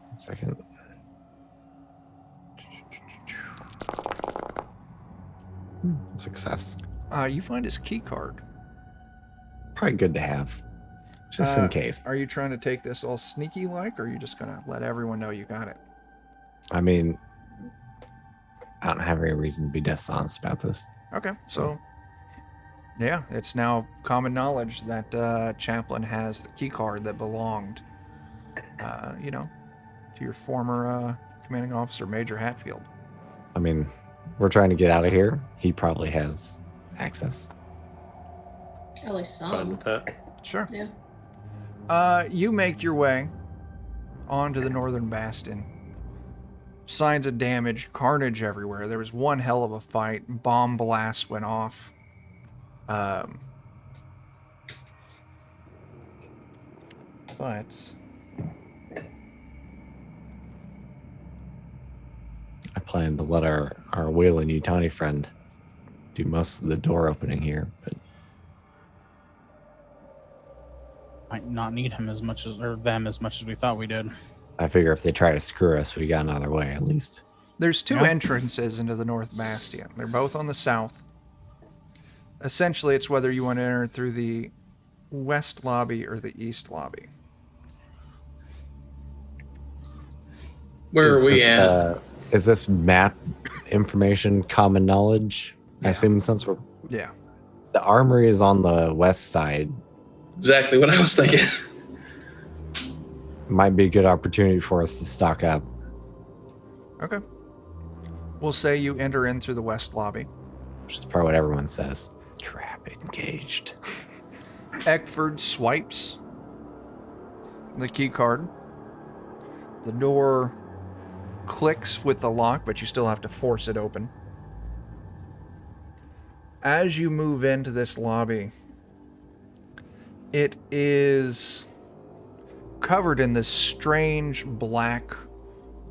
Speaker 3: 1 second. Success.
Speaker 1: You find his key card.
Speaker 3: Probably good to have. Just in case.
Speaker 1: Are you trying to take this all sneaky like, or are you just gonna let everyone know you got it?
Speaker 3: I mean, I don't have any reason to be dishonest about this.
Speaker 1: Okay, so yeah, it's now common knowledge that Chaplin has the key card that belonged, to your former commanding officer, Major Hatfield.
Speaker 3: I mean, we're trying to get out of here. He probably has access.
Speaker 4: At least
Speaker 2: Fine
Speaker 4: some.
Speaker 2: with that.
Speaker 1: Sure.
Speaker 4: Yeah.
Speaker 1: You make your way onto the northern bastion. Signs of damage, carnage everywhere. There was one hell of a fight. Bomb blasts went off. But
Speaker 3: I plan to let our Wayland Yutani friend do most of the door opening here, but
Speaker 5: Might not need him as much as, or them as much as we thought we did.
Speaker 3: I figure if they try to screw us, we got another way at least.
Speaker 1: there's two
Speaker 5: Yeah.
Speaker 1: entrances into the North Bastion. They're both on the south. Essentially, it's whether you want to enter through the west lobby or the east lobby.
Speaker 6: Where
Speaker 3: Is
Speaker 6: are we
Speaker 3: this,
Speaker 6: at?
Speaker 3: Is this map information common knowledge?
Speaker 1: Yeah.
Speaker 3: I assume since we're
Speaker 1: Yeah.
Speaker 3: the armory is on the west side,
Speaker 6: Exactly what I was thinking.
Speaker 3: might be a good opportunity for us to stock up.
Speaker 1: Okay. We'll say you enter in through the west lobby.
Speaker 3: Which is probably what everyone says. Trap engaged.
Speaker 1: Eckford swipes the key card. The door clicks with the lock, but you still have to force it open. As you move into this lobby, it is covered in this strange black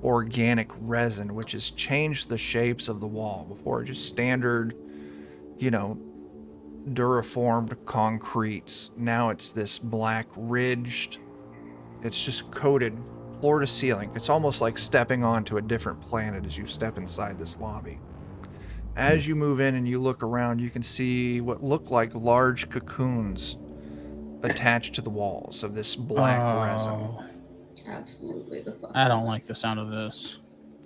Speaker 1: organic resin, which has changed the shapes of the wall. Before, just standard, duraformed concrete. Now it's this black ridged. It's just coated floor to ceiling. It's almost like stepping onto a different planet as you step inside this lobby. As you move in and you look around, you can see what look like large cocoons attached to the walls of this black resin.
Speaker 5: Oh,
Speaker 4: Absolutely the fuck.
Speaker 5: I don't like the sound of this.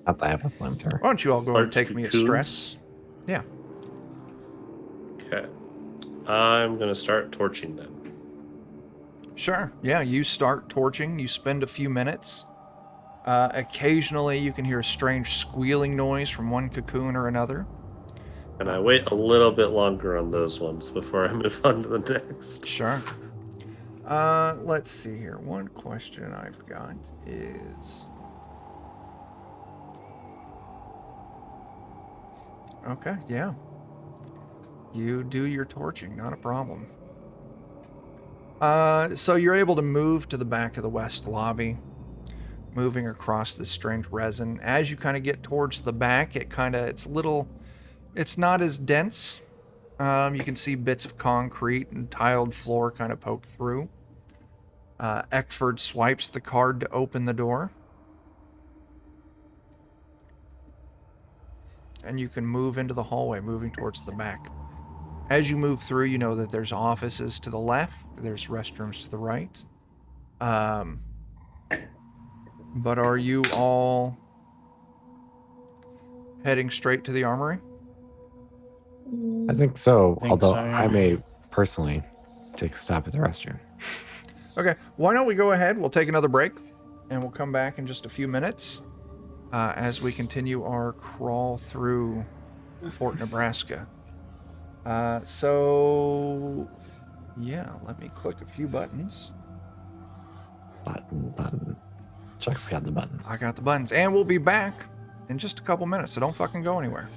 Speaker 3: Not that I have a flamethrower.
Speaker 1: Why don't you all go ahead and
Speaker 2: Large
Speaker 1: take me at
Speaker 2: cocoons?
Speaker 1: stress? Yeah.
Speaker 2: Okay. I'm going to start torching them.
Speaker 1: Sure. Yeah, you start torching. You spend a few minutes. Occasionally, you can hear a strange squealing noise from one cocoon or another.
Speaker 2: And I wait a little bit longer on those ones before I move on to the next.
Speaker 1: Sure. Let's see here. One question I've got is... Okay, yeah. You do your torching, not a problem. So you're able to move to the back of the west lobby, moving across this strange resin. As you kind of get towards the back, it's not as dense. You can see bits of concrete and tiled floor kind of poke through. Eckford swipes the card to open the door. And you can move into the hallway, moving towards the back. As you move through, you know that there's offices to the left, there's restrooms to the right. But are you all heading straight to the armory?
Speaker 3: I think so,
Speaker 5: Think
Speaker 3: although
Speaker 5: so, yeah.
Speaker 3: I may personally take a stop at the restroom.
Speaker 1: Okay, why don't we go ahead? We'll take another break, and we'll come back in just a few minutes as we continue our crawl through Fort Nebraska. So, yeah, let me click a few buttons.
Speaker 3: Button. Chuck's got the buttons.
Speaker 1: I got the buttons, and we'll be back in just a couple minutes, so don't fucking go anywhere.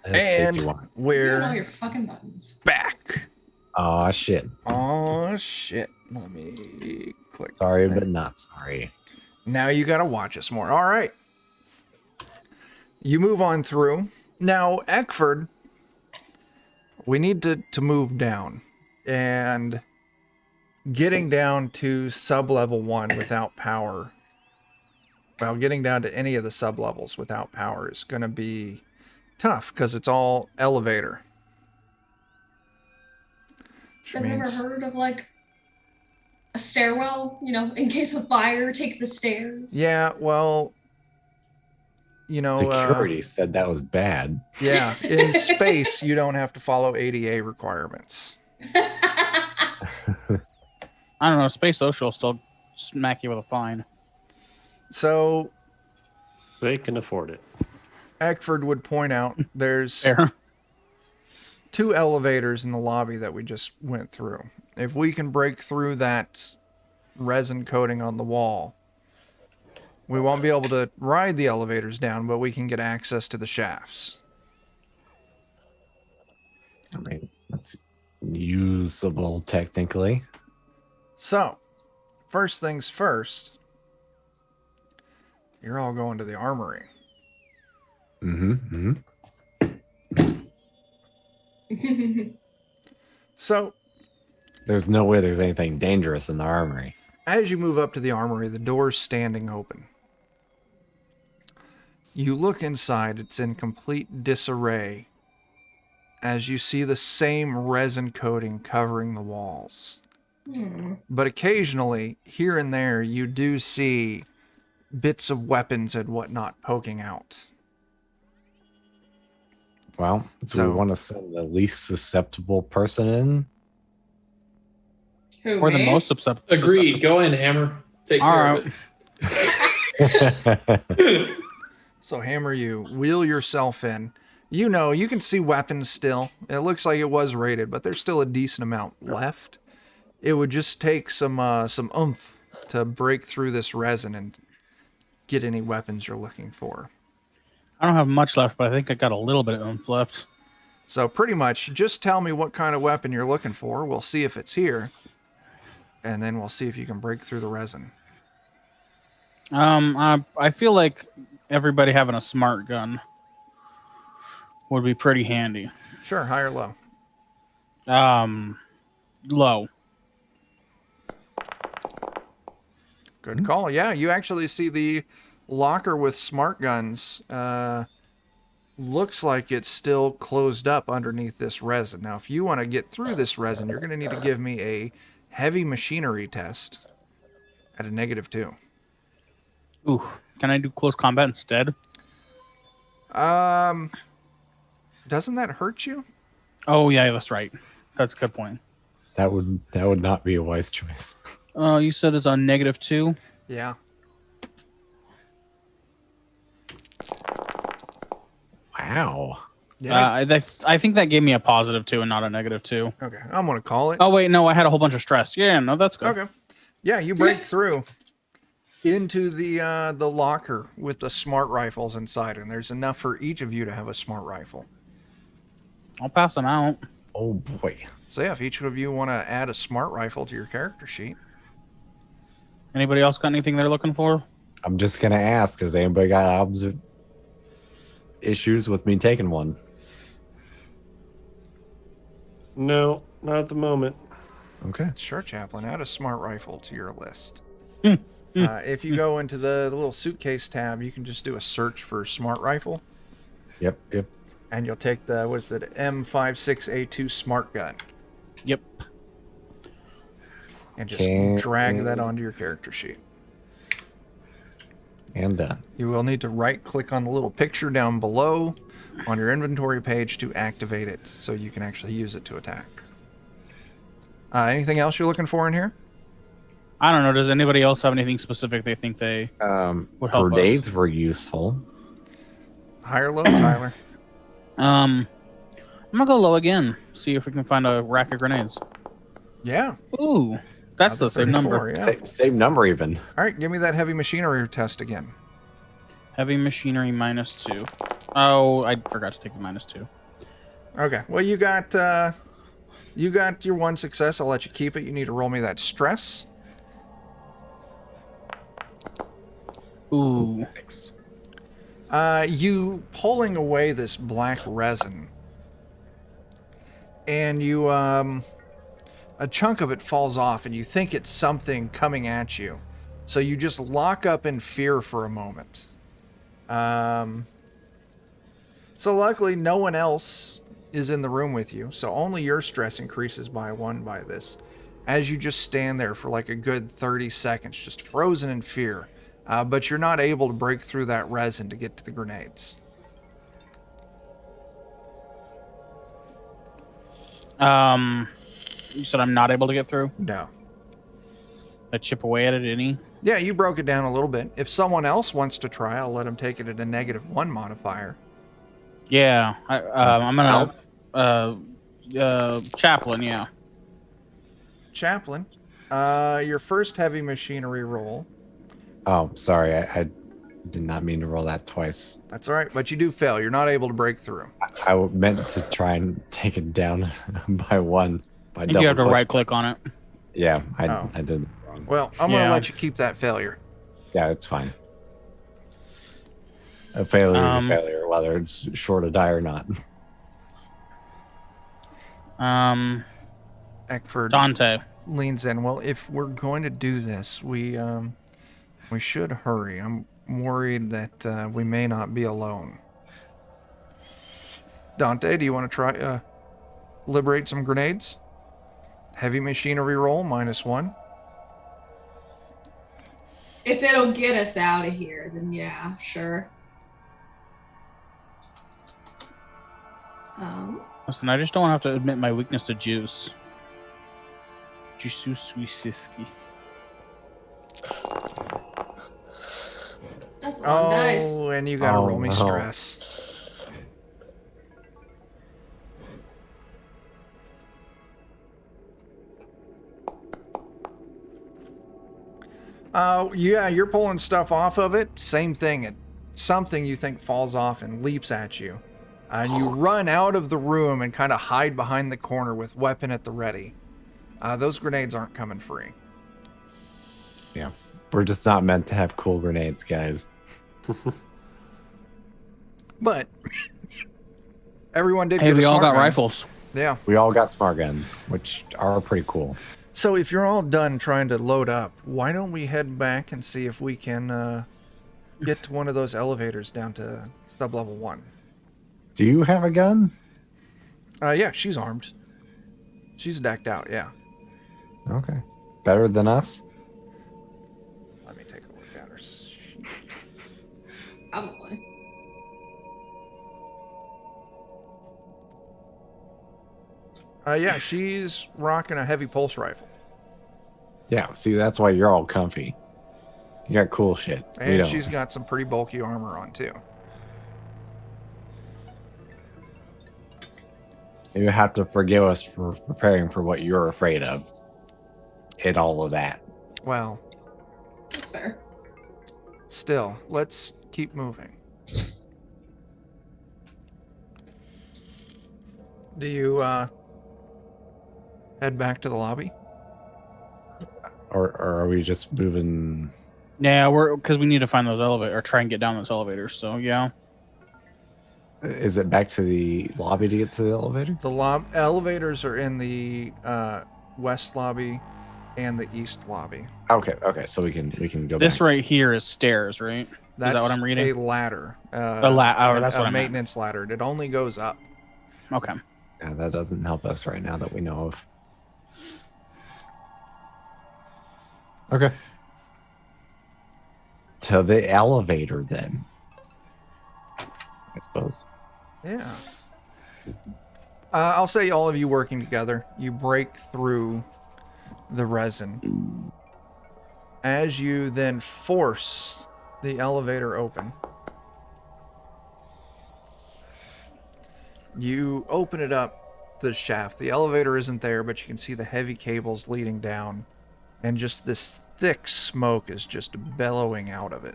Speaker 3: That's tasty
Speaker 1: And
Speaker 3: wine.
Speaker 4: You don't know
Speaker 1: we're
Speaker 4: your fucking buttons.
Speaker 1: back.
Speaker 3: Aw, shit.
Speaker 1: Oh shit. Let me click.
Speaker 3: Sorry,
Speaker 1: that.
Speaker 3: but not sorry.
Speaker 1: Now you gotta watch us more. All right. You move on through. Now, Eckford, we need to move down. And getting down to sub-level 1 without power, well, getting down to any of the sub-levels without power is going to be tough because it's all elevator. Which
Speaker 4: I've never
Speaker 1: means,
Speaker 4: heard of like a stairwell, you know, in case of fire, take the stairs.
Speaker 1: yeah, well, you know,
Speaker 3: Security said that was bad.
Speaker 1: yeah, in space, you don't have to follow ADA requirements.
Speaker 5: I don't know. Space Social will still smack you with a fine.
Speaker 1: So
Speaker 2: They can afford it.
Speaker 1: Eckford would point out there's
Speaker 5: Fair.
Speaker 1: 2 elevators in the lobby that we just went through. If we can break through that resin coating on the wall, we won't be able to ride the elevators down, but we can get access to the shafts.
Speaker 3: I mean, usable technically.
Speaker 1: So, first things first, you're all going to the armory.
Speaker 3: Mm-hmm.
Speaker 1: So,
Speaker 3: There's no way there's anything dangerous in the armory.
Speaker 1: as you move up to the armory, the door's standing open. You look inside, it's in complete disarray as you see the same resin coating covering the walls. But occasionally, here and there, you do see bits of weapons and whatnot poking out.
Speaker 3: Well, do
Speaker 1: So-
Speaker 3: we want to send the least susceptible person in?
Speaker 4: Who,
Speaker 5: Or the
Speaker 4: me?
Speaker 5: most susceptible.
Speaker 6: Agreed. Go in, Hammer. Take care of it.
Speaker 1: So, Hammer, you wheel yourself in. You know, you can see weapons still. It looks like it was raided, but there's still a decent amount left. It would just take some oomph to break through this resin and get any weapons you're looking for.
Speaker 5: I don't have much left, but I think I got a little bit of oomph left.
Speaker 1: So pretty much, just tell me what kind of weapon you're looking for. We'll see if it's here, and then we'll see if you can break through the resin.
Speaker 5: I feel like everybody having a smart gun would be pretty handy.
Speaker 1: Sure, high or low.
Speaker 5: Low.
Speaker 1: Good call. Yeah, you actually see the locker with smart guns. Looks like it's still closed up underneath this resin. Now, if you want to get through this resin, you're going to need to give me a heavy machinery test at a -2.
Speaker 5: Ooh, can I do close combat instead?
Speaker 1: Doesn't that hurt you?
Speaker 5: Oh yeah, that's right. That's a good point.
Speaker 3: That would not be a wise choice.
Speaker 5: You said it's on -2.
Speaker 1: Yeah.
Speaker 3: Wow.
Speaker 1: Yeah.
Speaker 5: I think that gave me a +2 and not a -2.
Speaker 1: Okay, I'm going to call it.
Speaker 5: Oh wait, no, I had a whole bunch of stress. Yeah, no, that's good.
Speaker 1: Okay. Yeah, you break through into the locker with the smart rifles inside, and there's enough for each of you to have a smart rifle.
Speaker 5: I'll pass them out.
Speaker 3: Oh boy.
Speaker 1: So yeah, if each of you want to add a smart rifle to your character sheet.
Speaker 5: Anybody else got anything they're looking for?
Speaker 3: I'm just gonna ask, has anybody got issues with me taking one?
Speaker 2: No, not at the moment.
Speaker 3: Okay.
Speaker 1: Sure, Chaplain, add a smart rifle to your list. If you go into the little suitcase tab, you can just do a search for smart rifle,
Speaker 3: Yep.
Speaker 1: and you'll take the, what is it, M56A2 smart gun,
Speaker 5: Yep.
Speaker 1: and just
Speaker 3: Okay.
Speaker 1: drag that onto your character sheet.
Speaker 3: And done.
Speaker 1: You will need to right-click on the little picture down below on your inventory page to activate it, so you can actually use it to attack. Anything else you're looking for in here?
Speaker 5: I don't know. Does anybody else have anything specific they think they would help
Speaker 3: Grenades were useful.
Speaker 1: High or low, Tyler?
Speaker 5: I'm gonna go low again. See if we can find a rack of grenades.
Speaker 1: Yeah.
Speaker 5: Ooh, that's the same
Speaker 1: 34,
Speaker 5: number.
Speaker 1: Yeah.
Speaker 3: Same number even.
Speaker 1: All right, give me that heavy machinery test again.
Speaker 5: Heavy machinery -2. Oh, I forgot to take the -2.
Speaker 1: Okay. Well, you got your one success. I'll let you keep it. You need to roll me that stress.
Speaker 5: Ooh,
Speaker 3: 6.
Speaker 1: You pulling away this black resin, and you a chunk of it falls off, and you think it's something coming at you, so you just lock up in fear for a moment. So luckily, no one else is in the room with you, so only your stress increases by 1 by this, as you just stand there for like a good 30 seconds, just frozen in fear. But you're not able to break through that resin to get to the grenades.
Speaker 5: you said I'm not able to get through.
Speaker 1: No.
Speaker 5: I chip away at it. Any?
Speaker 1: Yeah, you broke it down a little bit. If someone else wants to try, I'll let them take it at a -1 modifier.
Speaker 5: Yeah, I'm gonna. Chaplain. Yeah.
Speaker 1: Chaplain, your first heavy machinery roll.
Speaker 3: Oh, sorry. I did not mean to roll that twice.
Speaker 1: That's all right, but you do fail. You're not able to break through.
Speaker 3: I meant to try and take it down by 1. I
Speaker 5: I think you have to
Speaker 3: double-clicked.
Speaker 5: right click on it.
Speaker 3: Yeah,
Speaker 1: Oh.
Speaker 3: I did wrong.
Speaker 1: Well, I'm gonna
Speaker 5: Yeah.
Speaker 1: let you keep that failure.
Speaker 3: Yeah, it's fine. A failure is a
Speaker 5: Um,
Speaker 3: failure, whether it's short of die or not.
Speaker 1: Eckford
Speaker 5: Dante.
Speaker 1: leans in. Well, if we're going to do this, we should hurry. I'm worried that we may not be alone. Dante, do you want to try liberate some grenades? Heavy machinery roll -1.
Speaker 4: If it'll get us out of here, then yeah, sure.
Speaker 5: Listen, I just don't have to admit my weakness to juice. Juice Siski.
Speaker 4: That's a lot of dice.
Speaker 1: Oh, and you gotta
Speaker 3: Oh,
Speaker 1: roll me
Speaker 3: no.
Speaker 1: stress. Yeah, you're pulling stuff off of it. Same thing. Something you think falls off and leaps at you. And you run out of the room and kind of hide behind the corner with weapon at the ready. Those grenades aren't coming free.
Speaker 3: Yeah. We're just not meant to have cool grenades, guys.
Speaker 1: But everyone did
Speaker 5: Hey,
Speaker 1: get a
Speaker 5: we all
Speaker 1: smart
Speaker 5: got
Speaker 1: gun.
Speaker 5: rifles.
Speaker 1: Yeah.
Speaker 3: We all got smart guns, which are pretty cool.
Speaker 1: So if you're all done trying to load up, why don't we head back and see if we can get to one of those elevators down to sub level 1?
Speaker 3: Do you have a gun?
Speaker 1: Yeah, she's armed. She's decked out, yeah.
Speaker 3: Okay. Better than us?
Speaker 1: Let me take a look at her.
Speaker 4: Probably.
Speaker 1: Yeah, she's rocking a heavy pulse rifle.
Speaker 3: Yeah, see, that's why you're all comfy. You got cool shit. We
Speaker 1: And
Speaker 3: don't.
Speaker 1: she's got some pretty bulky armor on, too.
Speaker 3: You have to forgive us for preparing for what you're afraid of. Hit all of that.
Speaker 1: Well,
Speaker 4: That's fair.
Speaker 1: still, let's keep moving. Do you head back to the lobby?
Speaker 3: Or are we just moving?
Speaker 5: Yeah, because we need to find those elevators or try and get down those elevators. So yeah.
Speaker 3: Is it back to the lobby to get to the elevator?
Speaker 1: The elevators are in the west lobby and the east lobby.
Speaker 3: Okay, so we can go
Speaker 5: This
Speaker 3: back.
Speaker 5: right here is stairs, right?
Speaker 1: That's
Speaker 5: what I'm reading?
Speaker 1: a ladder.
Speaker 5: Oh, that's
Speaker 1: a
Speaker 5: what I meant.
Speaker 1: maintenance ladder. It only goes up.
Speaker 5: Okay.
Speaker 3: Yeah, that doesn't help us right now that we know of. Okay. To the elevator then. I suppose.
Speaker 1: Yeah. I'll say all of you working together, you break through the resin. As you then force the elevator open, you open it up, the shaft. The elevator isn't there, but you can see the heavy cables leading down, and just this thick smoke is just bellowing out of it.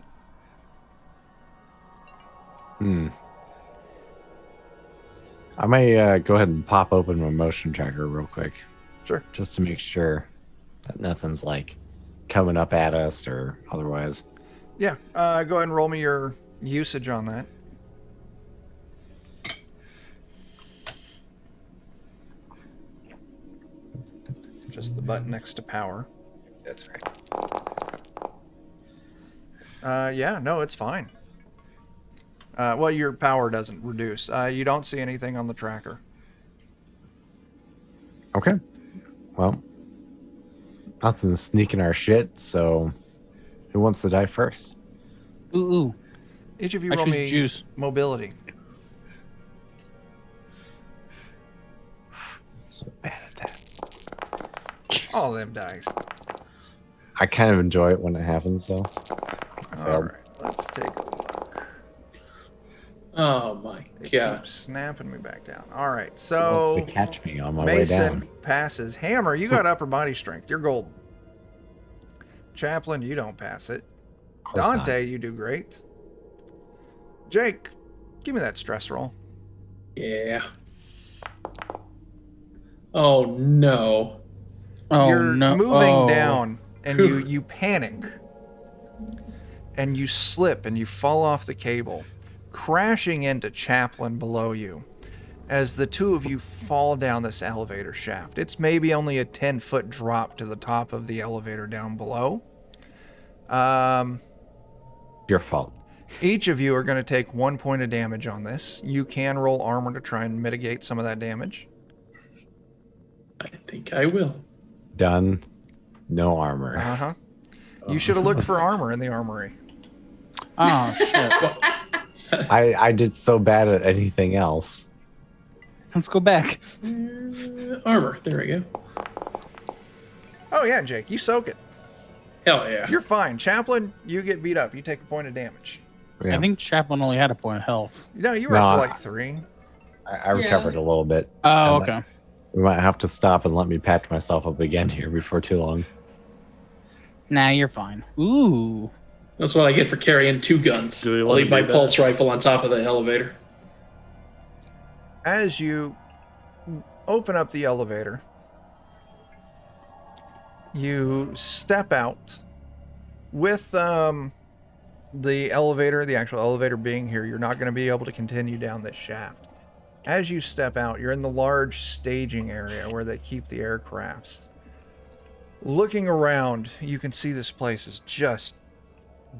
Speaker 3: I may go ahead and pop open my motion tracker real quick.
Speaker 1: Sure.
Speaker 3: Just to make sure that nothing's like coming up at us or otherwise.
Speaker 1: Yeah, go ahead and roll me your usage on that. Just the button next to power.
Speaker 3: That's right.
Speaker 1: Yeah, no, it's fine. Well, your power doesn't reduce. You don't see anything on the tracker.
Speaker 3: Okay. Well, nothing's sneaking our shit, so who wants to die first?
Speaker 5: Ooh.
Speaker 1: Each of you
Speaker 5: I
Speaker 1: roll
Speaker 5: choose
Speaker 1: me
Speaker 5: juice.
Speaker 1: mobility.
Speaker 3: I'm so bad at that.
Speaker 1: All them dice.
Speaker 3: I kind of enjoy it when it happens, though.
Speaker 1: All right, let's take a look.
Speaker 6: Oh my
Speaker 1: It
Speaker 6: god.
Speaker 1: keeps snapping me back down. All right,
Speaker 3: It
Speaker 1: so
Speaker 3: wants to catch me on my way
Speaker 1: Mason
Speaker 3: down.
Speaker 1: passes. Hammer, you got upper body strength. You're golden. Chaplain, you don't pass it.
Speaker 3: Of course not.
Speaker 1: Dante, you do great. Jake, give me that stress roll.
Speaker 6: Yeah. Oh no.
Speaker 5: Oh
Speaker 1: You're
Speaker 5: no!
Speaker 1: moving
Speaker 5: Oh.
Speaker 1: down, and you panic, and you slip, and you fall off the cable, crashing into Chaplin below you. As the two of you fall down this elevator shaft, it's maybe only a 10-foot drop to the top of the elevator down below.
Speaker 3: Your fault.
Speaker 1: Each of you are going to take 1 point of damage on this. You can roll armor to try and mitigate some of that damage.
Speaker 6: I think I will.
Speaker 3: Done. No armor.
Speaker 1: Uh-huh. You should have looked for armor in the armory.
Speaker 5: Oh shit!
Speaker 3: I did so bad at anything else.
Speaker 5: Let's go back.
Speaker 6: Armor. There we go.
Speaker 1: Oh yeah, Jake, you soak it.
Speaker 6: Hell yeah.
Speaker 1: You're fine. Chaplain, you get beat up. You take a point of damage.
Speaker 3: Yeah.
Speaker 5: I think Chaplin only had a point of health.
Speaker 1: No, you were
Speaker 3: No,
Speaker 1: up to
Speaker 3: I-
Speaker 1: like 3.
Speaker 3: I recovered a little bit.
Speaker 5: Oh,
Speaker 3: Um,
Speaker 5: okay.
Speaker 3: We might have to stop and let me patch myself up again here before too long.
Speaker 5: Nah, you're fine. Ooh.
Speaker 6: That's what I get for carrying 2 guns.
Speaker 2: Do we
Speaker 6: I'll
Speaker 2: wanna
Speaker 6: leave my
Speaker 2: do that?
Speaker 6: pulse rifle on top of the elevator.
Speaker 1: As you open up the elevator, you step out with the elevator, the actual elevator being here. You're not going to be able to continue down this shaft. As you step out, you're in the large staging area where they keep the aircrafts. Looking around, you can see this place is just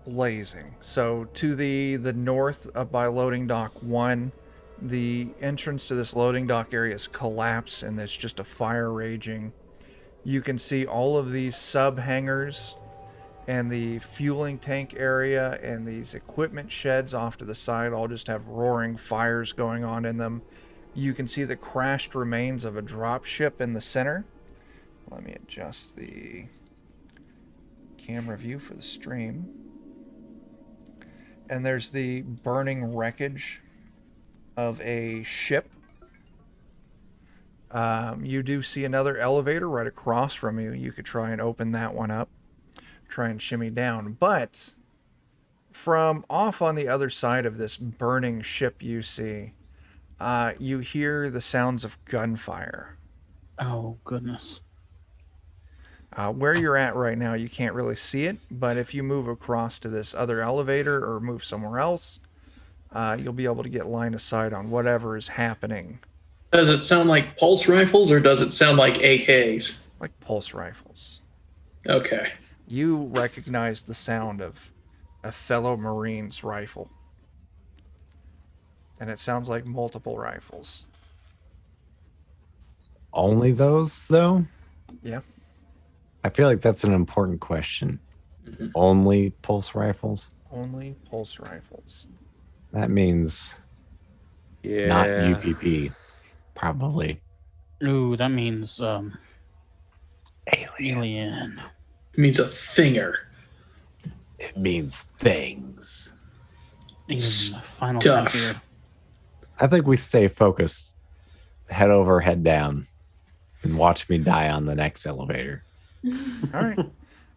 Speaker 1: blazing. So to the north up by loading dock 1, the entrance to this loading dock area is collapsed and there's just a fire raging. You can see all of these sub hangars and the fueling tank area and these equipment sheds off to the side all just have roaring fires going on in them. You can see the crashed remains of a drop ship in the center. Let me adjust the camera view for the stream. And there's the burning wreckage of a ship. You do see another elevator right across from you. You could try and open that one up, try and shimmy down. But from off on the other side of this burning ship you see, you hear the sounds of gunfire.
Speaker 5: Oh goodness.
Speaker 1: Where you're at right now, you can't really see it, but if you move across to this other elevator or move somewhere else, you'll be able to get line of sight on whatever is happening,
Speaker 6: Does it sound like pulse rifles or does it sound like AKs?
Speaker 1: like pulse rifles.
Speaker 6: Okay.
Speaker 1: You recognize the sound of a fellow Marine's rifle, and it sounds like multiple rifles.
Speaker 3: Only those, though?
Speaker 1: Yeah.
Speaker 3: I feel like that's an important question. Only pulse rifles?
Speaker 1: Only pulse rifles.
Speaker 3: That means
Speaker 2: Yeah.
Speaker 3: not UPP, probably.
Speaker 5: Ooh, that means
Speaker 3: Alien.
Speaker 5: alien.
Speaker 6: It means a thinger.
Speaker 3: It means things.
Speaker 5: Even the final
Speaker 6: Stuff.
Speaker 5: frontier.
Speaker 3: I think we stay focused. Head over, head down, and watch me die on the next elevator.
Speaker 1: All right.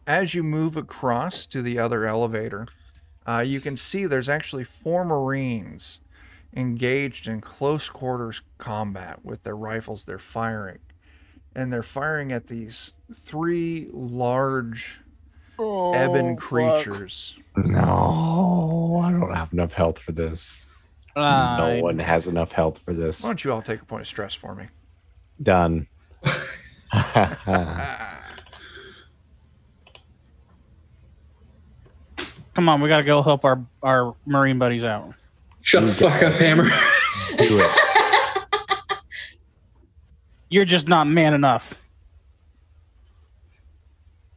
Speaker 1: As you move across to the other elevator, you can see there's actually 4 Marines engaged in close quarters combat with their rifles. They're firing. And they're firing at these 3 large ebon creatures.
Speaker 3: No, I don't have enough health for this. No one has enough health for this.
Speaker 1: Why don't you all take a point of stress for me?
Speaker 3: Done.
Speaker 5: Come on, we gotta go help our marine buddies out.
Speaker 6: Shut the fuck up, Hammer.
Speaker 3: Do it.
Speaker 5: You're just not man enough.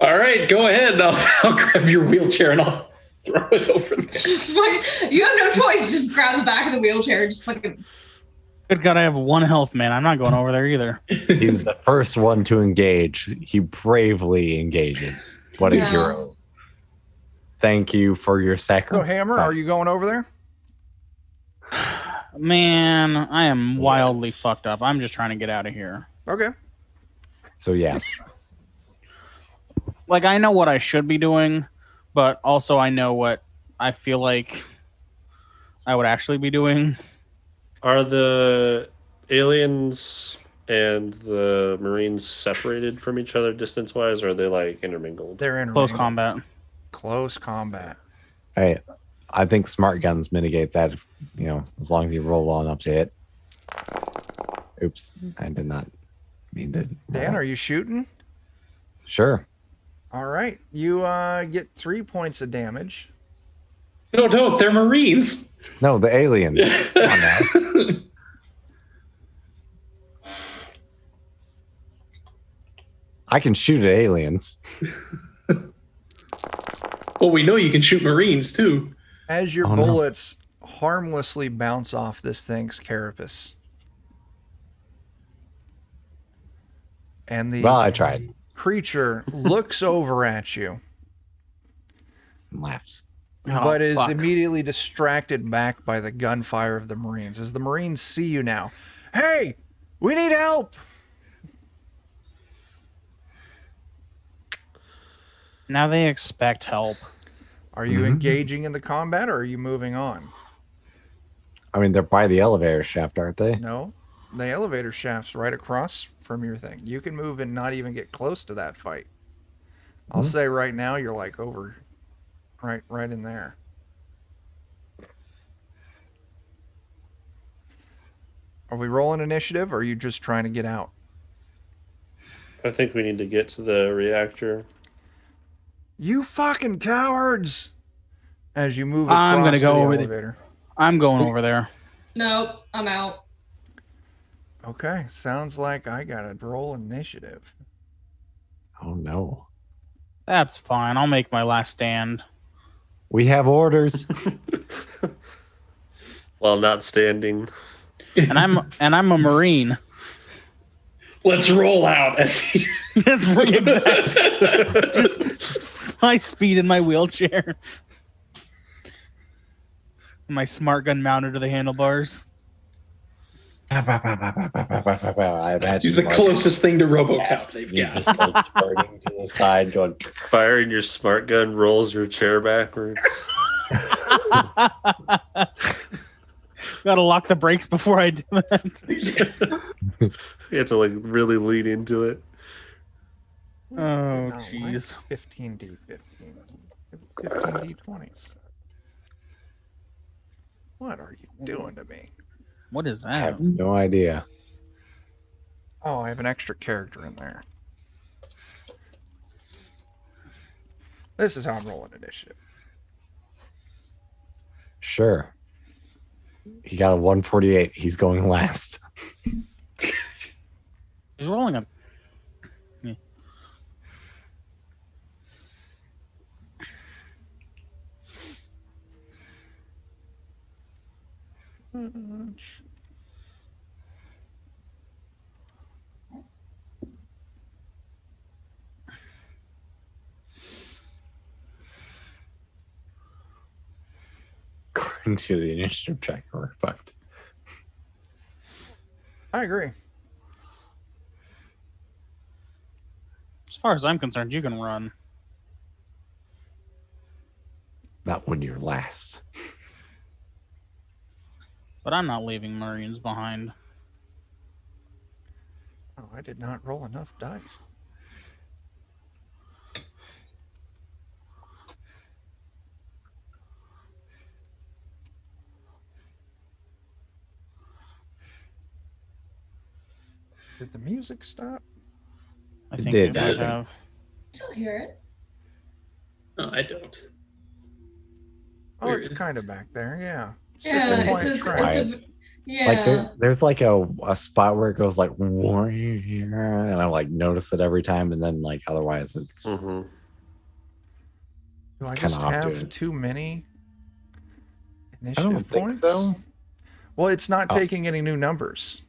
Speaker 6: All right, go ahead. I'll grab your wheelchair and I'll throw it over there.
Speaker 4: Just like, you have no choice. Just grab the back of the wheelchair and just fucking.
Speaker 5: Good God, I have 1 health, man. I'm not going over there either.
Speaker 3: He's the first one to engage. He bravely engages. What a
Speaker 4: Yeah.
Speaker 3: hero. Thank you for your
Speaker 1: So,
Speaker 3: sacrifice.
Speaker 1: Hammer, are you going over there?
Speaker 5: Man, I am wildly fucked up. I'm just trying to get out of here.
Speaker 1: Okay.
Speaker 3: So, yes.
Speaker 5: Like, I know what I should be doing, but also I know what I feel like I would actually be doing.
Speaker 2: Are the aliens and the Marines separated from each other distance-wise, or are they like intermingled?
Speaker 1: They're in
Speaker 5: Close combat.
Speaker 1: Close combat.
Speaker 3: I think smart guns mitigate that. As long as you roll well enough to hit. Oops, I did not mean to.
Speaker 1: Dan, are you shooting?
Speaker 3: Sure.
Speaker 1: All right. You get 3 points of damage.
Speaker 6: No, don't. They're Marines.
Speaker 3: No, the aliens. Come on now. I can shoot at aliens.
Speaker 6: Well, we know you can shoot Marines too.
Speaker 1: As your
Speaker 3: Oh, no.
Speaker 1: bullets harmlessly bounce off this thing's carapace. And the
Speaker 3: Well, I tried.
Speaker 1: creature looks over at you,
Speaker 3: And laughs.
Speaker 1: but is
Speaker 5: fuck.
Speaker 1: immediately distracted back by the gunfire of the Marines. As the Marines see you now, hey, we need help.
Speaker 5: Now they expect help.
Speaker 1: Are you
Speaker 3: Mhm.
Speaker 1: engaging in the combat or are you moving on?
Speaker 3: I mean, they're by the elevator shaft, aren't they?
Speaker 1: No, the elevator shaft's right across from your thing. You can move and not even get close to that fight. I'll
Speaker 3: Mhm.
Speaker 1: say right now you're like over, right in there. Are we rolling initiative or are you just trying to get out?
Speaker 2: I think we need to get to the reactor.
Speaker 1: You fucking cowards! As you move
Speaker 5: I'm
Speaker 1: across
Speaker 5: gonna go
Speaker 1: to the
Speaker 5: over the-
Speaker 1: elevator.
Speaker 5: I'm going over there.
Speaker 4: Nope, I'm out.
Speaker 1: Okay, sounds like I gotta roll initiative.
Speaker 3: Oh no.
Speaker 5: That's fine. I'll make my last stand.
Speaker 3: We have orders.
Speaker 2: While not standing.
Speaker 5: And I'm a Marine.
Speaker 6: Let's roll out as he
Speaker 5: That's right, exactly. Just my speed in my wheelchair. My smart gun mounted to the handlebars.
Speaker 3: I imagine
Speaker 6: He's the
Speaker 3: like,
Speaker 6: closest thing to RoboCop they've
Speaker 3: you
Speaker 6: got.
Speaker 3: just like turning to the side, going.
Speaker 2: Firing your smart gun rolls your chair backwards.
Speaker 5: Gotta lock the brakes before I do that.
Speaker 2: You have to like really lean into it.
Speaker 5: Oh,
Speaker 1: No, why
Speaker 5: jeez.
Speaker 1: 15d15. 15d20s. What are you doing to me?
Speaker 5: What is
Speaker 3: I
Speaker 5: that?
Speaker 3: have no idea.
Speaker 1: Oh, I have an extra character in there. This is how I'm rolling initiative.
Speaker 3: Sure. He got a 148. He's going last.
Speaker 5: He's rolling a.
Speaker 3: According to the initiative check, we're fucked.
Speaker 1: I agree.
Speaker 5: As far as I'm concerned, you can run.
Speaker 3: Not when you're last.
Speaker 5: But I'm not leaving Marines behind.
Speaker 1: Oh, I did not roll enough dice. Did the music stop?
Speaker 5: I
Speaker 3: It
Speaker 5: think
Speaker 3: did,
Speaker 5: they
Speaker 3: I
Speaker 5: might
Speaker 3: think.
Speaker 5: have.
Speaker 4: Still hear it.
Speaker 6: No, I don't.
Speaker 1: Oh,
Speaker 6: There
Speaker 1: it's
Speaker 6: it is.
Speaker 1: kind of back there. Yeah. It's
Speaker 4: Yeah,
Speaker 1: just a
Speaker 3: it's
Speaker 1: quiet
Speaker 4: it's,
Speaker 1: track.
Speaker 4: it's a, yeah.
Speaker 3: Like there's like a spot where it goes like warrior, and I like notice it every time, and then like otherwise it's
Speaker 2: Mm-hmm.
Speaker 1: Do
Speaker 3: it's
Speaker 1: I
Speaker 3: kinda
Speaker 1: just
Speaker 3: off
Speaker 1: have
Speaker 3: doing it.
Speaker 1: too many
Speaker 3: I
Speaker 1: initiative
Speaker 3: don't think
Speaker 1: points?
Speaker 3: so.
Speaker 1: Well, it's not
Speaker 3: Oh.
Speaker 1: taking any new numbers.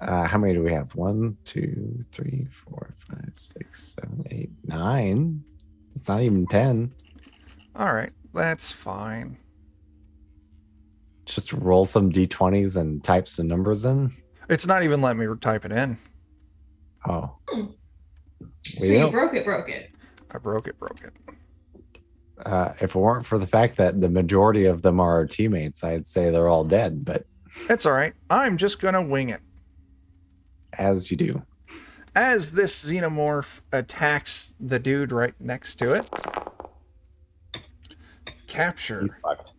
Speaker 3: How many do we have? 1, 2, 3, 4, 5, 6, 7, 8, 9. It's not even 10.
Speaker 1: All right, that's fine.
Speaker 3: Just roll some d20s and type some numbers in.
Speaker 1: It's not even letting me type it in.
Speaker 3: Oh.
Speaker 4: So
Speaker 3: We
Speaker 4: you
Speaker 3: don't-
Speaker 4: broke it.
Speaker 1: I broke it.
Speaker 3: if it weren't for the fact that the majority of them are our teammates, I'd say they're all dead. But
Speaker 1: It's all right. I'm just gonna wing it.
Speaker 3: as you do.
Speaker 1: As this xenomorph attacks the dude right next to it. Capture.
Speaker 3: He's fucked.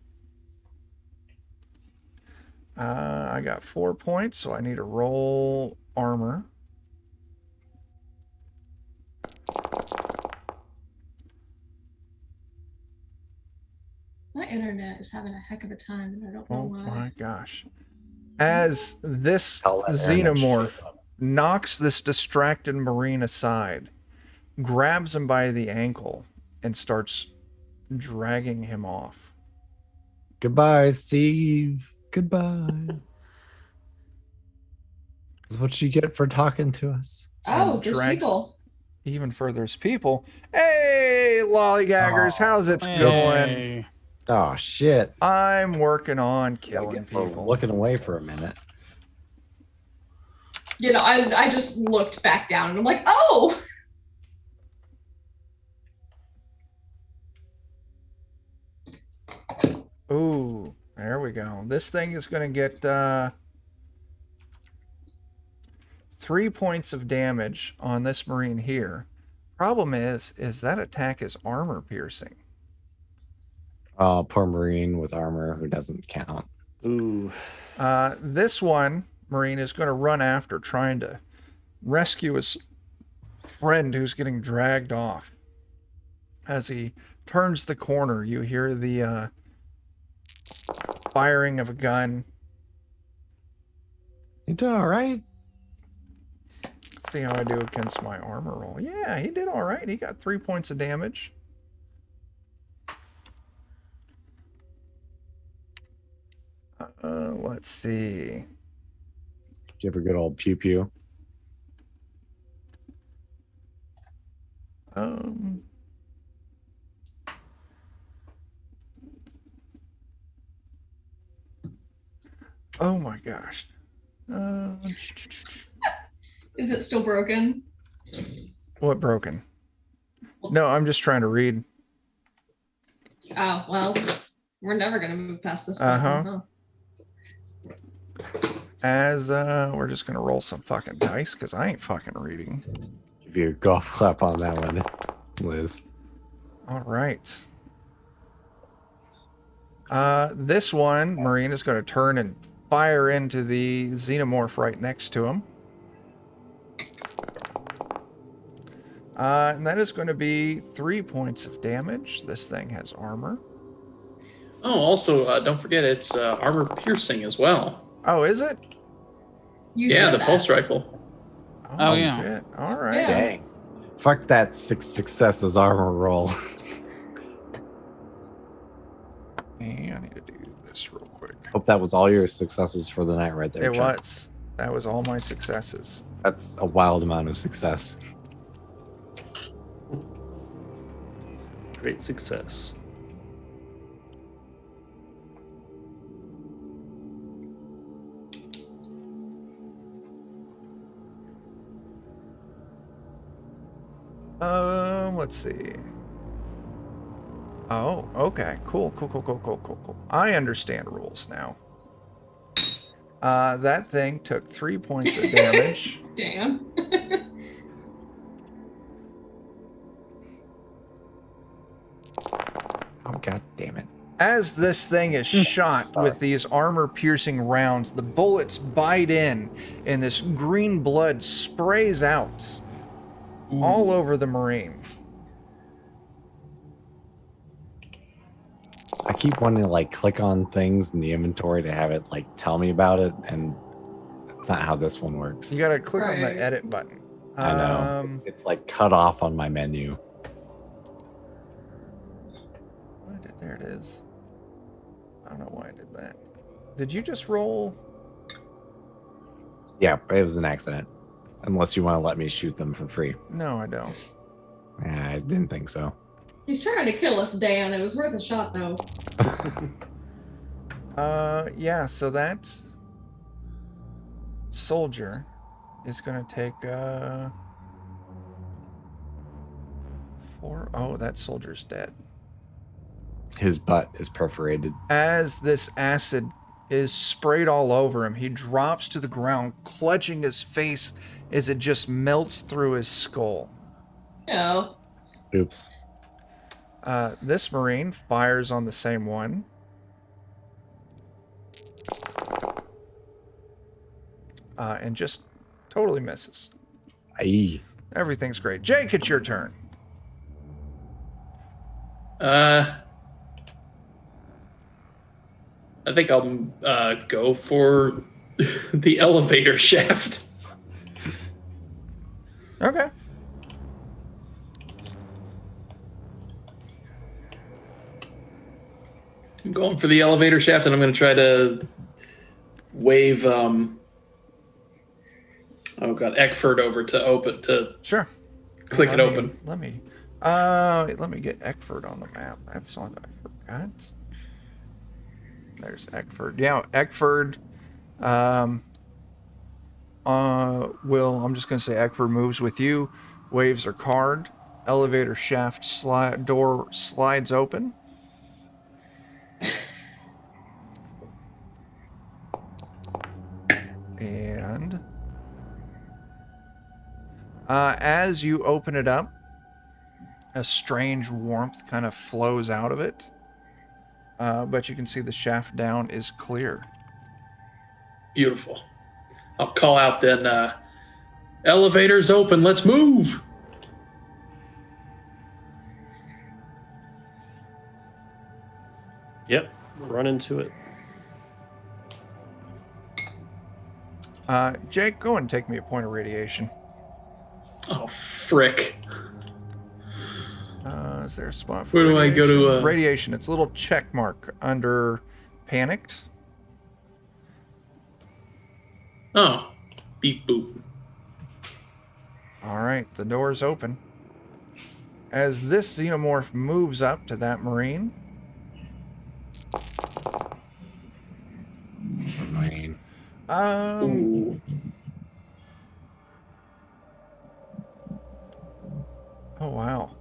Speaker 1: I got 4 points, so I need to roll armor.
Speaker 4: My internet is having a heck of a time, and I don't know
Speaker 1: Oh
Speaker 4: why.
Speaker 1: my gosh. As this
Speaker 3: Tell that internet
Speaker 1: xenomorph
Speaker 3: shit up.
Speaker 1: knocks this distracted Marine aside, grabs him by the ankle, and starts dragging him off.
Speaker 3: Goodbye, Steve. Goodbye. That's what you get for talking to us.
Speaker 4: Oh,
Speaker 1: And
Speaker 4: there's
Speaker 1: drags-
Speaker 4: people.
Speaker 1: Even further as people. Hey, lollygaggers,
Speaker 3: Oh,
Speaker 1: how's it going?
Speaker 5: Hey.
Speaker 3: Oh shit!
Speaker 1: I'm working on
Speaker 3: Gotta
Speaker 1: killing
Speaker 3: get for
Speaker 1: people.
Speaker 3: looking away for a minute.
Speaker 4: You know, I just looked back down and I'm like, oh!
Speaker 1: Ooh, there we go. This thing is going to get 3 points of damage on this Marine here. Problem is that attack is armor piercing.
Speaker 3: Oh, poor Marine with armor who doesn't count.
Speaker 2: Ooh.
Speaker 1: This one, Marine, is going to run after, trying to rescue his friend who's getting dragged off. As he turns the corner, you hear the firing of a gun.
Speaker 3: You doing all right?
Speaker 1: Let's see how I do against my armor roll. Yeah, he did all right. He got 3 points of damage. Let's see.
Speaker 3: Give a good old pew pew.
Speaker 1: Um, oh my gosh.
Speaker 4: Is it still broken?
Speaker 1: What broken? No, I'm just trying to read.
Speaker 4: Oh, well, we're never going to move past this point.
Speaker 1: Uh-huh.
Speaker 4: huh?
Speaker 1: As we're just gonna roll some fucking dice because I ain't fucking reading.
Speaker 3: Give you a golf clap on that one, Liz.
Speaker 1: All right. This one, Marine is going to turn and fire into the xenomorph right next to him. And that is going to be 3 points of damage. This thing has armor.
Speaker 6: Oh, also, don't forget it's armor piercing as well.
Speaker 1: Oh, is it?
Speaker 4: You
Speaker 6: Yeah,
Speaker 4: said
Speaker 6: the
Speaker 4: that.
Speaker 6: pulse rifle.
Speaker 5: Oh, yeah.
Speaker 1: Shit. All right.
Speaker 4: Yeah.
Speaker 3: Dang. Fuck that 6 successes armor roll.
Speaker 1: Hey, I need to do this real quick.
Speaker 3: Hope that was all your successes for the night right there.
Speaker 1: It
Speaker 3: Chuck.
Speaker 1: was. That was all my successes.
Speaker 3: That's a wild amount of success.
Speaker 2: Great success.
Speaker 1: Let's see. Oh, okay. Cool. I understand rules now. That thing took 3 points of damage.
Speaker 4: Damn.
Speaker 3: Oh god damn it.
Speaker 1: As this thing is shot with these armor-piercing rounds, the bullets bite in, and this green blood sprays out all over the Marine.
Speaker 3: I keep wanting to like click on things in the inventory to have it like tell me about it, and that's not how this one works.
Speaker 1: You gotta click on
Speaker 4: Right.
Speaker 1: the edit button.
Speaker 3: I know. It's like cut off on my menu.
Speaker 1: There it is. I don't know why I did that. Did you just roll?
Speaker 3: Yeah, it was an accident. Unless you want to let me shoot them for free.
Speaker 1: No, I don't.
Speaker 3: I didn't think so.
Speaker 4: He's trying to kill us, Dan. It was worth a shot, though.
Speaker 1: Yeah, so that soldier is gonna take, 4. Oh, that soldier's dead.
Speaker 3: His butt is perforated.
Speaker 1: As this acid is sprayed all over him. He drops to the ground, clutching his face as it just melts through his skull.
Speaker 4: Oh.
Speaker 3: Oops.
Speaker 1: This Marine fires on the same one. And just totally misses.
Speaker 3: Aye.
Speaker 1: Everything's great. Jake, it's your turn.
Speaker 6: I think I'll go for the elevator shaft.
Speaker 1: Okay.
Speaker 6: I'm going for the elevator shaft, and I'm going to try to wave. Eckford over to open to
Speaker 1: Sure.
Speaker 6: click it
Speaker 1: Let me-
Speaker 6: open.
Speaker 1: Let me get Eckford on the map. That's all that I forgot. There's Eckford. Yeah, Eckford. I'm just gonna say Eckford moves with you. Waves are card. Elevator shaft door slides open. And as you open it up, a strange warmth kind of flows out of it. But you can see the shaft down is clear.
Speaker 6: Beautiful. I'll call out then. Elevators open. Let's move.
Speaker 2: Yep, run into it.
Speaker 1: Jake, go and take me a point of radiation.
Speaker 6: Oh, frick.
Speaker 1: Is there a spot for
Speaker 6: Where do I go to,
Speaker 1: radiation? Radiation. It's a little check mark under panicked.
Speaker 6: Oh, beep boop.
Speaker 1: All right, the door's open. As this xenomorph moves up to that Marine,
Speaker 3: Marine.
Speaker 6: Ooh.
Speaker 1: oh wow.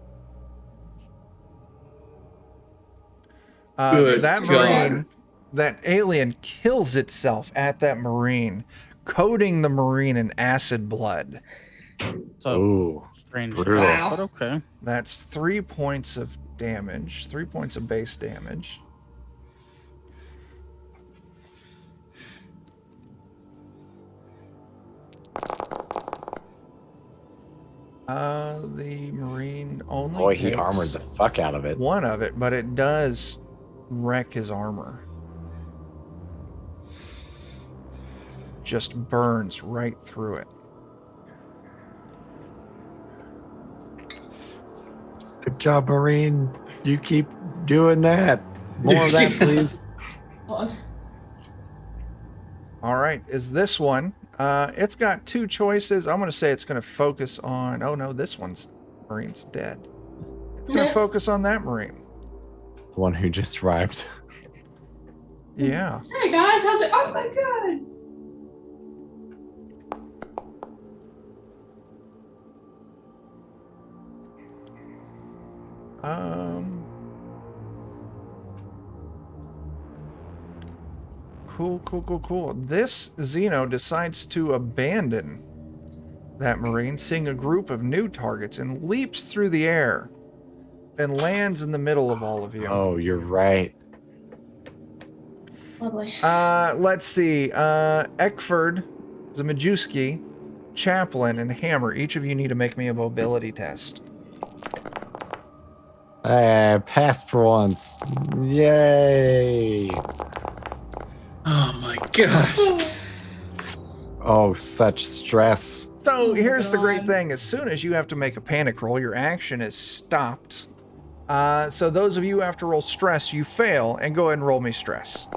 Speaker 6: Good
Speaker 1: That
Speaker 6: God.
Speaker 1: Marine, that alien kills itself at that Marine, coating the Marine in acid blood.
Speaker 5: So
Speaker 3: Ooh.
Speaker 5: strange.
Speaker 3: brutal.
Speaker 4: Wow.
Speaker 5: But okay.
Speaker 1: That's 3 points of damage, 3 points of base damage. The Marine only
Speaker 3: Boy, he
Speaker 1: takes
Speaker 3: armored the fuck out of it.
Speaker 1: one of it, but it does wreck his armor. Just burns right through it.
Speaker 3: Good job, Marine. You keep doing that. More of that, please.
Speaker 4: God.
Speaker 1: All right, is this one? It's got 2 choices. I'm going to say it's going to focus on. Oh no, this one's Marine's dead. It's going to focus on that Marine.
Speaker 3: The one who just arrived.
Speaker 1: Yeah.
Speaker 4: Hey guys, how's it? Oh my god. Cool. This Xeno decides to abandon that Marine, seeing a group of new targets, and leaps through the air and lands in the middle of all of you.
Speaker 3: Oh, you're right.
Speaker 4: Lovely.
Speaker 1: Let's see. Eckford, Zamajewski, Chaplain, and Hammer. Each of you need to make me a mobility test.
Speaker 3: Passed for once. Yay.
Speaker 6: Oh my gosh.
Speaker 3: Oh, such stress.
Speaker 1: So
Speaker 4: Oh my
Speaker 1: here's the great
Speaker 4: God.
Speaker 1: thing. As soon as you have to make a panic roll, your action is stopped. So those of you who have to roll stress, you fail, and go ahead and roll me stress.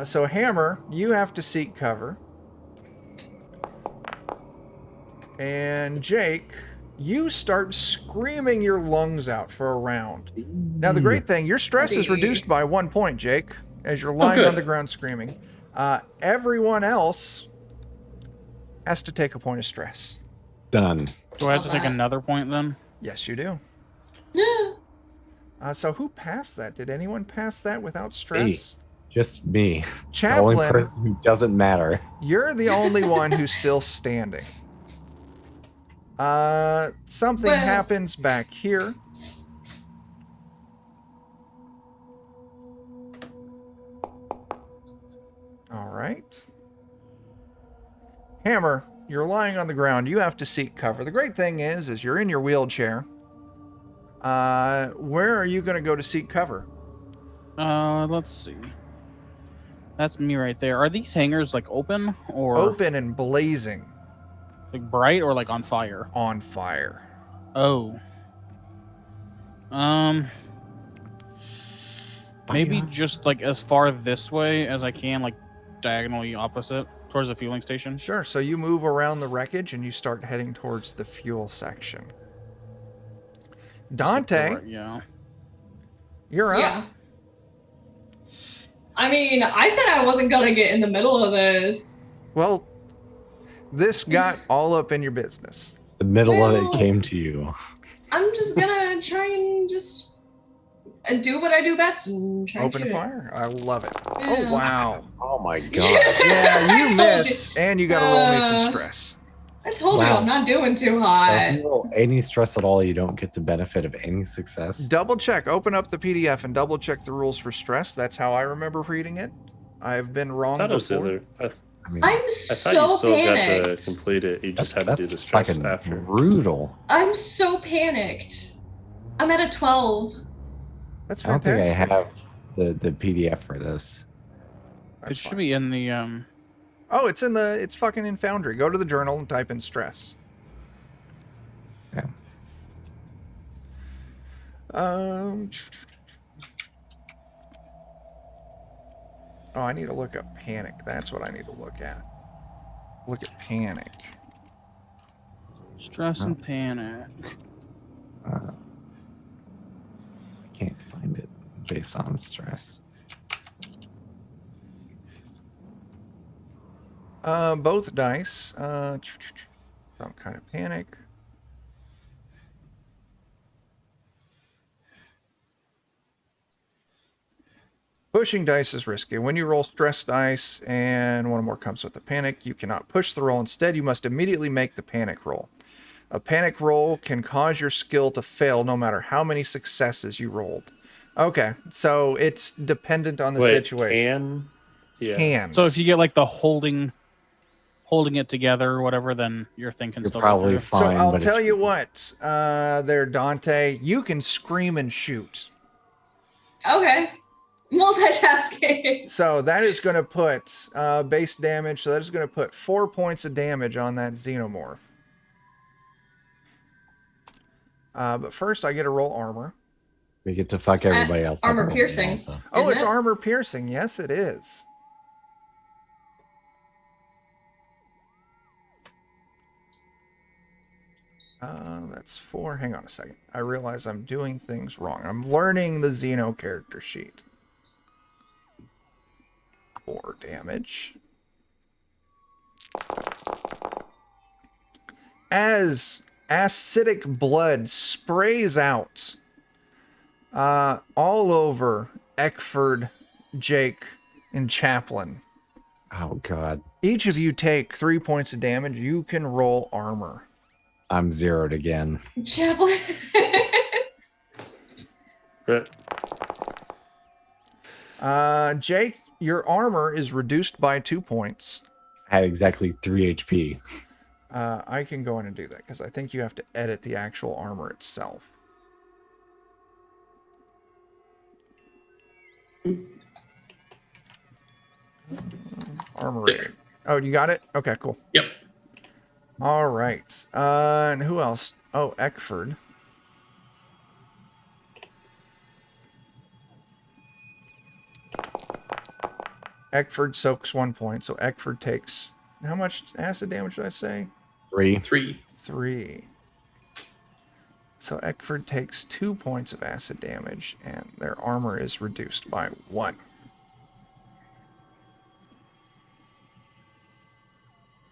Speaker 1: So Hammer, you have to seek cover. And Jake, you start screaming your lungs out for a round. Now the great thing, your stress is
Speaker 4: Buddy.
Speaker 1: reduced by 1 point, Jake, as you're lying
Speaker 6: good.
Speaker 1: on the ground screaming. Everyone else has to take a point of stress.
Speaker 3: Done.
Speaker 5: Do I have to
Speaker 4: Love
Speaker 5: take
Speaker 4: that.
Speaker 5: another point then?
Speaker 1: Yes, you do. So who passed that? Did anyone pass that without stress?
Speaker 3: Just me. The only
Speaker 1: Chaplain,
Speaker 3: person who doesn't matter.
Speaker 1: you're the only one who's still standing. Something
Speaker 4: Well-
Speaker 1: happens back here. All right. Hammer, you're lying on the ground. You have to seek cover. The great thing is you're in your wheelchair. Where are you going to go to seek cover?
Speaker 5: Let's see. That's me right there. Are these hangars like open or
Speaker 1: Open and blazing
Speaker 5: like bright or like on fire?
Speaker 1: on fire.
Speaker 5: Oh. Maybe
Speaker 3: Fire.
Speaker 5: just like as far this way as I can, like diagonally opposite towards the fueling station.
Speaker 1: Sure. So you move around the wreckage and you start heading towards the fuel section. Dante,
Speaker 5: Yeah.
Speaker 1: you're up.
Speaker 4: Yeah. I mean, I said I wasn't gonna get in the middle of this.
Speaker 1: Well, this got all up in your business.
Speaker 3: The middle of
Speaker 4: Well-
Speaker 3: it came to you.
Speaker 4: I'm just gonna try and just do what I do best and try
Speaker 1: Open
Speaker 4: and shoot it.
Speaker 1: fire. I love it. Oh
Speaker 4: Yeah.
Speaker 1: wow.
Speaker 3: Oh my god.
Speaker 1: Yeah,
Speaker 4: I
Speaker 1: you
Speaker 4: told
Speaker 1: miss, and you got to roll me some stress.
Speaker 4: I told you
Speaker 3: Wow.
Speaker 4: I'm not doing too
Speaker 3: So
Speaker 4: hot.
Speaker 3: if you roll any stress at all, you don't get the benefit of any success.
Speaker 1: Double check. Open up the PDF and double check the rules for stress. That's how I remember reading it. I've been
Speaker 2: I
Speaker 1: wrong
Speaker 2: thought it was the
Speaker 1: before.
Speaker 2: other.
Speaker 3: I mean,
Speaker 4: I'm
Speaker 2: I thought
Speaker 4: so
Speaker 2: you still
Speaker 4: panicked.
Speaker 2: got to complete it. You just had to do
Speaker 3: that's
Speaker 2: the stress
Speaker 3: fucking
Speaker 2: after.
Speaker 3: brutal.
Speaker 4: I'm so panicked. I'm at a 12.
Speaker 1: That's
Speaker 3: I don't think I
Speaker 1: fantastic.
Speaker 3: have the PDF for this.
Speaker 5: It
Speaker 1: That's
Speaker 5: should
Speaker 1: fine.
Speaker 5: be in the
Speaker 1: Oh, it's fucking in Foundry. Go to the journal and type in stress.
Speaker 3: Yeah.
Speaker 1: Oh, I need to look up panic. That's what I need to look at. Look at panic.
Speaker 5: stress and panic.
Speaker 3: I can't find it based on stress.
Speaker 1: Both dice. Some kind of panic. Pushing dice is risky. When you roll stress dice and one or more comes with a panic, you cannot push the roll. Instead, you must immediately make the panic roll. A panic roll can cause your skill to fail no matter how many successes you rolled. Okay, so it's dependent on the
Speaker 2: Wait,
Speaker 1: situation.
Speaker 2: Yeah.
Speaker 1: Can.
Speaker 5: So if you get like the holding it together or whatever, then your thing can
Speaker 3: You're
Speaker 5: still
Speaker 3: probably
Speaker 5: go through.
Speaker 3: fine.
Speaker 1: So I'll
Speaker 3: but if
Speaker 1: tell you what, there, Dante, you can scream and shoot.
Speaker 4: Okay. Multitasking.
Speaker 1: So that is going to put base damage. So that is going to put 4 points of damage on that xenomorph. But first, I get to roll armor.
Speaker 3: we get to fuck everybody else. up
Speaker 4: armor
Speaker 3: a little bit
Speaker 4: piercing.
Speaker 3: also.
Speaker 1: Oh,
Speaker 4: Isn't
Speaker 1: it's
Speaker 4: it?
Speaker 1: armor piercing. Yes, it is. That's 4. Hang on a second. I realize I'm doing things wrong. I'm learning the Xeno character sheet. 4 damage. As acidic blood sprays out all over Eckford, Jake, and Chaplin.
Speaker 3: Oh god.
Speaker 1: Each of you take 3 points of damage. You can roll armor.
Speaker 3: I'm zeroed again.
Speaker 4: Chaplain.
Speaker 2: Right.
Speaker 1: Jake, your armor is reduced by 2 points.
Speaker 3: I had exactly 3 HP.
Speaker 1: I can go in and do that because I think you have to edit the actual armor itself. Armor rating. Oh, you got it? Okay, cool.
Speaker 6: Yep.
Speaker 1: All right. And who else? Oh, Eckford. Eckford soaks 1 point, so Eckford takes how much acid damage did I say?
Speaker 3: 3.
Speaker 6: 3.
Speaker 1: 3. So Eckford takes 2 points of acid damage, and their armor is reduced by 1.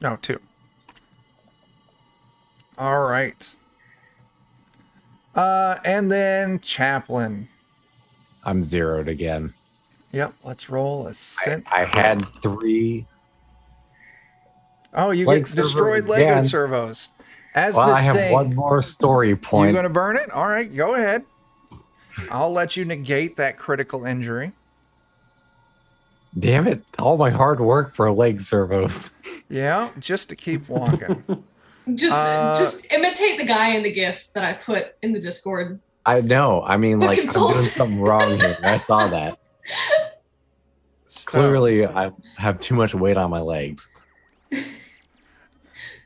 Speaker 1: No, 2. All right. And then Chaplin.
Speaker 3: I'm zeroed again.
Speaker 1: Yep. Let's roll a synth.
Speaker 3: I had 3.
Speaker 1: Oh, you
Speaker 3: Leg
Speaker 1: get
Speaker 3: servos
Speaker 1: destroyed Lego
Speaker 3: again.
Speaker 1: servos. As
Speaker 3: Well,
Speaker 1: this
Speaker 3: I have
Speaker 1: thing,
Speaker 3: one more story
Speaker 1: you
Speaker 3: point.
Speaker 1: gonna burn it? All right, go ahead. I'll let you negate that critical injury.
Speaker 3: Damn it! All my hard work for leg servos.
Speaker 1: Yeah, just to keep walking.
Speaker 4: Just imitate the guy in the GIF that I put in the Discord.
Speaker 3: I know. I mean, like,
Speaker 4: Fucking
Speaker 3: I'm doing
Speaker 4: bullshit.
Speaker 3: something wrong here. I saw that.
Speaker 1: So,
Speaker 3: Clearly, I have too much weight on my legs.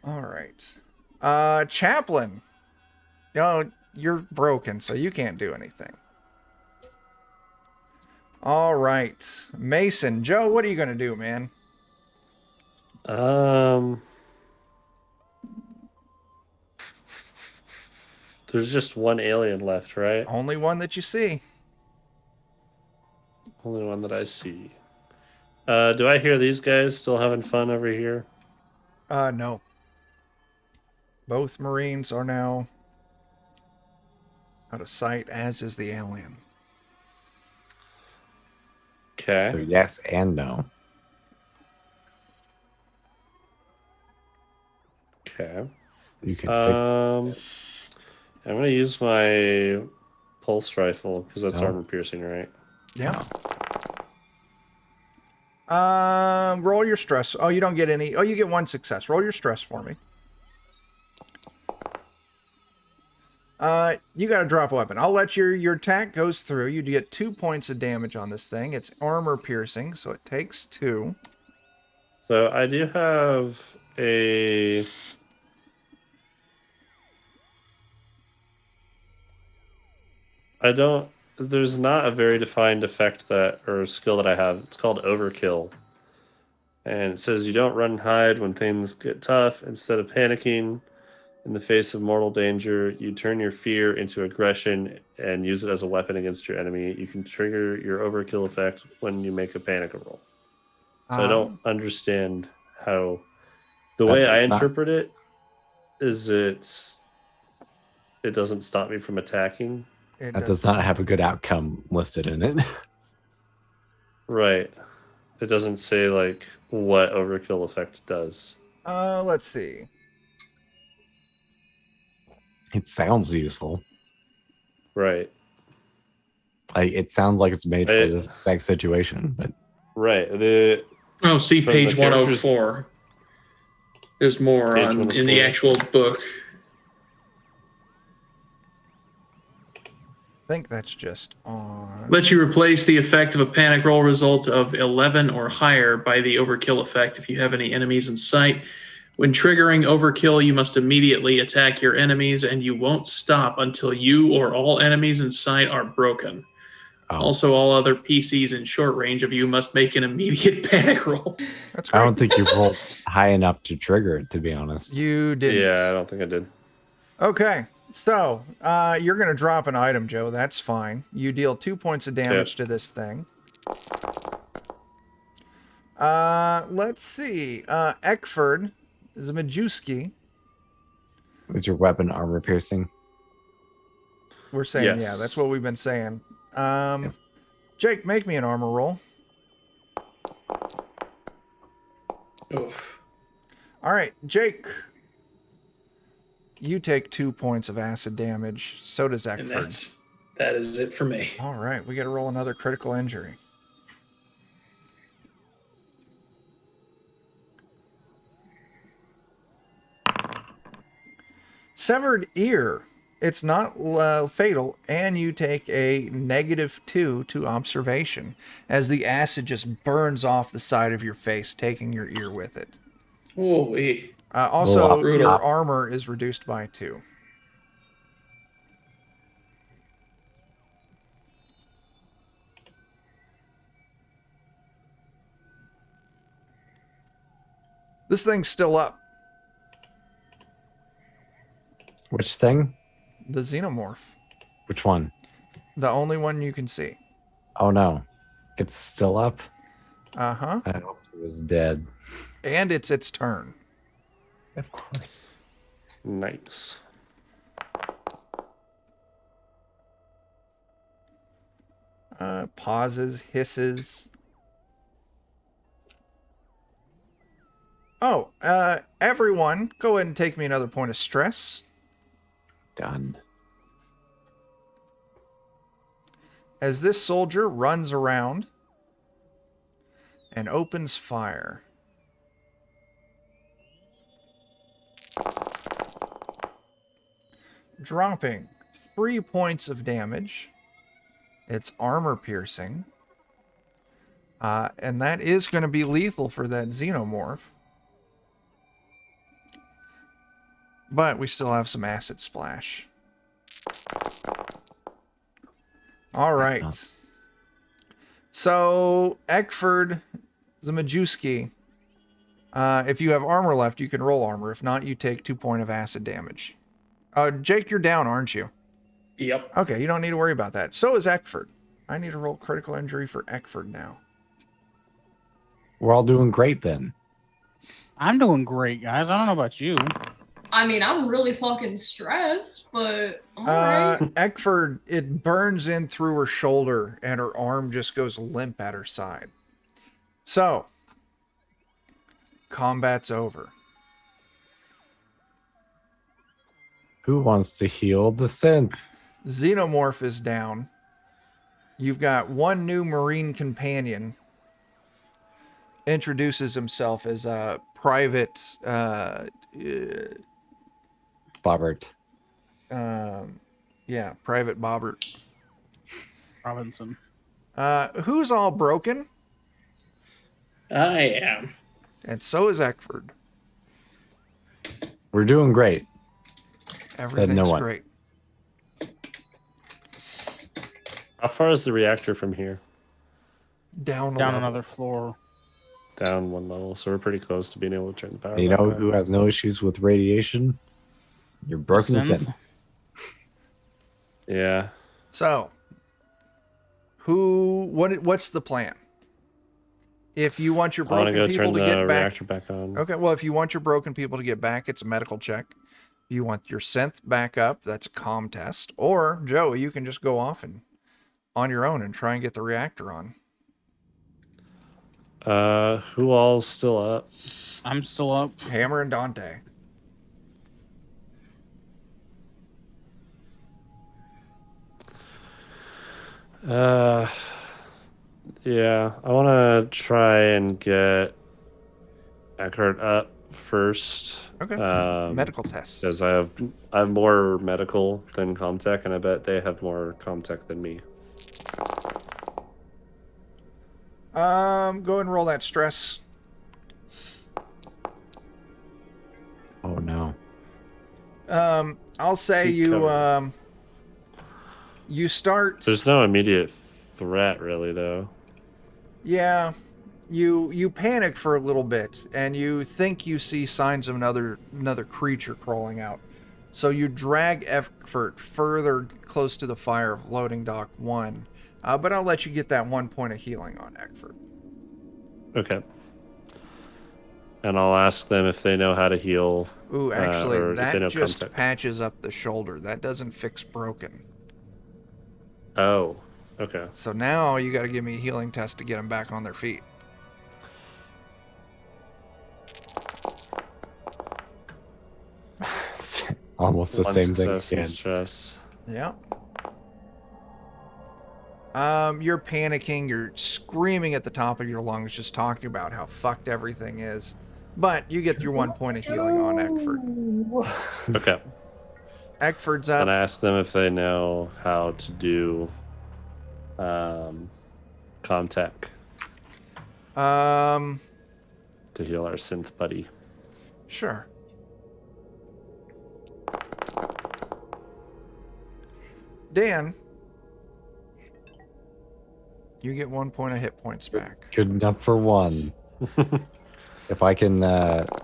Speaker 1: all right. Chaplain. No, you're broken, so you can't do anything. All right. Mason, Joe, what are you gonna do, man?
Speaker 2: There's just one alien left, right?
Speaker 1: Only one that you see.
Speaker 2: Only one that I see. Do I hear these guys still having fun over here?
Speaker 1: No. Both Marines are now out of sight, as is the alien.
Speaker 2: Okay.
Speaker 3: So yes and no.
Speaker 2: Okay.
Speaker 3: You can fix.
Speaker 2: I'm gonna use my pulse rifle because that's
Speaker 3: Oh.
Speaker 2: armor piercing, right?
Speaker 1: Yeah. Roll your stress. Oh, you don't get any. Oh, you get one success. Roll your stress for me. You got to drop a weapon. I'll let your attack goes through. You get 2 points of damage on this thing. It's armor piercing, so it takes 2.
Speaker 2: So I do have a. I don't. There's not a very defined effect that or skill that I have. It's called Overkill, and it says you don't run and hide when things get tough. Instead of panicking in the face of mortal danger, you turn your fear into aggression and use it as a weapon against your enemy. You can trigger your Overkill effect when you make a panic roll. So I don't understand how. The
Speaker 3: That
Speaker 2: way I
Speaker 3: does not-
Speaker 2: interpret it is it doesn't stop me from attacking.
Speaker 1: It
Speaker 3: That does not have a good outcome listed in it.
Speaker 2: Right. It doesn't say like what overkill effect does.
Speaker 1: Let's see.
Speaker 3: It sounds useful.
Speaker 2: Right.
Speaker 3: Like, it sounds like it's made for
Speaker 2: It-
Speaker 3: this exact situation, but
Speaker 2: Right. The
Speaker 6: Oh, see
Speaker 2: For
Speaker 6: page
Speaker 2: the characters-
Speaker 6: 104. There's more
Speaker 2: Page
Speaker 6: on, in
Speaker 2: 104.
Speaker 6: the actual book.
Speaker 1: I think that's just on.
Speaker 6: Lets you replace the effect of a panic roll result of 11 or higher by the overkill effect if you have any enemies in sight. When triggering overkill, you must immediately attack your enemies, and you won't stop until you or all enemies in sight are broken.
Speaker 3: oh,
Speaker 6: Also, all other PCs in short range of you must make an immediate panic roll.
Speaker 1: That's
Speaker 3: I
Speaker 1: great.
Speaker 3: don't think you rolled high enough to trigger it, to be honest.
Speaker 1: You didn't.
Speaker 2: Yeah, I don't think I did.
Speaker 1: Okay, so you're gonna drop an item, Joe. That's fine. You deal 2 points of damage to this thing. Let's see. Eckford is a Majewski.
Speaker 3: Is your weapon armor piercing?
Speaker 1: We're saying,
Speaker 2: Yes.
Speaker 1: yeah, that's what we've been saying. Jake, make me an armor roll.
Speaker 6: Oof.
Speaker 1: All right, Jake. You take 2 points of acid damage. So does
Speaker 6: And
Speaker 1: Eckford.
Speaker 6: that is it for me.
Speaker 1: All right, we got to roll another critical injury. Severed ear. It's not fatal, and you take a -2 to observation as the acid just burns off the side of your face, taking your ear with it.
Speaker 6: Holy.
Speaker 1: Also,
Speaker 6: Brutal.
Speaker 1: your armor is reduced by 2. This thing's still up.
Speaker 3: Which thing?
Speaker 1: The xenomorph.
Speaker 3: Which one?
Speaker 1: The only one you can see.
Speaker 3: Oh no. It's still up?
Speaker 1: Uh-huh.
Speaker 3: I hoped it was dead.
Speaker 1: And it's its turn.
Speaker 3: Of course.
Speaker 1: Pauses, hisses. Oh, everyone, go ahead and take me another point of stress.
Speaker 3: Done.
Speaker 1: As this soldier runs around and opens fire. Dropping 3 points of damage. It's armor piercing. And that is going to be lethal for that xenomorph. But we still have some acid splash. All right. So, Eckford Zamajewski, if you have armor left, you can roll armor. If not, you take 2 points of acid damage. Jake, you're down, aren't you?
Speaker 6: Yep.
Speaker 1: Okay, you don't need to worry about that. So is Eckford. I need to roll critical injury for Eckford now.
Speaker 3: We're all doing great then.
Speaker 5: I'm doing great, guys. I don't know about you.
Speaker 4: I mean, I'm really fucking stressed, but I'm alright.
Speaker 1: Eckford, it burns in through her shoulder and her arm just goes limp at her side. So, combat's over.
Speaker 3: Who wants to heal the synth?
Speaker 1: Xenomorph is down. You've got one new Marine companion. Introduces himself as a private,
Speaker 3: Bobbert.
Speaker 1: Private Bobbert.
Speaker 5: Robinson.
Speaker 1: Who's all broken?
Speaker 6: I am.
Speaker 1: And so is Eckford.
Speaker 3: We're doing great.
Speaker 1: Everything's
Speaker 3: no one.
Speaker 1: great.
Speaker 2: How far is the reactor from here?
Speaker 1: Down
Speaker 5: Down
Speaker 1: level.
Speaker 5: another floor.
Speaker 2: Down 1 level, so we're pretty close to being able to turn the power.
Speaker 3: You
Speaker 2: back
Speaker 3: know
Speaker 2: on.
Speaker 3: who has no issues with radiation? Your broken
Speaker 5: Synth.
Speaker 3: synth.
Speaker 2: Yeah.
Speaker 1: So, what's the plan? If you want your
Speaker 2: I want to
Speaker 1: broken
Speaker 2: go
Speaker 1: people
Speaker 2: turn
Speaker 1: to
Speaker 2: the
Speaker 1: get back,
Speaker 2: reactor back on.
Speaker 1: okay. Well, if you want your broken people to get back, it's a medical check. You want your synth back up, that's a comm test. Or Joe, you can just go off and on your own and try and get the reactor on.
Speaker 2: Who all's still up?
Speaker 5: I'm still up.
Speaker 1: Hammer and Dante.
Speaker 2: Yeah, I want to try and get Eckhart up first.
Speaker 1: Okay.
Speaker 2: Um,
Speaker 1: Medical test.
Speaker 2: Because I have more medical than Comtech, and I bet they have more Comtech than me.
Speaker 1: Go ahead and roll that stress.
Speaker 3: Oh no.
Speaker 1: I'll say
Speaker 2: Seek
Speaker 1: you
Speaker 2: cover.
Speaker 1: you start.
Speaker 2: There's no immediate threat, really, though.
Speaker 1: Yeah, you panic for a little bit, and you think you see signs of another creature crawling out. So you drag Effort further close to the fire of loading dock 1. But I'll let you get that 1 point of healing on Eckford.
Speaker 2: Okay. And I'll ask them if they know how to heal.
Speaker 1: Ooh,
Speaker 2: or
Speaker 1: actually,
Speaker 2: if they know
Speaker 1: that just
Speaker 2: Comtech.
Speaker 1: patches up the shoulder. That doesn't fix broken.
Speaker 2: Oh, okay.
Speaker 1: So now you got to give me a healing test to get them back on their feet.
Speaker 3: It's almost the
Speaker 2: One
Speaker 3: same thing
Speaker 2: success and
Speaker 3: again.
Speaker 2: stress.
Speaker 1: Yeah. You're panicking, you're screaming at the top of your lungs, just talking about how fucked everything is. But you get your 1 point of healing on Eckford.
Speaker 2: Okay.
Speaker 1: Eckford's
Speaker 2: And I
Speaker 1: up.
Speaker 2: ask them if they know how to do Comtech
Speaker 1: Um,
Speaker 2: to heal our synth buddy.
Speaker 1: sure. Dan, you get 1 point of hit points back.
Speaker 3: Good enough for one. If I can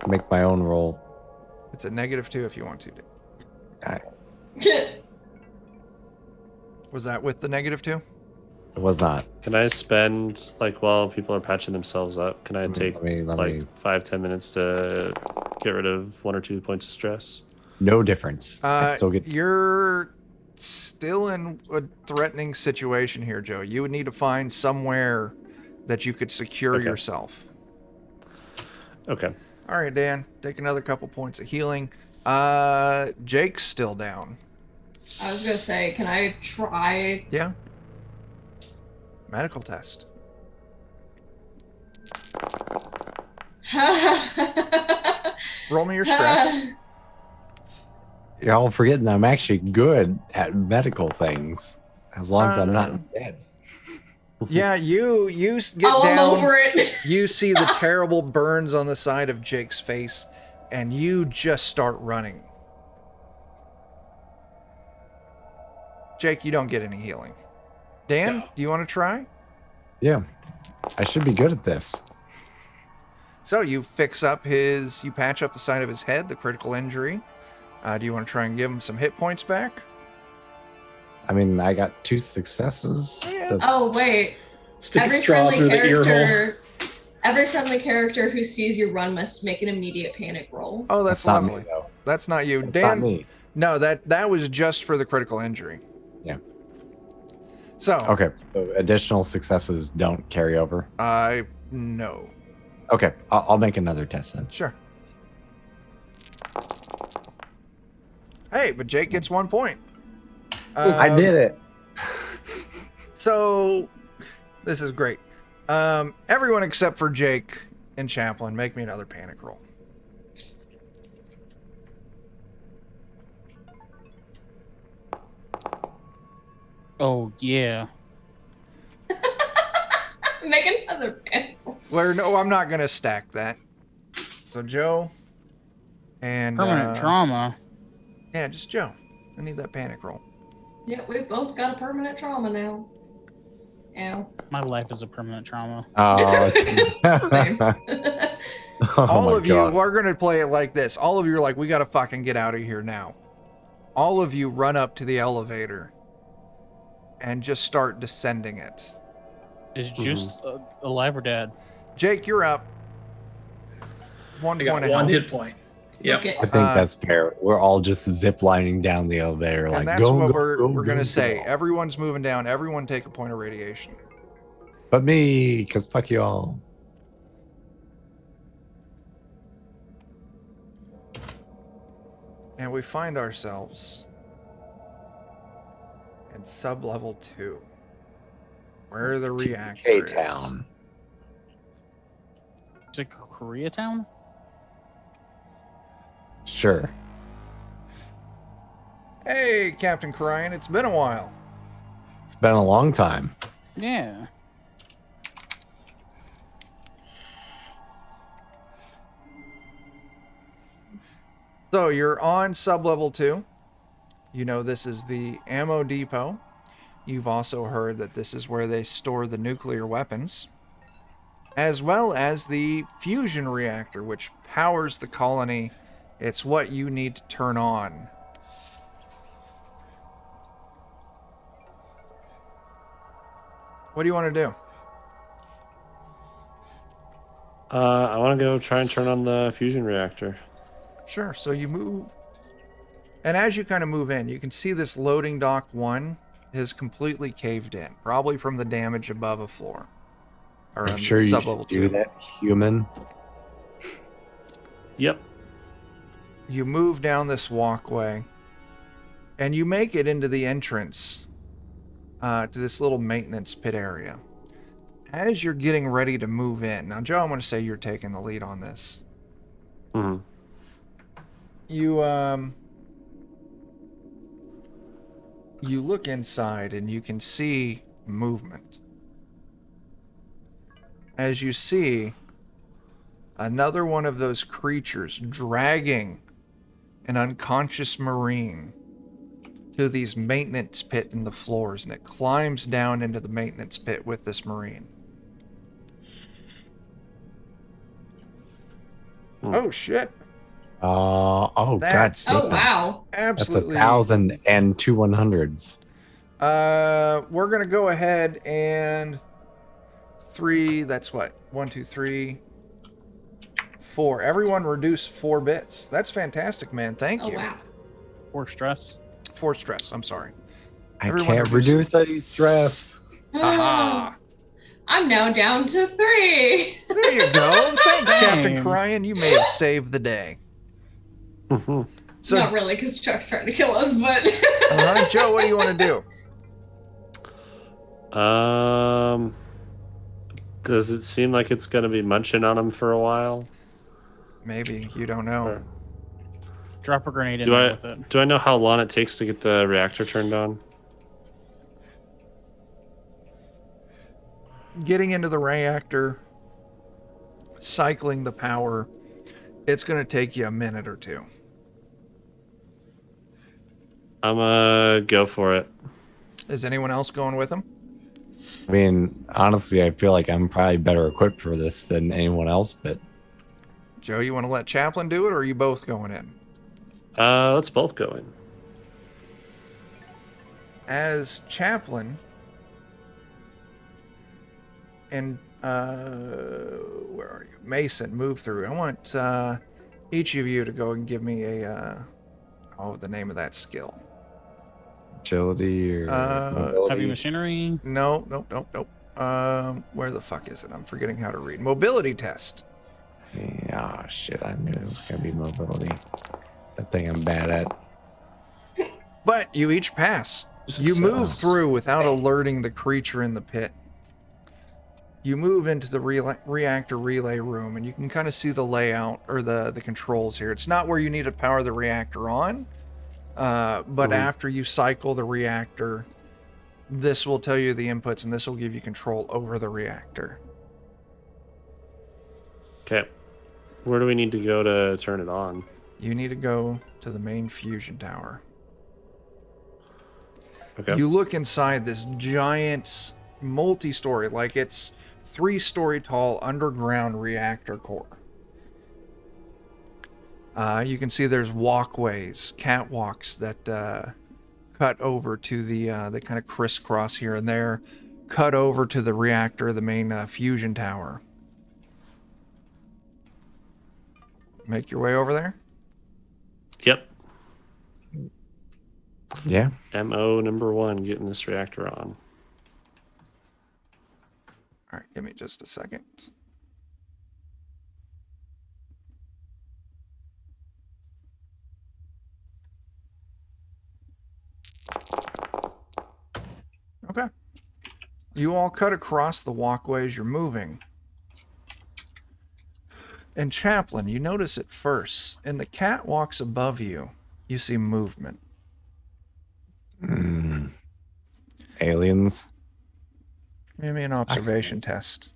Speaker 3: make my own roll.
Speaker 1: It's a -2 if you want to. Was that with the -2?
Speaker 3: It was not.
Speaker 2: Can I spend, like, while people are patching themselves up, can I take,
Speaker 3: Let me-
Speaker 2: like, 5-10 minutes to get rid of 1 or 2 points of stress?
Speaker 3: No difference. I still get.
Speaker 1: You're still in a threatening situation here, Joe. You would need to find somewhere that you could secure
Speaker 2: Okay.
Speaker 1: yourself.
Speaker 2: Okay.
Speaker 1: All right, Dan, take another couple points of healing. Jake's still down.
Speaker 4: I was gonna say, can I try?
Speaker 1: Yeah. Medical test. Roll me your stress.
Speaker 3: You're all forgetting I'm actually good at medical things, as long as I'm
Speaker 1: Uh,
Speaker 3: not dead.
Speaker 1: Yeah, you get
Speaker 4: Oh, I'm
Speaker 1: down.
Speaker 4: over it.
Speaker 1: You see the terrible burns on the side of Jake's face, and you just start running. Jake, you don't get any healing. Dan,
Speaker 6: No.
Speaker 1: do you want to try?
Speaker 3: Yeah, I should be good at this.
Speaker 1: So you fix up you patch up the side of his head, the critical injury. Do you want to try and give him some hit points back?
Speaker 3: I mean, I got 2 successes.
Speaker 1: Yeah.
Speaker 3: That's-
Speaker 4: Oh wait,
Speaker 6: Stick a
Speaker 4: every
Speaker 6: straw
Speaker 4: friendly
Speaker 6: through the ear hole.
Speaker 4: character, every friendly character who sees you run must make an immediate panic roll.
Speaker 1: Oh, that's
Speaker 3: not
Speaker 1: lovely.
Speaker 3: me, though.
Speaker 1: That's not you,
Speaker 3: It's
Speaker 1: Dan.
Speaker 3: not me.
Speaker 1: No, that was just for the critical injury.
Speaker 3: Yeah.
Speaker 1: So,
Speaker 3: Okay, so additional successes don't carry over.
Speaker 1: no,
Speaker 3: Okay, I'll make another test then.
Speaker 1: sure. Hey, but Jake gets 1 point.
Speaker 3: I did it.
Speaker 1: So, this is great. Everyone except for Jake and Chaplin, make me another panic roll.
Speaker 5: Oh yeah.
Speaker 4: Make another panic roll.
Speaker 1: Well, no, I'm not gonna stack that. So Joe and
Speaker 5: Permanent trauma.
Speaker 1: yeah, just Joe. I need that panic roll.
Speaker 4: Yeah, we've both got a permanent trauma now. Ow.
Speaker 5: My life is a permanent trauma.
Speaker 3: Oh,
Speaker 4: Same.
Speaker 3: oh
Speaker 1: All
Speaker 3: my
Speaker 1: of you
Speaker 3: God.
Speaker 1: are gonna play it like this. All of you are like, we gotta fucking get out of here now. All of you run up to the elevator and just start descending it.
Speaker 5: Is Juice alive or dead?
Speaker 1: Jake, you're up. 1
Speaker 6: I
Speaker 1: point
Speaker 6: got
Speaker 1: of
Speaker 6: 1
Speaker 1: health.
Speaker 6: hit point. Yep.
Speaker 4: Okay.
Speaker 3: I think
Speaker 1: Uh,
Speaker 3: that's fair. We're all just ziplining down the elevator, like
Speaker 1: And that's
Speaker 3: go,
Speaker 1: what
Speaker 3: go,
Speaker 1: we're
Speaker 3: go,
Speaker 1: gonna
Speaker 3: go,
Speaker 1: say.
Speaker 3: go.
Speaker 1: Everyone's moving down. Everyone take a point of radiation.
Speaker 3: But me, because fuck you all.
Speaker 1: And we find ourselves in sub-level 2. Where the reactor
Speaker 3: K
Speaker 1: is.
Speaker 3: Town.
Speaker 5: Is it Koreatown?
Speaker 3: Sure.
Speaker 1: Hey, Captain Cryan, it's been a while.
Speaker 3: It's been a long time.
Speaker 5: Yeah.
Speaker 1: So you're on sub-level 2. You know this is the ammo depot. You've also heard that this is where they store the nuclear weapons, as well as the fusion reactor, which powers the colony. It's what you need to turn on. What do you want to do?
Speaker 2: I want to go try and turn on the fusion reactor.
Speaker 1: Sure. So you move, and as you kind of move in, you can see this loading dock 1 is completely caved in, probably from the damage above a floor. Or
Speaker 3: I'm
Speaker 1: on
Speaker 3: sure you
Speaker 1: sub-level
Speaker 3: should do
Speaker 1: 2.
Speaker 3: that, human.
Speaker 2: Yep.
Speaker 1: You move down this walkway, and you make it into the entrance to this little maintenance pit area. As you're getting ready to move in, now Joe, I'm going to say you're taking the lead on this.
Speaker 2: hmm
Speaker 1: You look inside and you can see movement. As you see another one of those creatures dragging an unconscious Marine to these maintenance pit in the floors, and it climbs down into the maintenance pit with this Marine. Oh shit.
Speaker 3: Oh,
Speaker 1: That's-
Speaker 3: God.
Speaker 4: Oh wow.
Speaker 3: That's
Speaker 1: Absolutely.
Speaker 3: 1,000 and 2 100s.
Speaker 1: We're gonna go ahead and 3. That's what? 1, 2, 3, 4. Everyone reduce 4 bits. That's fantastic, man. Thank
Speaker 4: Oh
Speaker 1: you.
Speaker 4: wow.
Speaker 5: Or stress?
Speaker 1: 4 stress. I'm sorry.
Speaker 3: I
Speaker 1: Everyone
Speaker 3: can't reduce any stress.
Speaker 1: Aha!
Speaker 4: I'm now down to 3.
Speaker 1: There you go. Thanks, Captain
Speaker 5: Damn.
Speaker 1: Cryan. You may have saved the day. So,
Speaker 4: Not really, because Chuck's trying to kill us, but.
Speaker 1: Joe, what do you want to do?
Speaker 2: Does it seem like it's going to be munching on him for a while?
Speaker 1: Maybe. You don't know.
Speaker 2: Or
Speaker 5: Drop a grenade in
Speaker 2: do
Speaker 5: there
Speaker 2: I
Speaker 5: with it.
Speaker 2: do I know how long it takes to get the reactor turned on?
Speaker 1: Getting into the reactor, cycling the power, it's going to take you a minute or two.
Speaker 2: I'm gonna go for it.
Speaker 1: Is anyone else going with him?
Speaker 3: I mean, honestly, I feel like I'm probably better equipped for this than anyone else, but
Speaker 1: Joe, you want to let Chaplin do it, or are you both going in?
Speaker 2: Let's both go in.
Speaker 1: As Chaplin and where are you? Mason, move through. I want each of you to go and give me a the name of that skill.
Speaker 3: agility or mobility.
Speaker 5: Heavy machinery.
Speaker 1: Nope. Where the fuck is it? I'm forgetting how to read. Mobility test.
Speaker 3: Yeah, shit, I knew it was gonna be mobility. That thing I'm bad at.
Speaker 1: But you each pass. You
Speaker 3: Success.
Speaker 1: move through without alerting the creature in the pit. You move into the reactor relay room, and you can kind of see the layout or the controls here. It's not where you need to power the reactor on, but after you cycle the reactor, this will tell you the inputs, and this will give you control over the reactor.
Speaker 2: Okay. Where do we need to go to turn it on?
Speaker 1: You need to go to the main fusion tower.
Speaker 2: Okay.
Speaker 1: You look inside this giant multi-story, like it's 3-story tall underground reactor core. You can see there's walkways, catwalks that cut over to the they kind of crisscross here and there, cut over to the reactor, the main fusion tower. Make your way over there.
Speaker 2: Yep.
Speaker 3: Yeah.
Speaker 2: MO number 1, getting this reactor on.
Speaker 1: All right, give me just a second. Okay. You all cut across the walkways you're moving. And Chaplin, you notice it first. In the catwalks above you, you see movement.
Speaker 3: Aliens.
Speaker 1: Give me an observation test.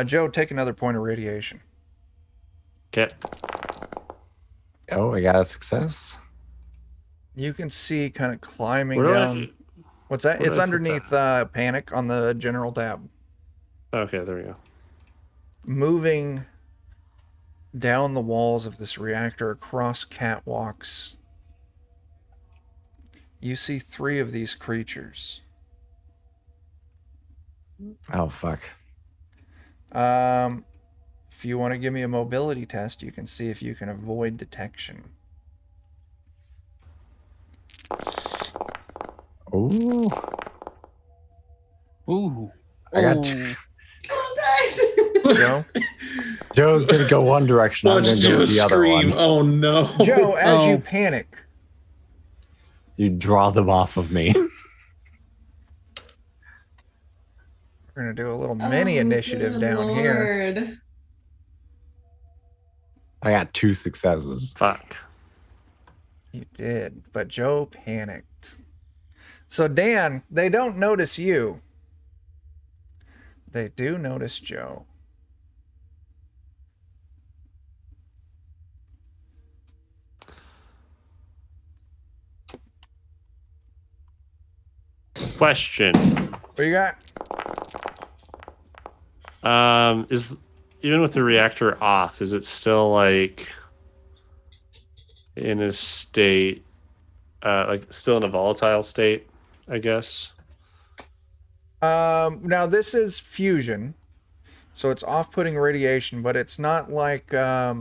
Speaker 1: Joe, take another point of radiation.
Speaker 2: Okay.
Speaker 3: Oh, I got a success.
Speaker 1: You can see kind of climbing
Speaker 2: Where do
Speaker 1: down. What's that?
Speaker 2: where
Speaker 1: It's
Speaker 2: do I put
Speaker 1: underneath panic on the general tab.
Speaker 2: Okay, there we go.
Speaker 1: Moving down the walls of this reactor across catwalks, you see 3 of these creatures.
Speaker 3: Oh, fuck.
Speaker 1: If you want to give me a mobility test, you can see if you can avoid detection.
Speaker 3: Ooh.
Speaker 5: Ooh.
Speaker 3: I got
Speaker 5: Ooh.
Speaker 4: Guys.
Speaker 1: Joe?
Speaker 3: Joe's gonna go one direction. I'm
Speaker 6: Watch
Speaker 3: gonna go
Speaker 6: Joe
Speaker 3: the other
Speaker 6: scream.
Speaker 3: one.
Speaker 6: Oh no.
Speaker 1: Joe, as you
Speaker 5: Oh.
Speaker 1: panic,
Speaker 3: You draw them off of me.
Speaker 1: we're going to do a little mini initiative
Speaker 4: good
Speaker 1: down here.
Speaker 4: Lord.
Speaker 3: I got 2 successes.
Speaker 2: Fuck.
Speaker 1: You did, but Joe panicked. So, Dan, they don't notice you. They do notice Joe.
Speaker 2: Question.
Speaker 1: What you got?
Speaker 2: Is even with the reactor off, is it still like in a state, like still in a volatile state? I guess.
Speaker 1: Now this is fusion, so it's off-putting radiation, but it's not like a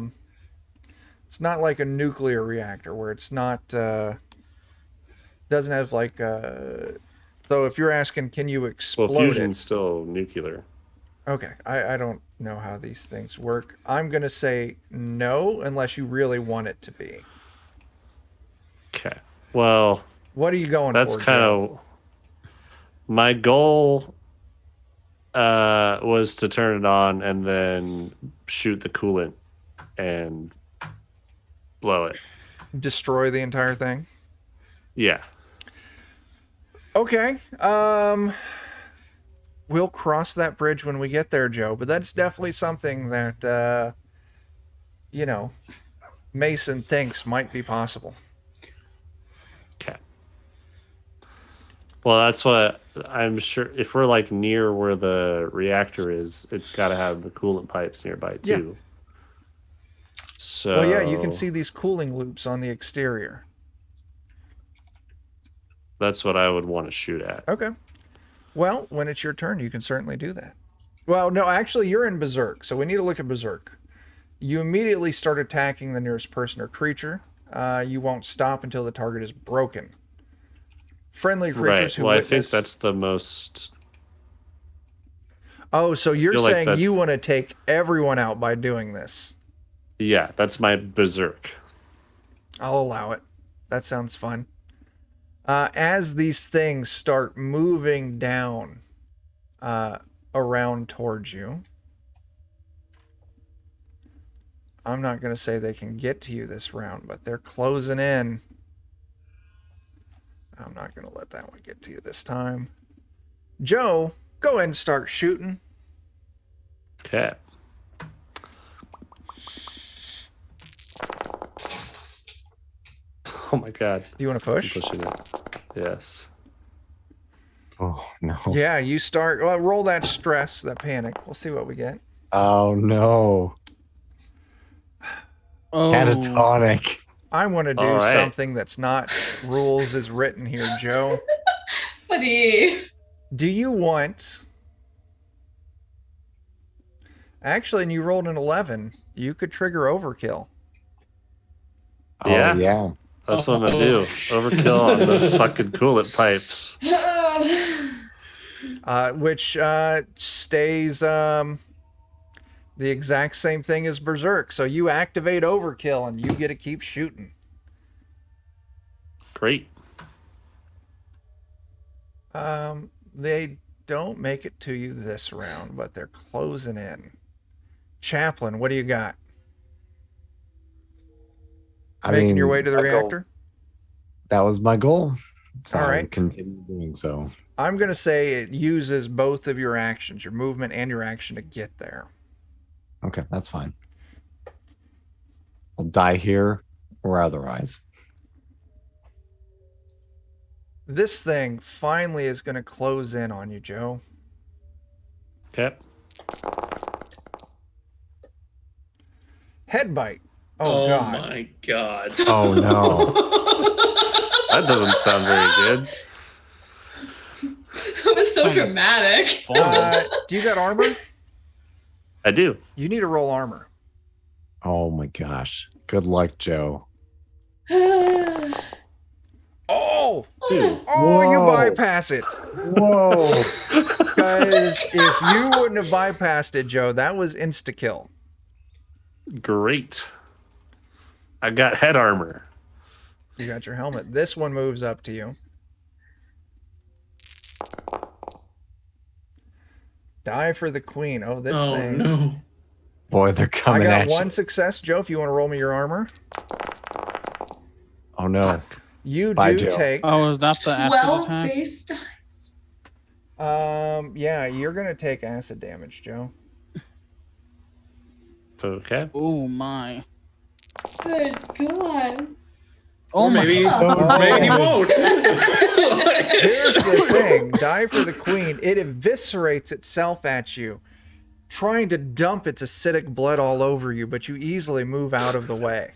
Speaker 1: nuclear reactor where it's not. Doesn't have like so if you're asking can you
Speaker 2: Well,
Speaker 1: explode
Speaker 2: fusion's
Speaker 1: it?
Speaker 2: still nuclear.
Speaker 1: Okay. I don't know how these things work. I'm gonna say no unless you really want it to be.
Speaker 2: Okay. Well,
Speaker 1: What are you going
Speaker 2: that's
Speaker 1: for?
Speaker 2: kind
Speaker 1: Joe?
Speaker 2: of my goal. Was to turn it on and then shoot the coolant and blow it.
Speaker 1: Destroy the entire thing.
Speaker 2: Yeah.
Speaker 1: Okay. We'll cross that bridge when we get there, Joe, but that's definitely something that you know, Mason thinks might be possible.
Speaker 2: Okay. Well, that's what I'm sure. If we're like near where the reactor is, it's got to have the coolant pipes nearby
Speaker 1: Yeah.
Speaker 2: too. So.
Speaker 1: Well, yeah, you can see these cooling loops on the exterior.
Speaker 2: That's what I would want to shoot at.
Speaker 1: Okay. Well, when it's your turn, you can certainly do that. Well, no, actually, you're in Berserk, so we need to look at Berserk. You immediately start attacking the nearest person or creature. You won't stop until the target is broken. Friendly creatures
Speaker 2: Right.
Speaker 1: who
Speaker 2: Well, I
Speaker 1: witness...
Speaker 2: think that's the most.
Speaker 1: Oh, so you're
Speaker 2: feel like
Speaker 1: saying
Speaker 2: that's-
Speaker 1: you want to take everyone out by doing this.
Speaker 2: Yeah, that's my berserk.
Speaker 1: I'll allow it. That sounds fun. As these things start moving down around towards you, I'm not going to say they can get to you this round, but they're closing in. I'm not going to let that one get to you this time. Joe, go ahead and start shooting.
Speaker 2: Okay. Oh my god.
Speaker 1: Do you want to
Speaker 2: I'm
Speaker 1: push?
Speaker 2: pushing it. Yes.
Speaker 3: Oh no.
Speaker 1: Yeah, you start. Well, roll that stress, that panic. We'll see what we get.
Speaker 3: Oh no.
Speaker 5: Oh,
Speaker 3: Catatonic.
Speaker 1: I want to do
Speaker 2: All right.
Speaker 1: something that's not rules as written here, Joe.
Speaker 4: Buddy.
Speaker 1: Do you want... Actually, and you rolled an 11. You could trigger overkill.
Speaker 2: Yeah.
Speaker 3: Oh yeah.
Speaker 2: That's what I'm gonna do. Overkill on those fucking coolant pipes.
Speaker 1: Which stays the exact same thing as Berserk. So you activate overkill and you get to keep shooting.
Speaker 2: Great.
Speaker 1: They don't make it to you this round, but they're closing in. Chaplain, what do you got? Making your way to the
Speaker 3: my goal-
Speaker 1: reactor?
Speaker 3: that was my goal. So
Speaker 1: All
Speaker 3: I
Speaker 1: right.
Speaker 3: would continue doing so.
Speaker 1: I'm going to say it uses both of your actions, your movement and your action to get there.
Speaker 3: Okay, that's fine. I'll die here or otherwise.
Speaker 1: This thing finally is going to close in on you, Joe.
Speaker 2: Okay.
Speaker 1: Headbite. Oh, God.
Speaker 6: my god.
Speaker 3: Oh no.
Speaker 2: That doesn't sound very good.
Speaker 4: It was so
Speaker 5: Kind of
Speaker 4: dramatic.
Speaker 5: fun.
Speaker 1: Do you got armor?
Speaker 2: I do.
Speaker 1: You need to roll armor.
Speaker 3: Oh my gosh. Good luck, Joe.
Speaker 1: Oh!
Speaker 2: Dude.
Speaker 1: Oh, you
Speaker 3: Whoa.
Speaker 1: bypass it.
Speaker 3: Whoa.
Speaker 1: Because if you wouldn't have bypassed it, Joe, that was insta-kill.
Speaker 2: Great. I got head armor.
Speaker 1: You got your helmet. This one moves up to you. Die for the queen. Oh, this
Speaker 6: Oh
Speaker 1: thing.
Speaker 6: no.
Speaker 3: Boy, they're
Speaker 1: I
Speaker 3: coming
Speaker 1: got
Speaker 3: at you.
Speaker 1: one success, Joe, if you want to roll me your armor.
Speaker 3: Oh no.
Speaker 1: You
Speaker 3: Bye,
Speaker 1: do
Speaker 3: Joe.
Speaker 1: take...
Speaker 5: Oh, is that the acid
Speaker 4: 12
Speaker 5: attack?
Speaker 4: base dice.
Speaker 1: Yeah, you're going to take acid damage, Joe.
Speaker 2: Okay.
Speaker 5: Oh my.
Speaker 4: Good God.
Speaker 5: Oh
Speaker 6: Or maybe,
Speaker 1: Oh.
Speaker 6: maybe he won't.
Speaker 1: Here's the thing. Die for the queen. It eviscerates itself at you, trying to dump its acidic blood all over you, but you easily move out of the way.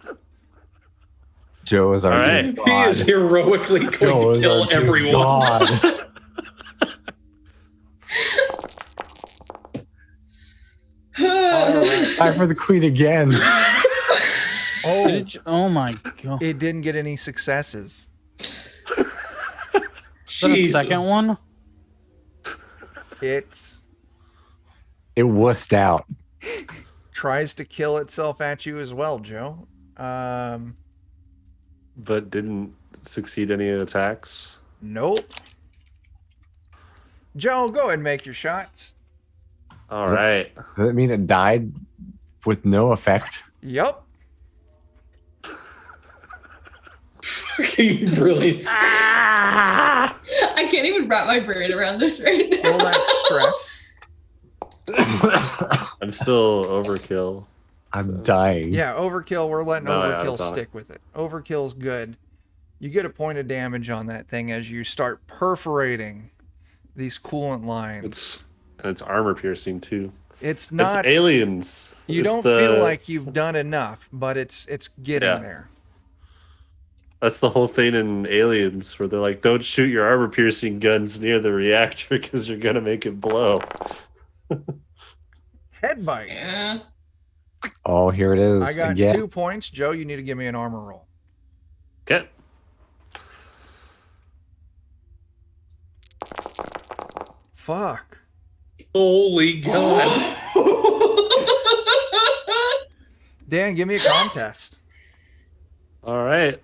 Speaker 3: Joe is our
Speaker 2: All
Speaker 3: new
Speaker 2: right.
Speaker 3: god.
Speaker 6: He is heroically going
Speaker 3: Joe
Speaker 6: to
Speaker 3: is our
Speaker 6: kill
Speaker 3: new
Speaker 6: everyone.
Speaker 3: god. Die for the queen again.
Speaker 1: Oh,
Speaker 5: Oh my god.
Speaker 1: it didn't get any successes.
Speaker 5: Is that a
Speaker 6: Jesus.
Speaker 5: second one?
Speaker 1: It
Speaker 3: It wussed out.
Speaker 1: tries to kill itself at you as well, Joe.
Speaker 2: But didn't succeed any attacks.
Speaker 1: Nope. Joe, go ahead and make your shots.
Speaker 2: All right.
Speaker 3: Does that mean it died with no effect?
Speaker 1: Yep.
Speaker 6: Fucking brilliant.
Speaker 4: I can't even wrap my brain around this right now.
Speaker 1: Roll that stress.
Speaker 2: I'm still overkill.
Speaker 3: I'm dying.
Speaker 1: Yeah, overkill. We're letting
Speaker 2: No, yeah,
Speaker 1: overkill
Speaker 2: it's on it.
Speaker 1: stick with it. Overkill's good. You get a point of damage on that thing as you start perforating these coolant lines.
Speaker 2: It's armor piercing too.
Speaker 1: It's not
Speaker 2: It's aliens.
Speaker 1: You
Speaker 2: It's
Speaker 1: don't
Speaker 2: the-
Speaker 1: feel like you've done enough, but it's getting
Speaker 2: Yeah.
Speaker 1: there.
Speaker 2: That's the whole thing in Aliens, where they're like, "Don't shoot your armor piercing guns near the reactor because you're gonna make it blow."
Speaker 1: Headbite.
Speaker 4: Yeah.
Speaker 3: Oh, here it is.
Speaker 1: I got
Speaker 3: again.
Speaker 1: 2 points. Joe, you need to give me an armor roll.
Speaker 2: Okay.
Speaker 1: Fuck.
Speaker 6: Holy God.
Speaker 1: Dan, give me a contest.
Speaker 2: All right.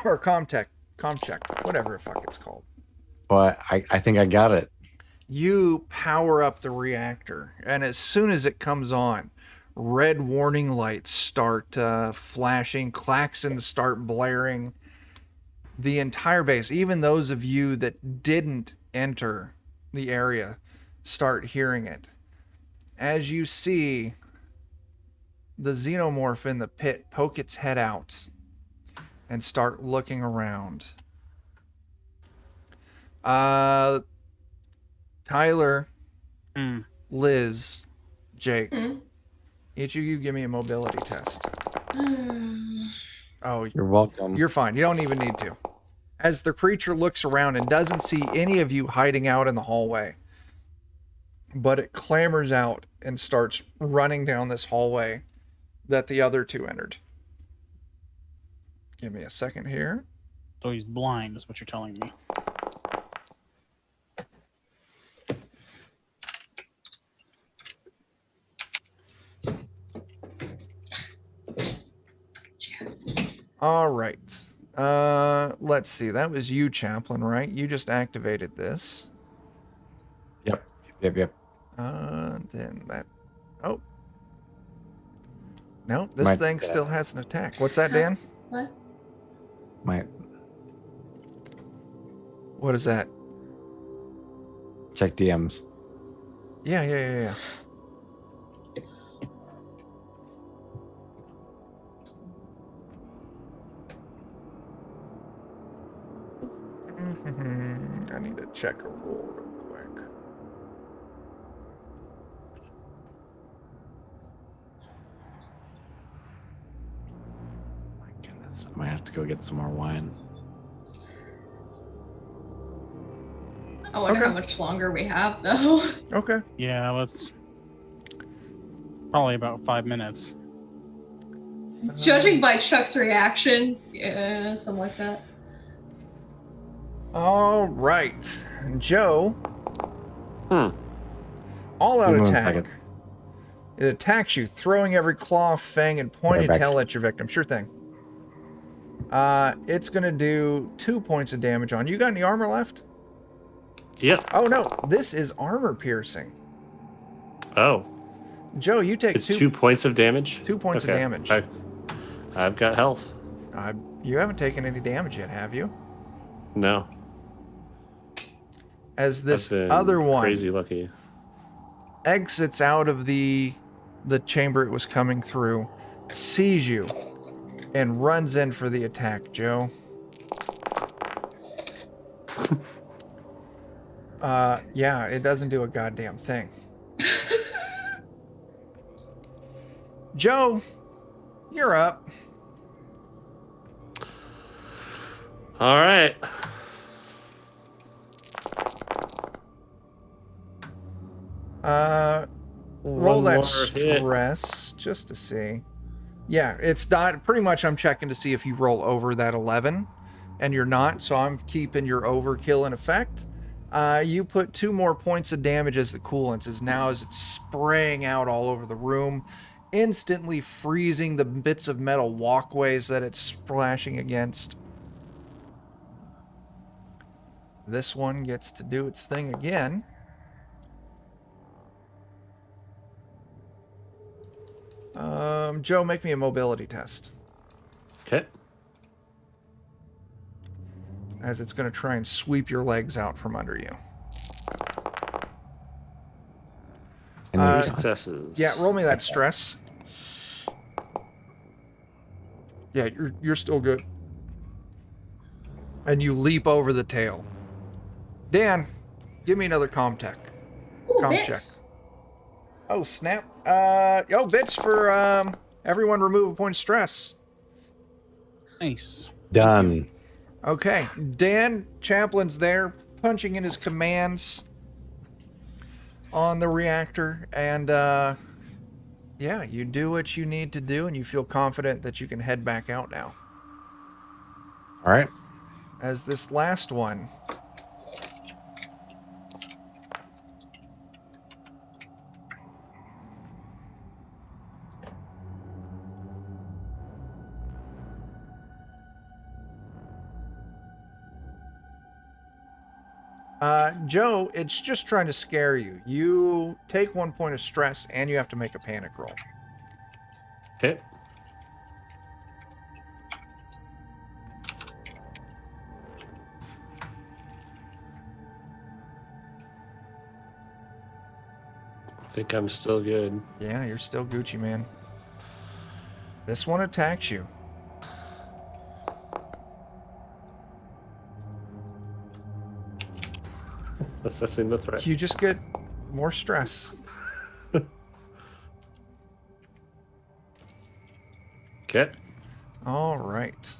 Speaker 1: Or comcheck, whatever the fuck it's called.
Speaker 3: But I think I got it.
Speaker 1: You power up the reactor, and as soon as it comes on, red warning lights start flashing, klaxons start blaring. The entire base, even those of you that didn't enter the area, start hearing it. As you see the xenomorph in the pit poke its head out and start looking around. Tyler,
Speaker 5: Hmm.
Speaker 1: Liz, Jake,
Speaker 4: Hmm.
Speaker 1: each of you give me a mobility test. Oh,
Speaker 3: You're welcome.
Speaker 1: you're fine. You don't even need to. As the creature looks around and doesn't see any of you hiding out in the hallway, but it clambers out and starts running down this hallway that the other two entered. Give me a second here.
Speaker 5: So he's blind, is what you're telling me.
Speaker 1: All right. Let's see. That was you, Chaplain, right? You just activated this.
Speaker 3: Yep.
Speaker 1: Then that. Oh. No, this
Speaker 3: Might-
Speaker 1: thing still has an attack. What's that, Dan?
Speaker 4: What?
Speaker 3: Might
Speaker 1: What is that?
Speaker 3: check DMs.
Speaker 1: Yeah. I need to check a roll real quick.
Speaker 3: My goodness, I might have to go get some more wine.
Speaker 4: I wonder
Speaker 1: Okay.
Speaker 4: how much longer we have, though.
Speaker 1: Okay.
Speaker 5: Yeah, let's. Probably about 5 minutes.
Speaker 4: Judging by Chuck's reaction, yeah, something like that.
Speaker 1: All right. Joe,
Speaker 2: Hmm.
Speaker 1: all out
Speaker 3: Give me 1
Speaker 1: attack.
Speaker 3: second.
Speaker 1: It attacks you, throwing every claw, fang, and pointed
Speaker 3: back.
Speaker 1: tail at your victim. Sure thing. It's gonna do 2 points of damage on you. You got any armor left?
Speaker 2: Yep.
Speaker 1: Oh no, this is armor piercing.
Speaker 2: Oh,
Speaker 1: Joe, you take
Speaker 2: it's 2 points of damage.
Speaker 1: 2 points of
Speaker 2: Okay.
Speaker 1: damage.
Speaker 2: I've got health.
Speaker 1: You haven't taken any damage yet, have you?
Speaker 2: No.
Speaker 1: As this
Speaker 2: I've been
Speaker 1: other one
Speaker 2: crazy lucky.
Speaker 1: exits out of the chamber it was coming through, sees you, and runs in for the attack, Joe. Yeah, it doesn't do a goddamn thing. Joe, you're up.
Speaker 2: All right.
Speaker 1: Roll
Speaker 2: One
Speaker 1: that
Speaker 2: more hit.
Speaker 1: stress just to see. Yeah, it's not pretty much. I'm checking to see if you roll over that 11. and you're not, so I'm keeping your overkill in effect. You put 2 more points of damage as the coolants is now as it's spraying out all over the room, instantly freezing the bits of metal walkways that it's splashing against. This one gets to do its thing again. Joe, make me a mobility test.
Speaker 2: Okay.
Speaker 1: As it's going to try and sweep your legs out from under you.
Speaker 3: And
Speaker 1: Uh,
Speaker 3: these-
Speaker 2: Successes.
Speaker 1: Yeah, roll me that stress. Yeah, you're still good. And you leap over the tail. Dan, give me another comm tech.
Speaker 4: Ooh,
Speaker 1: Comm
Speaker 4: bits.
Speaker 1: check. Oh, snap. Bits for everyone remove a point of stress.
Speaker 5: Nice.
Speaker 3: Done.
Speaker 1: Okay, Dan Chaplin's there, punching in his commands on the reactor, and yeah, you do what you need to do, and you feel confident that you can head back out now.
Speaker 3: All right.
Speaker 1: As this last one, Joe, it's just trying to scare you. You take 1 point of stress, and you have to make a panic roll.
Speaker 2: Okay. I think I'm still good.
Speaker 1: Yeah, you're still Gucci, man. This one attacks you.
Speaker 2: Assessing the threat.
Speaker 1: You just get more stress.
Speaker 2: Okay.
Speaker 1: All right.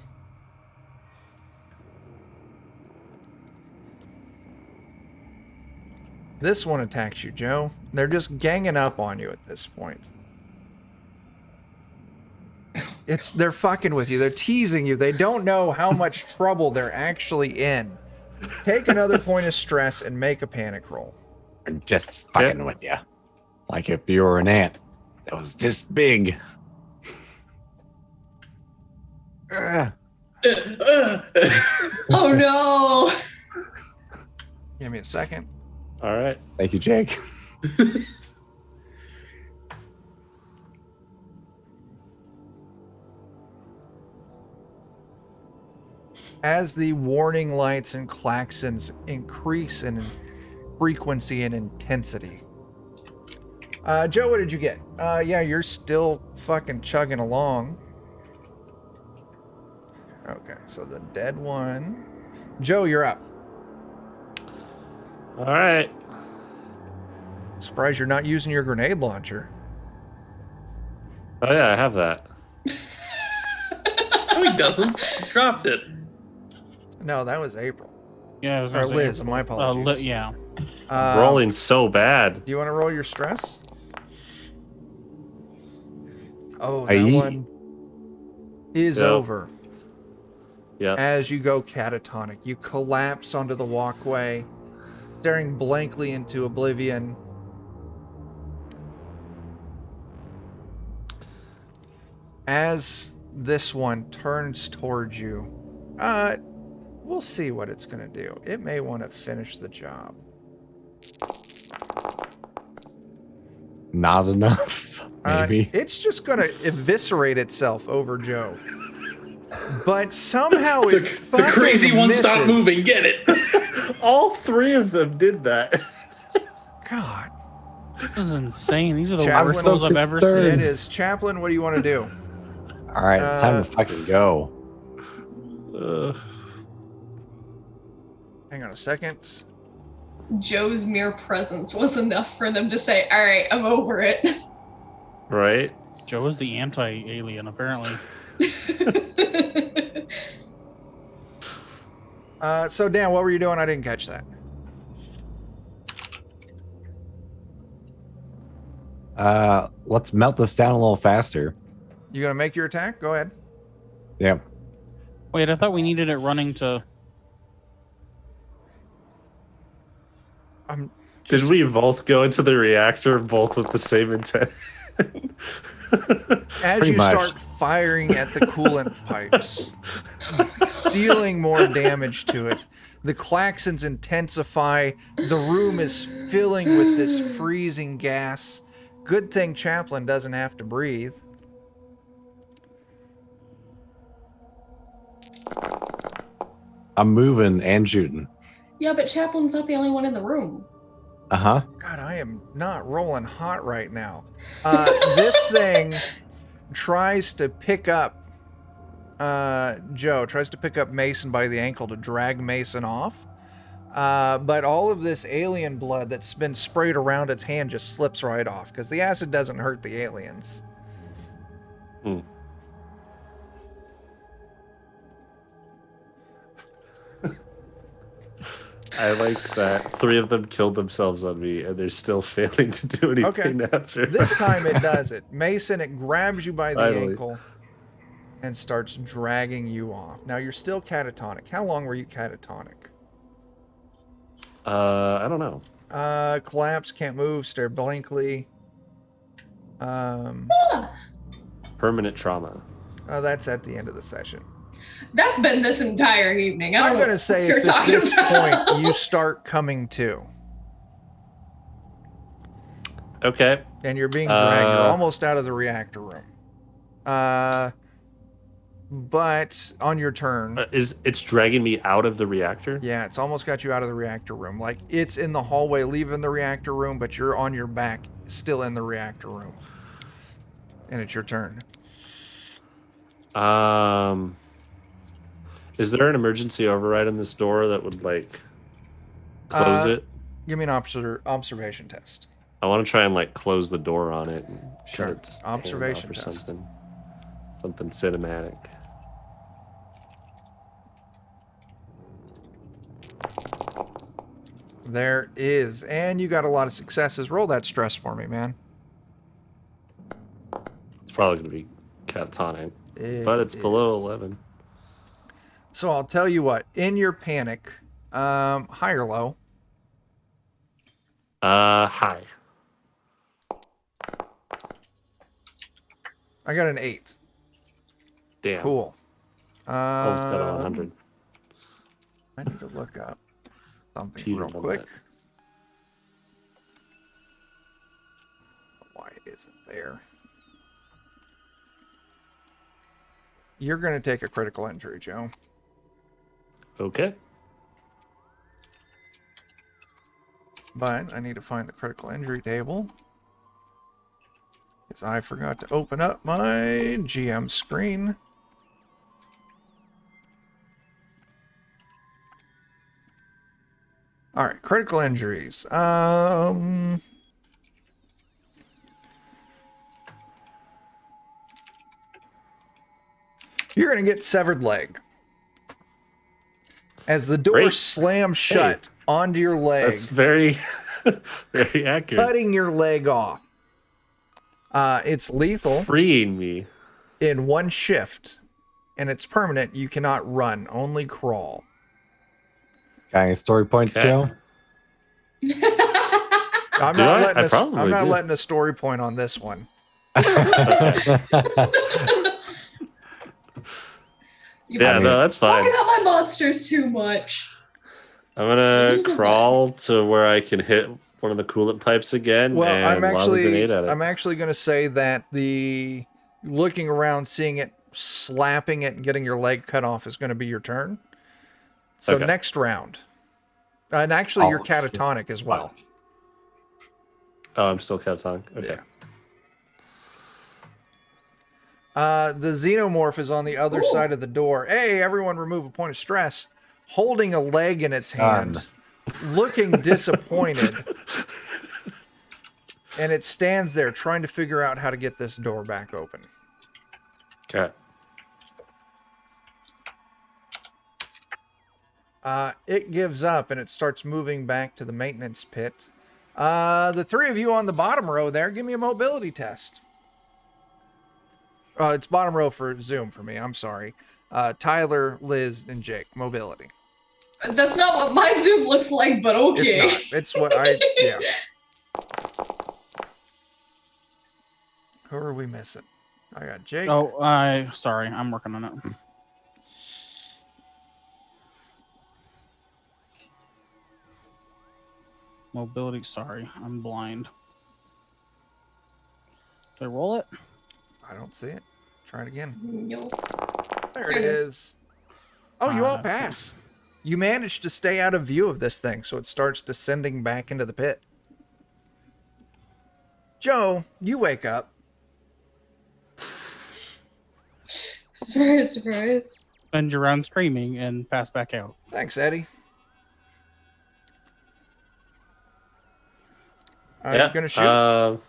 Speaker 1: This one attacks you, Joe. They're just ganging up on you at this point. They're fucking with you. They're teasing you. They don't know how much trouble they're actually in. Take another point of stress and make a panic roll.
Speaker 3: I'm just fucking with you. Like if you were an ant that was this big. Ugh.
Speaker 4: Oh no!
Speaker 1: Give me a second.
Speaker 2: All right.
Speaker 3: Thank you, Jake.
Speaker 1: As the warning lights and klaxons increase in frequency and intensity. Joe, what did you get? Yeah, you're still fucking chugging along. Okay, so the dead one. Joe, you're up.
Speaker 2: All right.
Speaker 1: Surprised you're not using your grenade launcher.
Speaker 2: Oh yeah, I have that.
Speaker 6: No, he doesn't. He dropped it.
Speaker 1: No, that was April.
Speaker 5: Yeah, I was
Speaker 1: Or
Speaker 5: gonna say-
Speaker 1: Liz, my apologies.
Speaker 5: Yeah.
Speaker 2: Rolling so bad.
Speaker 1: Do you want to roll your stress? Oh, that
Speaker 3: Aye.
Speaker 1: one is
Speaker 2: Yep.
Speaker 1: over.
Speaker 2: Yep.
Speaker 1: As you go catatonic, you collapse onto the walkway, staring blankly into oblivion. As this one turns towards you, we'll see what it's going to do. It may want to finish the job.
Speaker 3: Not enough, maybe.
Speaker 1: It's just going to eviscerate itself over Joe. But somehow it
Speaker 6: The
Speaker 1: fucking
Speaker 6: crazy one stopped
Speaker 1: misses.
Speaker 6: moving. Get it?
Speaker 2: All three of them did that.
Speaker 1: God.
Speaker 5: This is insane. These are the
Speaker 1: Chaplain,
Speaker 5: worst
Speaker 3: I'm so
Speaker 5: rolls I've ever
Speaker 3: concerned.
Speaker 5: seen.
Speaker 1: It is. Chaplain, what do you want to do?
Speaker 3: All right, it's time to fucking go.
Speaker 1: Hang on a second.
Speaker 4: Joe's mere presence was enough for them to say, "All right, I'm over it."
Speaker 2: Right?
Speaker 5: Joe is the anti-alien, apparently.
Speaker 1: So Dan, what were you doing? I didn't catch that.
Speaker 3: Let's melt this down a little faster.
Speaker 1: You gonna make your attack? Go ahead.
Speaker 3: Yep.
Speaker 5: Wait, I thought we needed it running to.
Speaker 1: I'm
Speaker 2: Did we both go into the reactor both with the same intent?
Speaker 1: As
Speaker 3: Pretty
Speaker 1: you
Speaker 3: much.
Speaker 1: start firing at the coolant pipes, dealing more damage to it, the klaxons intensify. The room is filling with this freezing gas. Good thing Chaplin doesn't have to breathe.
Speaker 3: I'm moving and shooting.
Speaker 4: Yeah, but Chaplin's not the only one in the room.
Speaker 3: Uh-huh.
Speaker 1: God, I am not rolling hot right now. This thing tries to pick up Joe, tries to pick up Mason by the ankle to drag Mason off. But all of this alien blood that's been sprayed around its hand just slips right off because the acid doesn't hurt the aliens.
Speaker 2: Hmm. I like that 3 of them killed themselves on me, and they're still failing to do anything after.
Speaker 1: This time it does it. Mason, it grabs you by the
Speaker 2: Finally.
Speaker 1: ankle and starts dragging you off. Now you're still catatonic. How long were you catatonic?
Speaker 2: I don't know.
Speaker 1: Collapse, can't move, stare blankly.
Speaker 2: Permanent trauma.
Speaker 1: That's at the end of the session.
Speaker 4: That's been this entire evening. I don't
Speaker 1: I'm
Speaker 4: know
Speaker 1: going to
Speaker 4: what
Speaker 1: say
Speaker 4: you're
Speaker 1: it's at
Speaker 4: talking
Speaker 1: this
Speaker 4: about.
Speaker 1: point you start coming to.
Speaker 2: Okay.
Speaker 1: And you're being dragged. You're
Speaker 2: Uh,
Speaker 1: almost out of the reactor room. But on your turn,
Speaker 2: It's dragging me out of the reactor?
Speaker 1: yeah, it's almost got you out of the reactor room. Like, it's in the hallway leaving the reactor room, but you're on your back still in the reactor room. And it's your turn.
Speaker 2: Is there an emergency override on this door that would like close it?
Speaker 1: Give me an observation test.
Speaker 2: I want to try and like close the door on it. And
Speaker 1: Sure.
Speaker 2: cut its hand
Speaker 1: Observation
Speaker 2: off or
Speaker 1: test.
Speaker 2: something cinematic.
Speaker 1: There is. And you got a lot of successes. Roll that stress for me, man.
Speaker 2: It's probably going to be catatonic,
Speaker 1: It
Speaker 2: but it's below
Speaker 1: is.
Speaker 2: 11.
Speaker 1: So I'll tell you what. In your panic, high or low?
Speaker 2: High.
Speaker 1: I got an 8.
Speaker 2: Damn.
Speaker 1: Cool.
Speaker 2: Almost got a 100.
Speaker 1: I need to look up something
Speaker 2: Peter
Speaker 1: real
Speaker 2: done
Speaker 1: quick.
Speaker 2: that.
Speaker 1: Why isn't there? You're going to take a critical injury, Joe.
Speaker 2: Okay.
Speaker 1: But I need to find the critical injury table. Because I forgot to open up my GM screen. All right, critical injuries. You're going to get severed leg. As the door
Speaker 2: Great.
Speaker 1: slams shut onto your leg,
Speaker 2: That's very, very accurate.
Speaker 1: cutting your leg off. It's lethal
Speaker 2: Freeing me.
Speaker 1: in one shift, and it's permanent. You cannot run, only crawl.
Speaker 3: Got any story points,
Speaker 2: Okay.
Speaker 3: Joe?
Speaker 1: I'm
Speaker 2: Do
Speaker 1: not
Speaker 2: I?
Speaker 1: letting
Speaker 2: I
Speaker 1: a,
Speaker 2: probably
Speaker 1: I'm not
Speaker 2: do.
Speaker 1: letting a story point on this one.
Speaker 4: You
Speaker 2: Yeah,
Speaker 3: mean-
Speaker 2: no, that's fine.
Speaker 4: talking about my monsters too much.
Speaker 2: I'm gonna
Speaker 4: Use a
Speaker 2: crawl to where I can hit one of the coolant pipes again
Speaker 1: Well,
Speaker 2: and lob a grenade at it.
Speaker 1: I'm actually going to say that the looking around, seeing it, slapping it, and getting your leg cut off is going to be your turn. So
Speaker 2: Okay.
Speaker 1: next round, and actually you're
Speaker 3: Oh, shit.
Speaker 1: catatonic as well.
Speaker 2: Oh, I'm still catatonic. Okay.
Speaker 1: Yeah. The xenomorph is on the other side of the door. Hey, everyone, remove a point of stress. Holding a leg in its hand, looking disappointed. And it stands there trying to figure out how to get this door back open.
Speaker 2: Okay.
Speaker 1: It gives up and it starts moving back to the maintenance pit. The 3 of you on the bottom row there, give me a mobility test. It's bottom row for Zoom for me. I'm sorry. Tyler, Liz, and Jake. Mobility.
Speaker 4: That's not what my Zoom looks like, but okay.
Speaker 1: It's not. It's what I. Yeah. Who are we missing? I got Jake.
Speaker 5: Oh, sorry, I'm working on it. Mobility, sorry, I'm blind. Did I roll it?
Speaker 1: I don't see it. Try it again.
Speaker 4: Nope.
Speaker 1: There it is. Oh, you all pass. You managed to stay out of view of this thing, so it starts descending back into the pit. Joe, you wake up.
Speaker 4: Surprise, surprise.
Speaker 5: Spend your round screaming and pass back out.
Speaker 1: Thanks, Eddie. Are
Speaker 2: Yeah.
Speaker 1: you gonna shoot?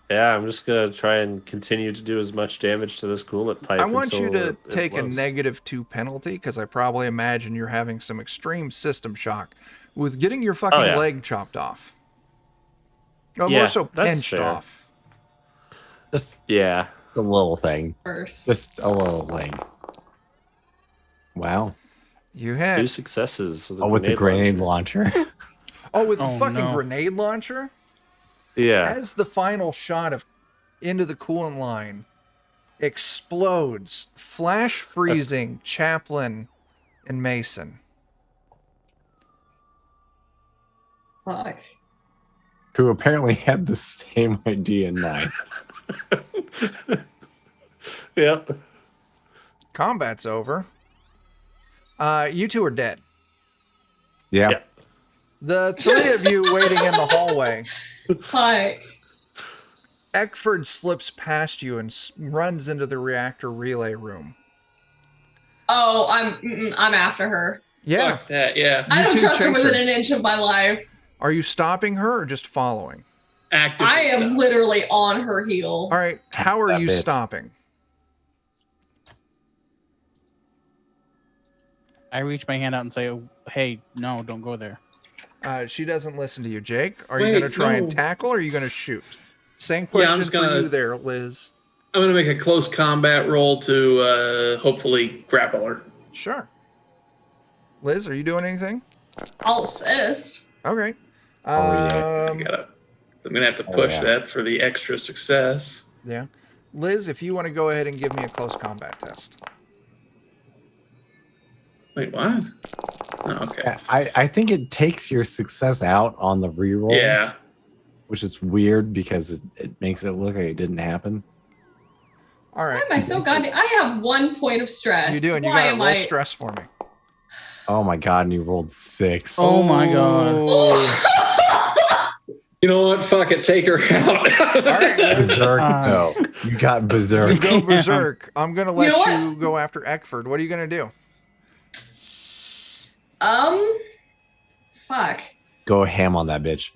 Speaker 2: Yeah, I'm just gonna try and continue to do as much damage to this coolant pipe.
Speaker 1: I want you
Speaker 2: until
Speaker 1: to
Speaker 2: it
Speaker 1: take a
Speaker 2: blows.
Speaker 1: -2 penalty because I probably imagine you're having some extreme system shock with getting your fucking
Speaker 2: yeah.
Speaker 1: leg chopped off. Oh,
Speaker 2: Yeah,
Speaker 1: more so
Speaker 2: that's
Speaker 1: pinched
Speaker 2: fair.
Speaker 1: off.
Speaker 3: Just
Speaker 2: Yeah.
Speaker 3: a little thing.
Speaker 4: First.
Speaker 3: Just a little thing. Wow.
Speaker 1: You
Speaker 2: 2
Speaker 1: had.
Speaker 2: successes.
Speaker 3: With the grenade launcher.
Speaker 1: Oh, with the
Speaker 5: Oh,
Speaker 1: fucking
Speaker 5: no.
Speaker 1: grenade launcher?
Speaker 2: Yeah.
Speaker 1: As the final shot of into the coolant line explodes, flash freezing Chaplin and Mason.
Speaker 4: Fuck.
Speaker 3: Who apparently had the same idea in mind.
Speaker 2: Yep.
Speaker 1: Combat's over. You two are dead.
Speaker 3: Yeah.
Speaker 2: Yeah.
Speaker 1: The three of you waiting in the hallway.
Speaker 4: Fuck.
Speaker 1: Eckford slips past you and runs into the reactor relay room.
Speaker 4: Oh, I'm after her.
Speaker 1: Yeah.
Speaker 6: Fuck that, yeah.
Speaker 4: I don't
Speaker 1: two
Speaker 4: trust her
Speaker 1: chase her.
Speaker 4: within an inch of my life.
Speaker 1: Are you stopping her or just following?
Speaker 6: Actively
Speaker 4: I am
Speaker 6: stuff.
Speaker 4: literally on her heel.
Speaker 1: All right. How are
Speaker 3: That
Speaker 1: you
Speaker 3: bitch.
Speaker 1: stopping?
Speaker 5: I reach my hand out and say, "Oh, hey, no, don't go there."
Speaker 1: She doesn't listen to you, Jake. Are you
Speaker 6: Wait,
Speaker 1: going to try and
Speaker 6: no.
Speaker 1: tackle or are you going to shoot? Same
Speaker 6: Yeah,
Speaker 1: question
Speaker 6: I'm just
Speaker 1: for
Speaker 6: gonna-
Speaker 1: you there, Liz.
Speaker 6: I'm going to make a close combat roll to hopefully grapple her.
Speaker 1: Sure. Liz, are you doing anything?
Speaker 4: I'll assist.
Speaker 1: Okay.
Speaker 3: yeah.
Speaker 6: I'm going to have to push
Speaker 3: yeah.
Speaker 6: that for the extra success.
Speaker 1: Yeah. Liz, if you want to go ahead and give me a close combat test.
Speaker 6: Wait, what? Oh, okay.
Speaker 3: I think it takes your success out on the reroll.
Speaker 6: Yeah.
Speaker 3: Which is weird because it makes it look like it didn't happen.
Speaker 1: All right.
Speaker 4: Why am I so goddamn? I have 1 point of stress.
Speaker 1: You do, and you
Speaker 4: Why
Speaker 1: got to
Speaker 4: am
Speaker 1: roll
Speaker 4: I?
Speaker 1: stress for me.
Speaker 3: Oh my god, and you rolled 6.
Speaker 5: Oh my god.
Speaker 1: Oh.
Speaker 6: You know what? Fuck it. Take her out.
Speaker 1: All right, Liz.
Speaker 3: Berserk,
Speaker 5: Uh,
Speaker 3: no. You got
Speaker 1: You
Speaker 3: berserk.
Speaker 1: go berserk. I'm going to let
Speaker 4: You know what?
Speaker 1: you go after Eckford. What are you going to do?
Speaker 4: Fuck.
Speaker 3: Go ham on that bitch.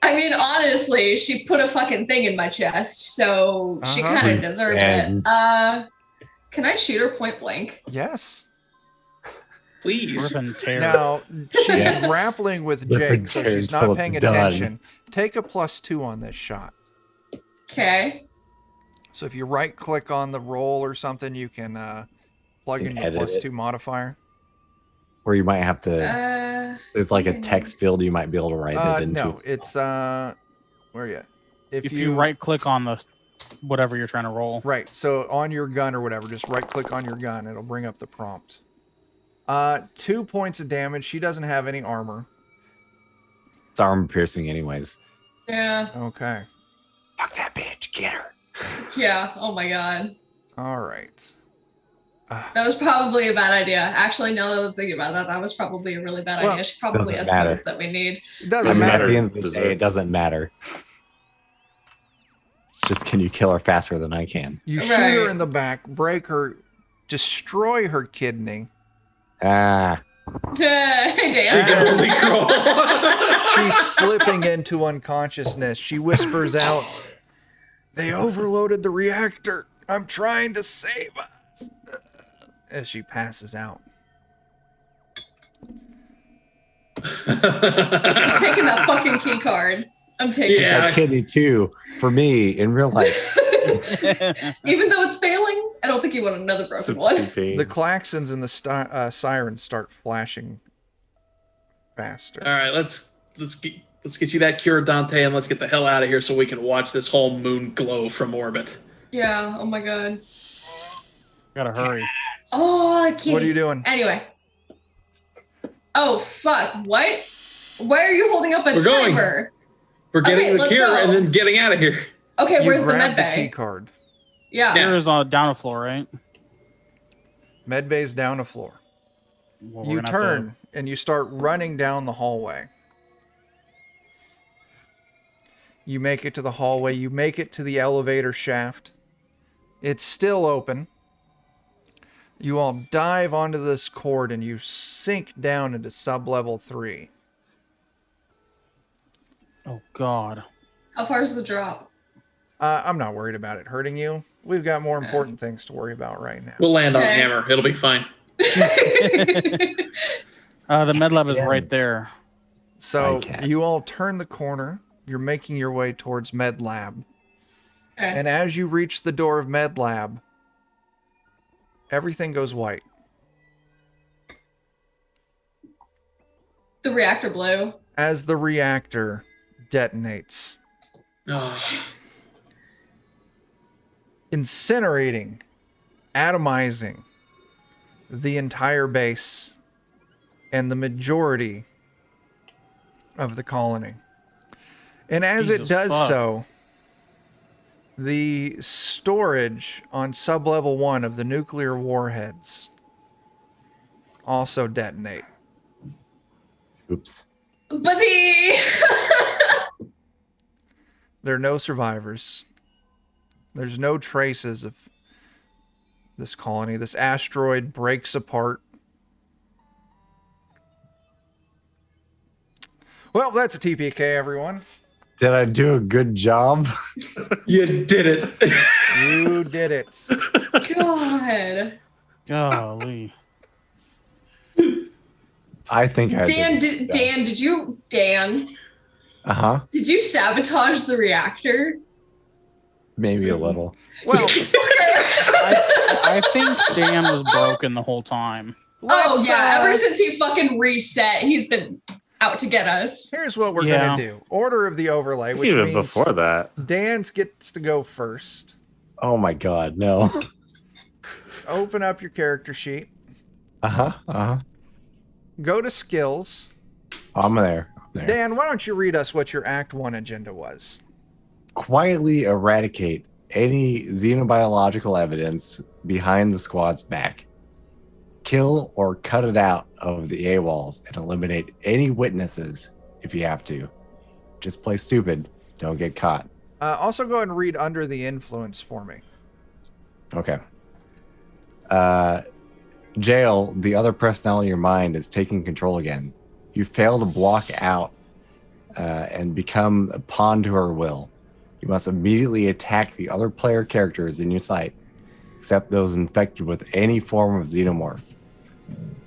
Speaker 4: I mean, honestly, she put a fucking thing in my chest, so she
Speaker 1: Uh-huh.
Speaker 4: kind of deserves
Speaker 3: And-
Speaker 4: it. Can I shoot her point blank?
Speaker 1: Yes.
Speaker 6: Please.
Speaker 5: Rip and tear.
Speaker 1: Now, she's
Speaker 3: Yeah.
Speaker 1: grappling with
Speaker 3: Rip and
Speaker 1: Jake, so
Speaker 3: tear
Speaker 1: she's
Speaker 3: until
Speaker 1: not
Speaker 3: it's
Speaker 1: paying
Speaker 3: done.
Speaker 1: attention. Take a +2 on this shot.
Speaker 4: Okay.
Speaker 1: So if you right click on the roll or something, you can plug
Speaker 3: You
Speaker 1: in
Speaker 3: can
Speaker 1: your
Speaker 3: edit it.
Speaker 1: +2 modifier.
Speaker 3: Or you might have to. There's like a text field you might be able to write it into.
Speaker 1: No, it's where are you?
Speaker 5: if you right click on the whatever you're trying to roll.
Speaker 1: Right. So on your gun or whatever, just right click on your gun. It'll bring up the prompt. 2 points of damage. She doesn't have any armor.
Speaker 3: It's armor piercing, anyways.
Speaker 4: Yeah.
Speaker 1: Okay.
Speaker 3: Fuck that bitch. Get her.
Speaker 4: Yeah. Oh my god.
Speaker 1: All right.
Speaker 4: That was probably a bad idea. Actually, now that I'm thinking about that, that was probably a really bad
Speaker 1: Well,
Speaker 4: idea. She probably
Speaker 3: doesn't
Speaker 4: has
Speaker 3: matter.
Speaker 4: moves that we need.
Speaker 1: It
Speaker 3: I
Speaker 1: doesn't
Speaker 3: mean, at
Speaker 1: matter.
Speaker 3: the end of the
Speaker 2: Berserk.
Speaker 3: day, it doesn't matter. It's just, can you kill her faster than I can?
Speaker 1: You shoot her
Speaker 4: Right.
Speaker 1: in the back, break her, destroy her kidney.
Speaker 3: Ah.
Speaker 4: Hey,
Speaker 6: She
Speaker 4: Dan.
Speaker 6: can only crawl.
Speaker 1: She's slipping into unconsciousness. She whispers out, "They overloaded the reactor. I'm trying to save us." As she passes out.
Speaker 4: I'm taking that fucking key card. I'm taking
Speaker 6: Yeah.
Speaker 3: That kidney too, for me, in real life.
Speaker 4: it. Even though it's failing I don't think you want another broken
Speaker 2: Sympathy
Speaker 4: one.
Speaker 2: pain.
Speaker 1: The klaxons and the sirens start flashing faster.
Speaker 6: All right, let's get you that cure, Dante, and let's get the hell out of here so we can watch this whole moon glow from orbit.
Speaker 4: Yeah, oh my god.
Speaker 5: Gotta hurry.
Speaker 4: Oh, I can't.
Speaker 1: What are you doing?
Speaker 4: Anyway. Oh, fuck. What? Why are you holding up a
Speaker 6: We're going.
Speaker 4: timer?
Speaker 6: We're getting
Speaker 4: Okay,
Speaker 6: the
Speaker 4: let's
Speaker 6: cure
Speaker 4: go.
Speaker 6: and then getting out of here.
Speaker 4: Okay,
Speaker 1: You
Speaker 4: where's the
Speaker 1: grab
Speaker 4: med
Speaker 1: the
Speaker 4: bay?
Speaker 1: key card.
Speaker 4: Yeah.
Speaker 6: Yeah.
Speaker 5: Here is on down the floor, right?
Speaker 1: Med bay's down a floor.
Speaker 5: Well, we're
Speaker 1: You
Speaker 5: gonna have to-
Speaker 1: turn and you start running down the hallway. You make it to the hallway. You make it to the elevator shaft. It's still open. You all dive onto this cord and you sink down into sub-level 3.
Speaker 5: Oh God.
Speaker 4: How far is the drop?
Speaker 1: I'm not worried about it hurting you. We've got more important things to worry about right now.
Speaker 6: We'll land on
Speaker 4: Okay.
Speaker 6: hammer. It'll be fine.
Speaker 5: The med lab is
Speaker 3: Yeah.
Speaker 5: right there.
Speaker 1: So
Speaker 3: Okay.
Speaker 1: you all turn the corner. You're making your way towards Med Lab.
Speaker 4: Okay.
Speaker 1: And as you reach the door of Med Lab, everything goes white.
Speaker 4: The reactor blew.
Speaker 1: As the reactor detonates,
Speaker 6: Oh,
Speaker 1: incinerating, atomizing the entire base and the majority of the colony. And as it
Speaker 5: Jesus
Speaker 1: does
Speaker 5: fuck.
Speaker 1: so, the storage on sub-level 1 of the nuclear warheads also detonate.
Speaker 3: Oops.
Speaker 4: Buddy!
Speaker 1: There are no survivors. There's no traces of this colony. This asteroid breaks apart. Well, that's a TPK, everyone.
Speaker 3: Did I do a good job?
Speaker 6: you did it.
Speaker 1: You did it.
Speaker 4: God.
Speaker 5: Golly.
Speaker 3: I think I
Speaker 4: Dan,
Speaker 3: did.
Speaker 4: Dan,
Speaker 3: Uh-huh.
Speaker 4: did you sabotage the reactor?
Speaker 3: Maybe a little.
Speaker 1: Well,
Speaker 5: I think Dan was broken the whole time.
Speaker 4: Oh
Speaker 1: let's,
Speaker 4: yeah, ever since he fucking reset, he's been out to get us.
Speaker 1: here's what we're
Speaker 5: Yeah.
Speaker 1: going to do. Order of the overlay, which
Speaker 2: Even
Speaker 1: means
Speaker 2: before that.
Speaker 1: Dan's gets to go first.
Speaker 3: Oh my god, no.
Speaker 1: Open up your character sheet.
Speaker 3: Uh-huh. Uh-huh.
Speaker 1: Go to skills.
Speaker 3: I'm there. I'm there.
Speaker 1: Dan, why don't you read us what your Act 1 agenda was?
Speaker 3: Quietly eradicate any xenobiological evidence behind the squad's back. Kill or cut it out of the AWOLs and eliminate any witnesses if you have to. Just play stupid. Don't get caught.
Speaker 1: Also go ahead and read Under the Influence for me.
Speaker 3: Okay. Jail, the other personnel in your mind is taking control again. You fail to block out and become a pawn to her will. You must immediately attack the other player characters in your sight, except those infected with any form of xenomorph.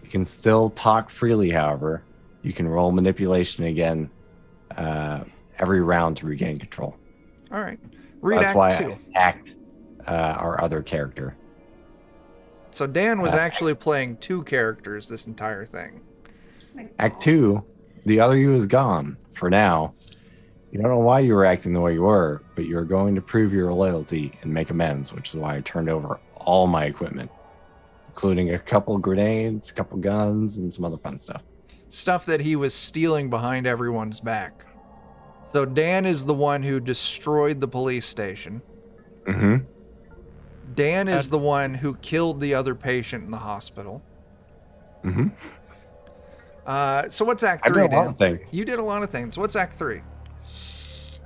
Speaker 3: You can still talk freely, however. You can roll manipulation again every round to regain control.
Speaker 1: All right. Read
Speaker 3: That's
Speaker 1: Act
Speaker 3: why
Speaker 1: 2.
Speaker 3: I attacked our other character.
Speaker 1: So Dan was actually playing 2 characters this entire thing.
Speaker 3: Act 2, the other you is gone for now. You don't know why you were acting the way you were, but you're going to prove your loyalty and make amends, which is why I turned over all my equipment, including a couple grenades, a couple guns, and some other fun stuff.
Speaker 1: Stuff that he was stealing behind everyone's back. So Dan is the one who destroyed the police station.
Speaker 3: Mm-hmm.
Speaker 1: Dan is the one who killed the other patient in the hospital.
Speaker 3: Mm-hmm.
Speaker 1: So what's Act
Speaker 3: I
Speaker 1: 3,
Speaker 3: did a lot
Speaker 1: Dan?
Speaker 3: of things.
Speaker 1: You did a lot of things. What's Act 3?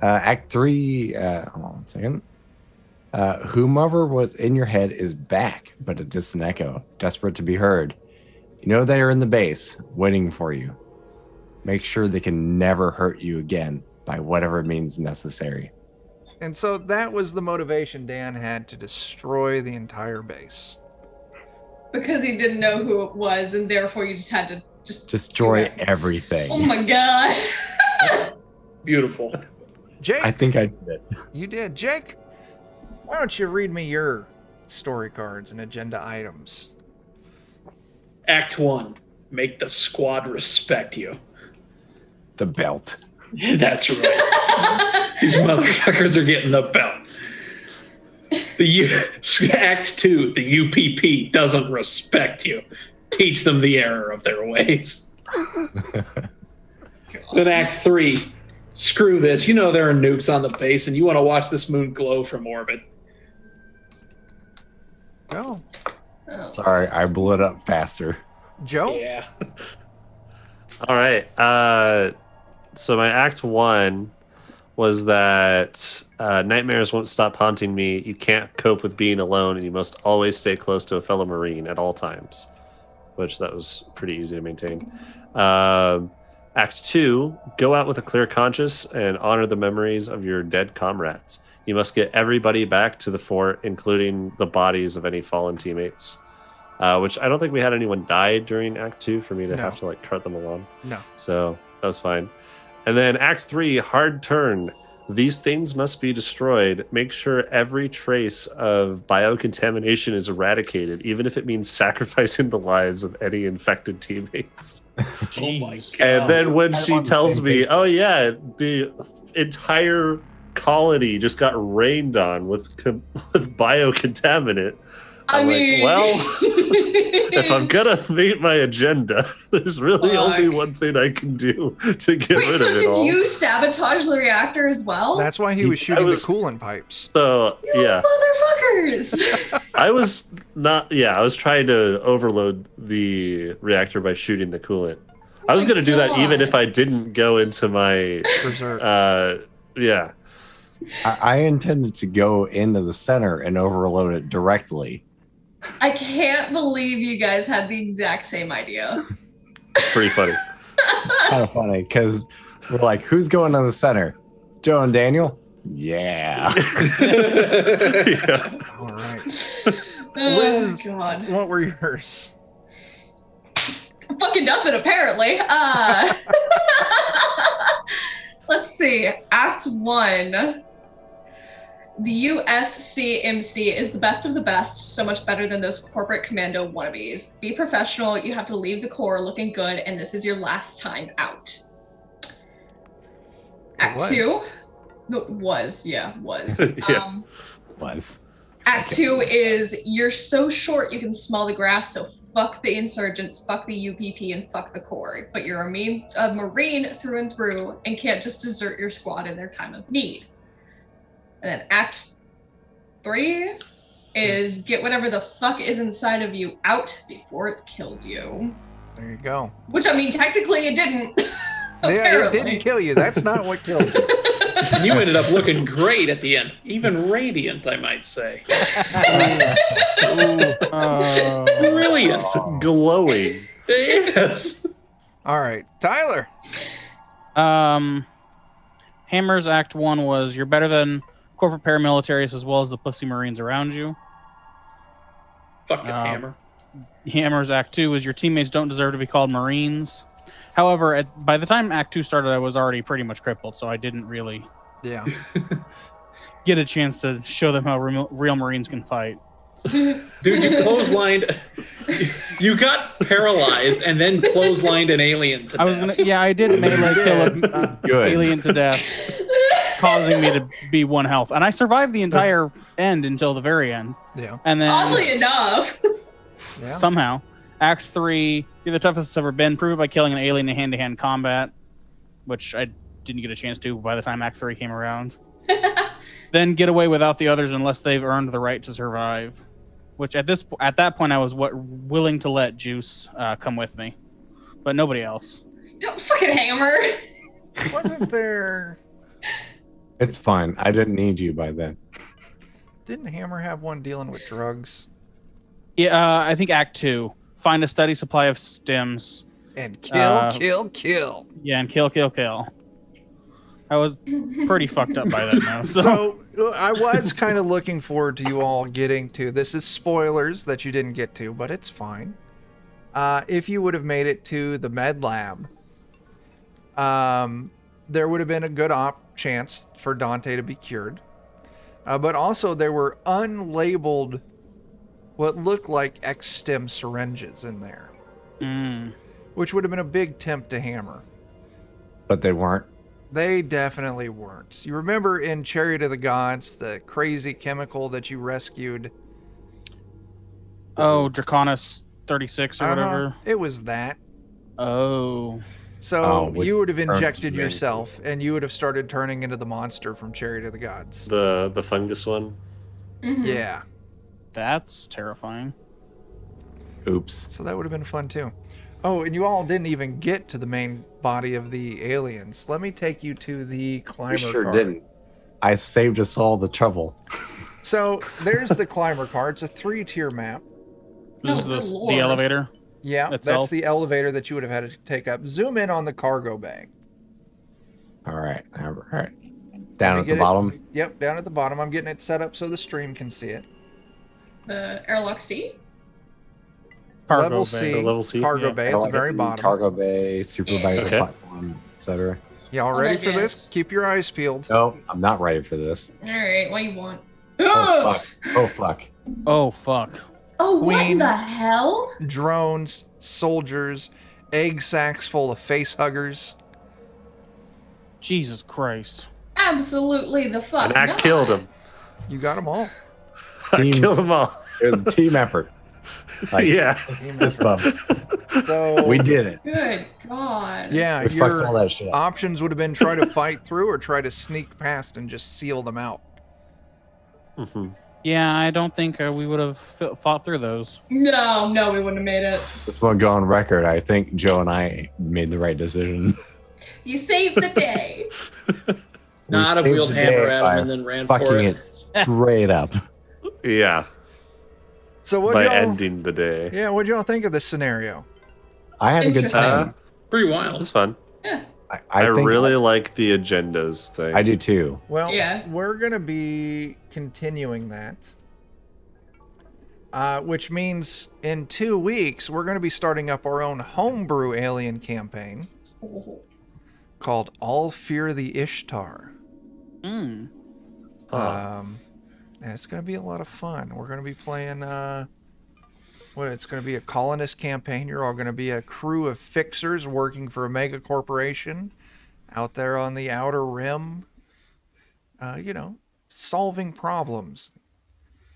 Speaker 3: Act 3, hold on a second. Whomever was in your head is back, but a distant echo, desperate to be heard. You know they are in the base, waiting for you. Make sure they can never hurt you again by whatever means necessary.
Speaker 1: And so that was the motivation Dan had to destroy the entire base.
Speaker 4: Because he didn't know who it was, and therefore you just had to just
Speaker 3: Destroy
Speaker 4: do it.
Speaker 3: everything.
Speaker 4: Oh my god.
Speaker 6: Beautiful.
Speaker 1: Jake,
Speaker 3: I think I did it.
Speaker 1: you did. Jake, why don't you read me your story cards and agenda items.
Speaker 6: Act 1. Make the squad respect you.
Speaker 3: The belt.
Speaker 6: That's right. These motherfuckers are getting the belt. Act 2. The UPP doesn't respect you. Teach them the error of their ways. Then Act 3. Screw this. You know there are nukes on the base, and you want to watch this moon glow from orbit.
Speaker 1: Oh,
Speaker 4: Oh.
Speaker 3: Sorry, I blew it up faster.
Speaker 1: Joe?
Speaker 6: Yeah.
Speaker 2: All right. So my act 1 was that nightmares won't stop haunting me. You can't cope with being alone, and you must always stay close to a fellow Marine at all times, which that was pretty easy to maintain. Act 2, go out with a clear conscience and honor the memories of your dead comrades. You must get everybody back to the fort, including the bodies of any fallen teammates. Which I don't think we had anyone die during Act 2 for me to
Speaker 1: No.
Speaker 2: have to like cart them along.
Speaker 1: No.
Speaker 2: So that was fine. And then Act 3, hard turn. These things must be destroyed. Make sure every trace of biocontamination is eradicated, even if it means sacrificing the lives of any infected teammates.
Speaker 6: Oh my
Speaker 5: Jeez.
Speaker 6: god.
Speaker 2: And then when
Speaker 3: I'm
Speaker 2: she
Speaker 3: on the
Speaker 2: tells
Speaker 3: same
Speaker 2: me,
Speaker 3: page.
Speaker 2: oh yeah, the entire colony just got rained on with biocontaminant. I'm well, if I'm gonna meet my agenda, there's really only
Speaker 4: Fuck.
Speaker 2: one thing I can do to get
Speaker 4: Wait,
Speaker 2: rid
Speaker 4: so
Speaker 2: of it
Speaker 4: did
Speaker 2: all.
Speaker 4: you sabotage the reactor as well?
Speaker 1: That's why he was shooting
Speaker 2: was-
Speaker 1: the coolant pipes.
Speaker 2: So
Speaker 4: you
Speaker 2: yeah,
Speaker 4: motherfuckers!
Speaker 2: I was not. Yeah, I was trying to overload the reactor by shooting the coolant. I was
Speaker 4: my
Speaker 2: gonna do that even
Speaker 4: God.
Speaker 2: if I didn't go into my.
Speaker 1: Berserk.
Speaker 2: Yeah.
Speaker 3: I intended to go into the center and overload it directly.
Speaker 4: I can't believe you guys had the exact same idea.
Speaker 2: It's pretty funny.
Speaker 3: Kind of funny because we're like, who's going in the center? Joe and Daniel? Yeah.
Speaker 2: Yeah.
Speaker 1: All right.
Speaker 4: Oh
Speaker 1: Liz,
Speaker 4: god.
Speaker 1: what were yours?
Speaker 4: Fucking nothing apparently. Let's see. Act 1. The USCMC is the best of the best, so much better than those corporate commando wannabes. Be professional, you have to leave the Corps looking good, and this is your last time out. Act
Speaker 1: was.
Speaker 4: 2. No, was.
Speaker 2: Yeah.
Speaker 3: Was.
Speaker 4: Act 2 is you're so short you can smell the grass, so fuck the insurgents, fuck the UPP, and fuck the Corps. But you're a Marine through and through and can't just desert your squad in their time of need. And then Act 3 is get whatever the fuck is inside of you out before it kills you.
Speaker 1: There you go.
Speaker 4: Which, I mean, technically it didn't.
Speaker 1: Yeah, it
Speaker 4: Apparently.
Speaker 1: didn't kill you. That's not what killed you.
Speaker 6: You ended up looking great at the end. Even radiant, I might say. Brilliant.
Speaker 2: Glowing.
Speaker 6: Yes.
Speaker 1: All right, Tyler.
Speaker 5: Hammer's Act 1 was you're better than corporate paramilitaries as well as the pussy Marines around you.
Speaker 6: Fucking hammer.
Speaker 5: Hammer's Act 2 is your teammates don't deserve to be called Marines. However, by the time Act 2 started, I was already pretty much crippled, so I didn't really
Speaker 1: Yeah.
Speaker 5: get a chance to show them how real Marines can fight.
Speaker 6: Dude, you clotheslined. You got paralyzed and then clotheslined an alien to
Speaker 5: I was
Speaker 6: death.
Speaker 5: I did melee kill an
Speaker 3: Good.
Speaker 5: alien to death, causing me to be 1 health, and I survived the entire end until the very end,
Speaker 1: Yeah.
Speaker 5: and then
Speaker 4: Oddly enough.
Speaker 1: Yeah.
Speaker 5: somehow, Act 3, you're the toughest it's ever been. Prove it by killing an alien in hand-to-hand combat, which I didn't get a chance to by the time Act 3 came around. Then get away without the others unless they've earned the right to survive. Which at that point I was willing to let Juice come with me, but nobody else.
Speaker 4: Don't fucking hammer.
Speaker 1: Wasn't there?
Speaker 3: It's fine. I didn't need you by then.
Speaker 1: Didn't Hammer have one dealing with drugs
Speaker 5: Yeah, I think Act 2. Find a steady supply of stims.
Speaker 1: and kill?
Speaker 5: Yeah, and kill. I was pretty fucked up by then, though.
Speaker 1: So I was kind of looking forward to you all getting to this. Is spoilers that you didn't get to, but it's fine. If you would have made it to the med lab, there would have been a good chance for Dante to be cured. But also there were unlabeled what looked like X-stem syringes in there,
Speaker 5: Mm.
Speaker 1: which would have been a big tempt to hammer.
Speaker 3: But they weren't.
Speaker 1: They definitely weren't. You remember in Chariot of the Gods, the crazy chemical that you rescued?
Speaker 5: Oh, Draconis 36 or whatever.
Speaker 1: It was that.
Speaker 5: Oh.
Speaker 1: So
Speaker 3: Oh, which
Speaker 1: you would have
Speaker 3: turns
Speaker 1: injected
Speaker 3: you
Speaker 1: yourself, and you would have started turning into the monster from Chariot of the Gods.
Speaker 2: The fungus one.
Speaker 4: Mhm.
Speaker 1: Yeah.
Speaker 5: That's terrifying.
Speaker 3: Oops.
Speaker 1: So that would have been fun too. Oh, and you all didn't even get to the main body of the aliens. Let me take you to the climber
Speaker 3: We sure
Speaker 1: car.
Speaker 3: didn't. I saved us all the trouble.
Speaker 1: So there's the climber car. It's a 3-tier map.
Speaker 5: This is
Speaker 4: Oh, good
Speaker 5: the
Speaker 4: lord.
Speaker 5: elevator.
Speaker 1: Yeah, that's
Speaker 5: Itself?
Speaker 1: the elevator that you would have had to take up. Zoom in on the cargo bay.
Speaker 3: All right. Down
Speaker 1: me
Speaker 3: at
Speaker 1: get
Speaker 3: the
Speaker 1: it.
Speaker 3: bottom.
Speaker 1: Yep, down at the bottom. I'm getting it set up so the stream can see it.
Speaker 4: The airlock C.
Speaker 5: Cargo
Speaker 1: Level
Speaker 5: bay.
Speaker 1: C,
Speaker 2: The level C?
Speaker 1: cargo
Speaker 5: Yeah.
Speaker 1: bay at the very bottom.
Speaker 3: Cargo bay, supervisor
Speaker 2: Okay.
Speaker 3: platform, etc.
Speaker 1: Y'all
Speaker 4: Oh,
Speaker 1: ready
Speaker 4: that
Speaker 1: for this?
Speaker 4: is.
Speaker 1: Keep your eyes peeled.
Speaker 3: No, I'm not ready for this.
Speaker 4: All right, what do you want?
Speaker 3: Oh fuck. Oh fuck.
Speaker 5: Oh, fuck.
Speaker 4: Oh, what
Speaker 1: Queen.
Speaker 4: in the hell?
Speaker 1: Drones, soldiers, egg sacks full of face huggers.
Speaker 5: Jesus Christ.
Speaker 4: Absolutely the fuck
Speaker 2: And I
Speaker 4: not.
Speaker 2: killed him.
Speaker 1: You got them all.
Speaker 2: I
Speaker 3: Team-
Speaker 2: killed them all.
Speaker 3: It was a team effort. Like,
Speaker 2: Yeah.
Speaker 3: Fist bump.
Speaker 1: So
Speaker 3: We did it.
Speaker 4: Good God.
Speaker 1: Yeah,
Speaker 3: We fucked all
Speaker 1: your
Speaker 3: that shit up.
Speaker 1: options would have been try to fight through or try to sneak past and just seal them out.
Speaker 2: Mhm.
Speaker 5: Yeah, I don't think we would have fought through those.
Speaker 4: No, we wouldn't have made it.
Speaker 3: Just want to go on record. I think Joe and I made the right decision.
Speaker 4: You saved the day.
Speaker 6: Not
Speaker 3: We
Speaker 6: a
Speaker 3: saved
Speaker 6: wheeled
Speaker 3: the
Speaker 6: hammer
Speaker 3: day
Speaker 6: at
Speaker 3: by
Speaker 6: him and then ran for
Speaker 3: fucking
Speaker 6: it.
Speaker 3: it straight up.
Speaker 2: Yeah.
Speaker 1: So what
Speaker 2: By
Speaker 1: y'all?
Speaker 2: ending the day.
Speaker 1: Yeah, what y'all think of this scenario?
Speaker 3: I had a good
Speaker 4: Interesting.
Speaker 3: time.
Speaker 6: Pretty
Speaker 2: It
Speaker 6: wild.
Speaker 2: was fun.
Speaker 4: Yeah.
Speaker 2: I
Speaker 3: think
Speaker 2: really like the agendas thing.
Speaker 3: I do too.
Speaker 1: Well,
Speaker 4: Yeah.
Speaker 1: we're gonna be continuing that, which means in 2 weeks we're gonna be starting up our own homebrew alien campaign called All Fear the Ishtar.
Speaker 5: Mm.
Speaker 2: Huh.
Speaker 1: And it's going to be a lot of fun. We're going to be playing, it's going to be a colonist campaign. You're all going to be a crew of fixers working for a mega corporation out there on the outer rim, solving problems,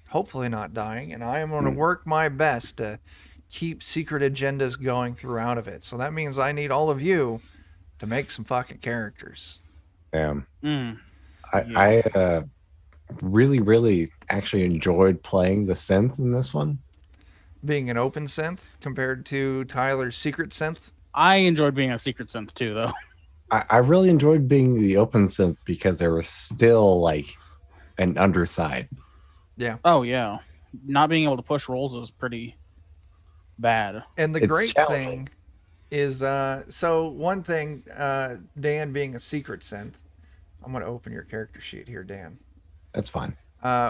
Speaker 1: hopefully not dying. And I am going to work my best to keep secret agendas going throughout of it. So that means I need all of you to make some fucking characters.
Speaker 3: Damn.
Speaker 5: Mm.
Speaker 3: I really actually enjoyed playing the synth in this one.
Speaker 1: Being an open synth compared to Tyler's secret synth.
Speaker 5: I enjoyed being a secret synth too, though.
Speaker 3: I really enjoyed being the open synth because there was still like an underside.
Speaker 5: Oh, yeah. Not being able to push rolls is pretty bad.
Speaker 1: And the
Speaker 3: It's
Speaker 1: great
Speaker 3: challenging.
Speaker 1: thing is, so one thing, Dan being a secret synth, I'm going to open your character sheet here, Dan.
Speaker 3: That's fine.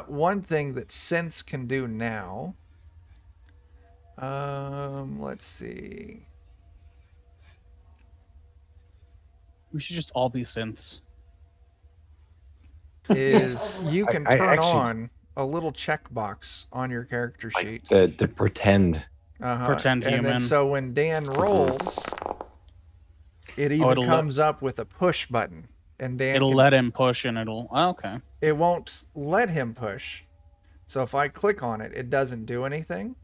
Speaker 1: One thing that synths can do now, let's see.
Speaker 5: We should just all be synths.
Speaker 1: Is you can
Speaker 3: I
Speaker 1: turn
Speaker 3: actually-
Speaker 1: on a little checkbox on your character sheet.
Speaker 3: Like the pretend.
Speaker 1: And
Speaker 5: Pretend
Speaker 1: then
Speaker 5: human.
Speaker 1: so when Dan rolls, it even
Speaker 5: it'll let-
Speaker 1: comes up with a push button. And Dan
Speaker 5: It'll
Speaker 1: can
Speaker 5: let him push and it'll. Oh, okay.
Speaker 1: it won't let him push. So if I click on it, it doesn't do anything.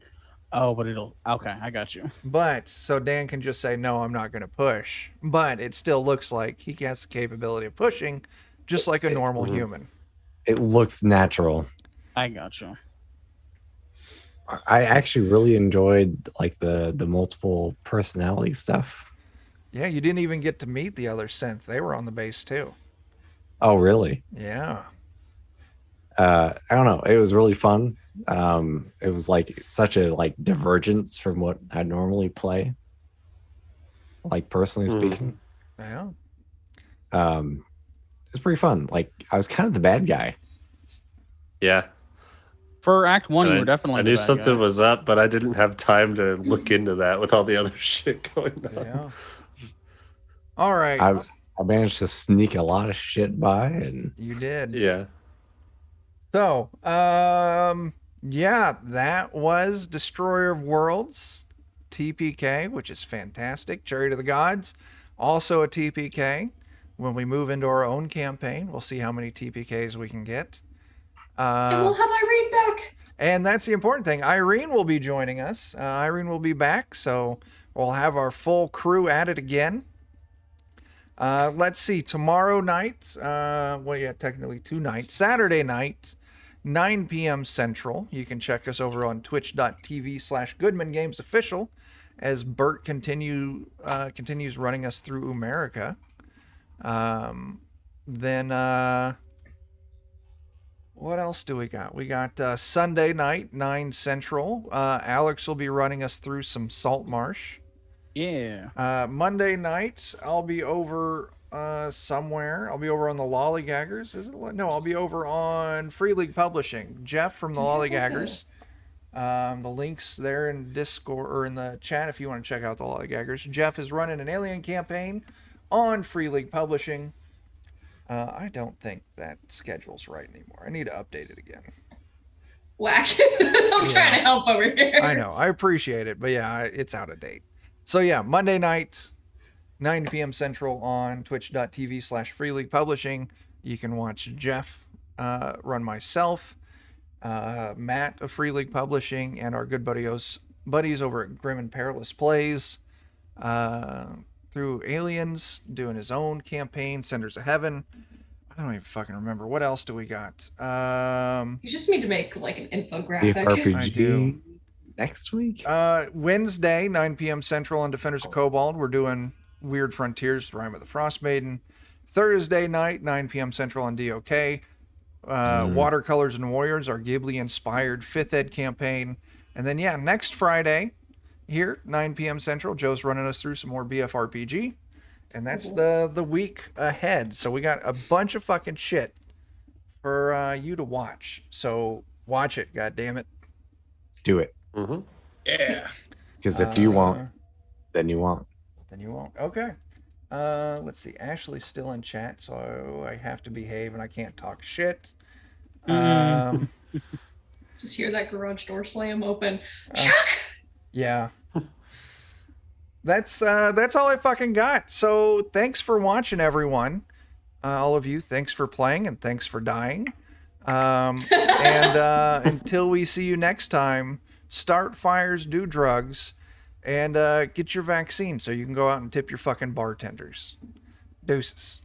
Speaker 5: Oh, but it'll. Okay, I got you.
Speaker 1: But so Dan can just say, no, I'm not going to push. But it still looks like he has the capability of pushing, just like a normal human.
Speaker 3: It looks natural.
Speaker 5: I got you.
Speaker 3: I actually really enjoyed like the multiple personality stuff.
Speaker 1: Yeah, you didn't even get to meet the other synth. They were on the base too.
Speaker 3: Oh, really?
Speaker 1: Yeah.
Speaker 3: I don't know. It was really fun. It was like such a like divergence from what I normally play. Like personally speaking,
Speaker 1: Yeah.
Speaker 3: it's pretty fun. Like I was kind of the bad guy.
Speaker 2: Yeah.
Speaker 5: For Act 1, you
Speaker 2: I-
Speaker 5: were definitely.
Speaker 2: I
Speaker 5: the
Speaker 2: knew
Speaker 5: bad
Speaker 2: something
Speaker 5: guy.
Speaker 2: was up, but I didn't have time to look into that with all the other shit going on.
Speaker 1: Yeah. All right.
Speaker 3: I managed to sneak a lot of shit by, and
Speaker 1: You did.
Speaker 2: Yeah.
Speaker 1: So, yeah, that was Destroyer of Worlds TPK, which is fantastic. Cherry to the Gods, also a TPK. When we move into our own campaign, we'll see how many TPKs we can get.
Speaker 4: And we'll have Irene back.
Speaker 1: And that's the important thing. Irene will be joining us. Irene will be back, so we'll have our full crew at it again. Let's see. Tomorrow night, well, yeah, technically 2 nights. Saturday night, 9 p.m. Central. You can check us over on twitch.tv/GoodmanGamesOfficial as Bert continues running us through Umerica. Then, what else do we got? We got Sunday night, 9 Central. Alex will be running us through some Saltmarsh.
Speaker 5: Yeah.
Speaker 1: Monday night, I'll be over somewhere. I'll be over on the Lollygaggers. Is it? No, I'll be over on Free League Publishing. Jeff from the Lollygaggers. The link's there in Discord or in the chat if you want to check out the Lollygaggers. Jeff is running an Alien campaign on Free League Publishing. I don't think that schedule's right anymore. I need to update it again.
Speaker 4: Whack. I'm trying to help over here.
Speaker 1: I know. I appreciate it, but yeah, it's out of date. So yeah, Monday night, 9 p.m. Central on twitch.tv/Free League Publishing. You can watch Jeff run myself, Matt of Free League Publishing, and our good buddies over at Grim and Perilous Plays through Aliens, doing his own campaign, Senders of Heaven. I don't even fucking remember. What else do we got?
Speaker 4: You just need to make like an infographic.
Speaker 3: RPG
Speaker 1: I do.
Speaker 3: next week.
Speaker 1: Wednesday, 9 p.m. Central on Defenders of Cobalt. We're doing Weird Frontiers, Rime of the Frost Maiden. Thursday night, 9 p.m. Central on DOK. Watercolors and Warriors, our Ghibli-inspired 5th Ed campaign. And then, yeah, next Friday, here, 9 p.m. Central, Joe's running us through some more BFRPG. And that's the week ahead. So we got a bunch of fucking shit for you to watch. So watch it, goddammit.
Speaker 3: Do it.
Speaker 2: Mm-hmm.
Speaker 6: Yeah.
Speaker 3: Because if you won't, then you won't.
Speaker 1: Then you won't. Okay. Let's see. Ashley's still in chat, so I have to behave and I can't talk shit.
Speaker 4: Just hear that garage door slam open.
Speaker 1: Yeah. That's all I fucking got. So thanks for watching, everyone. All of you, thanks for playing and thanks for dying. And until we see you next time, start fires, do drugs, and get your vaccine so you can go out and tip your fucking bartenders. Deuces.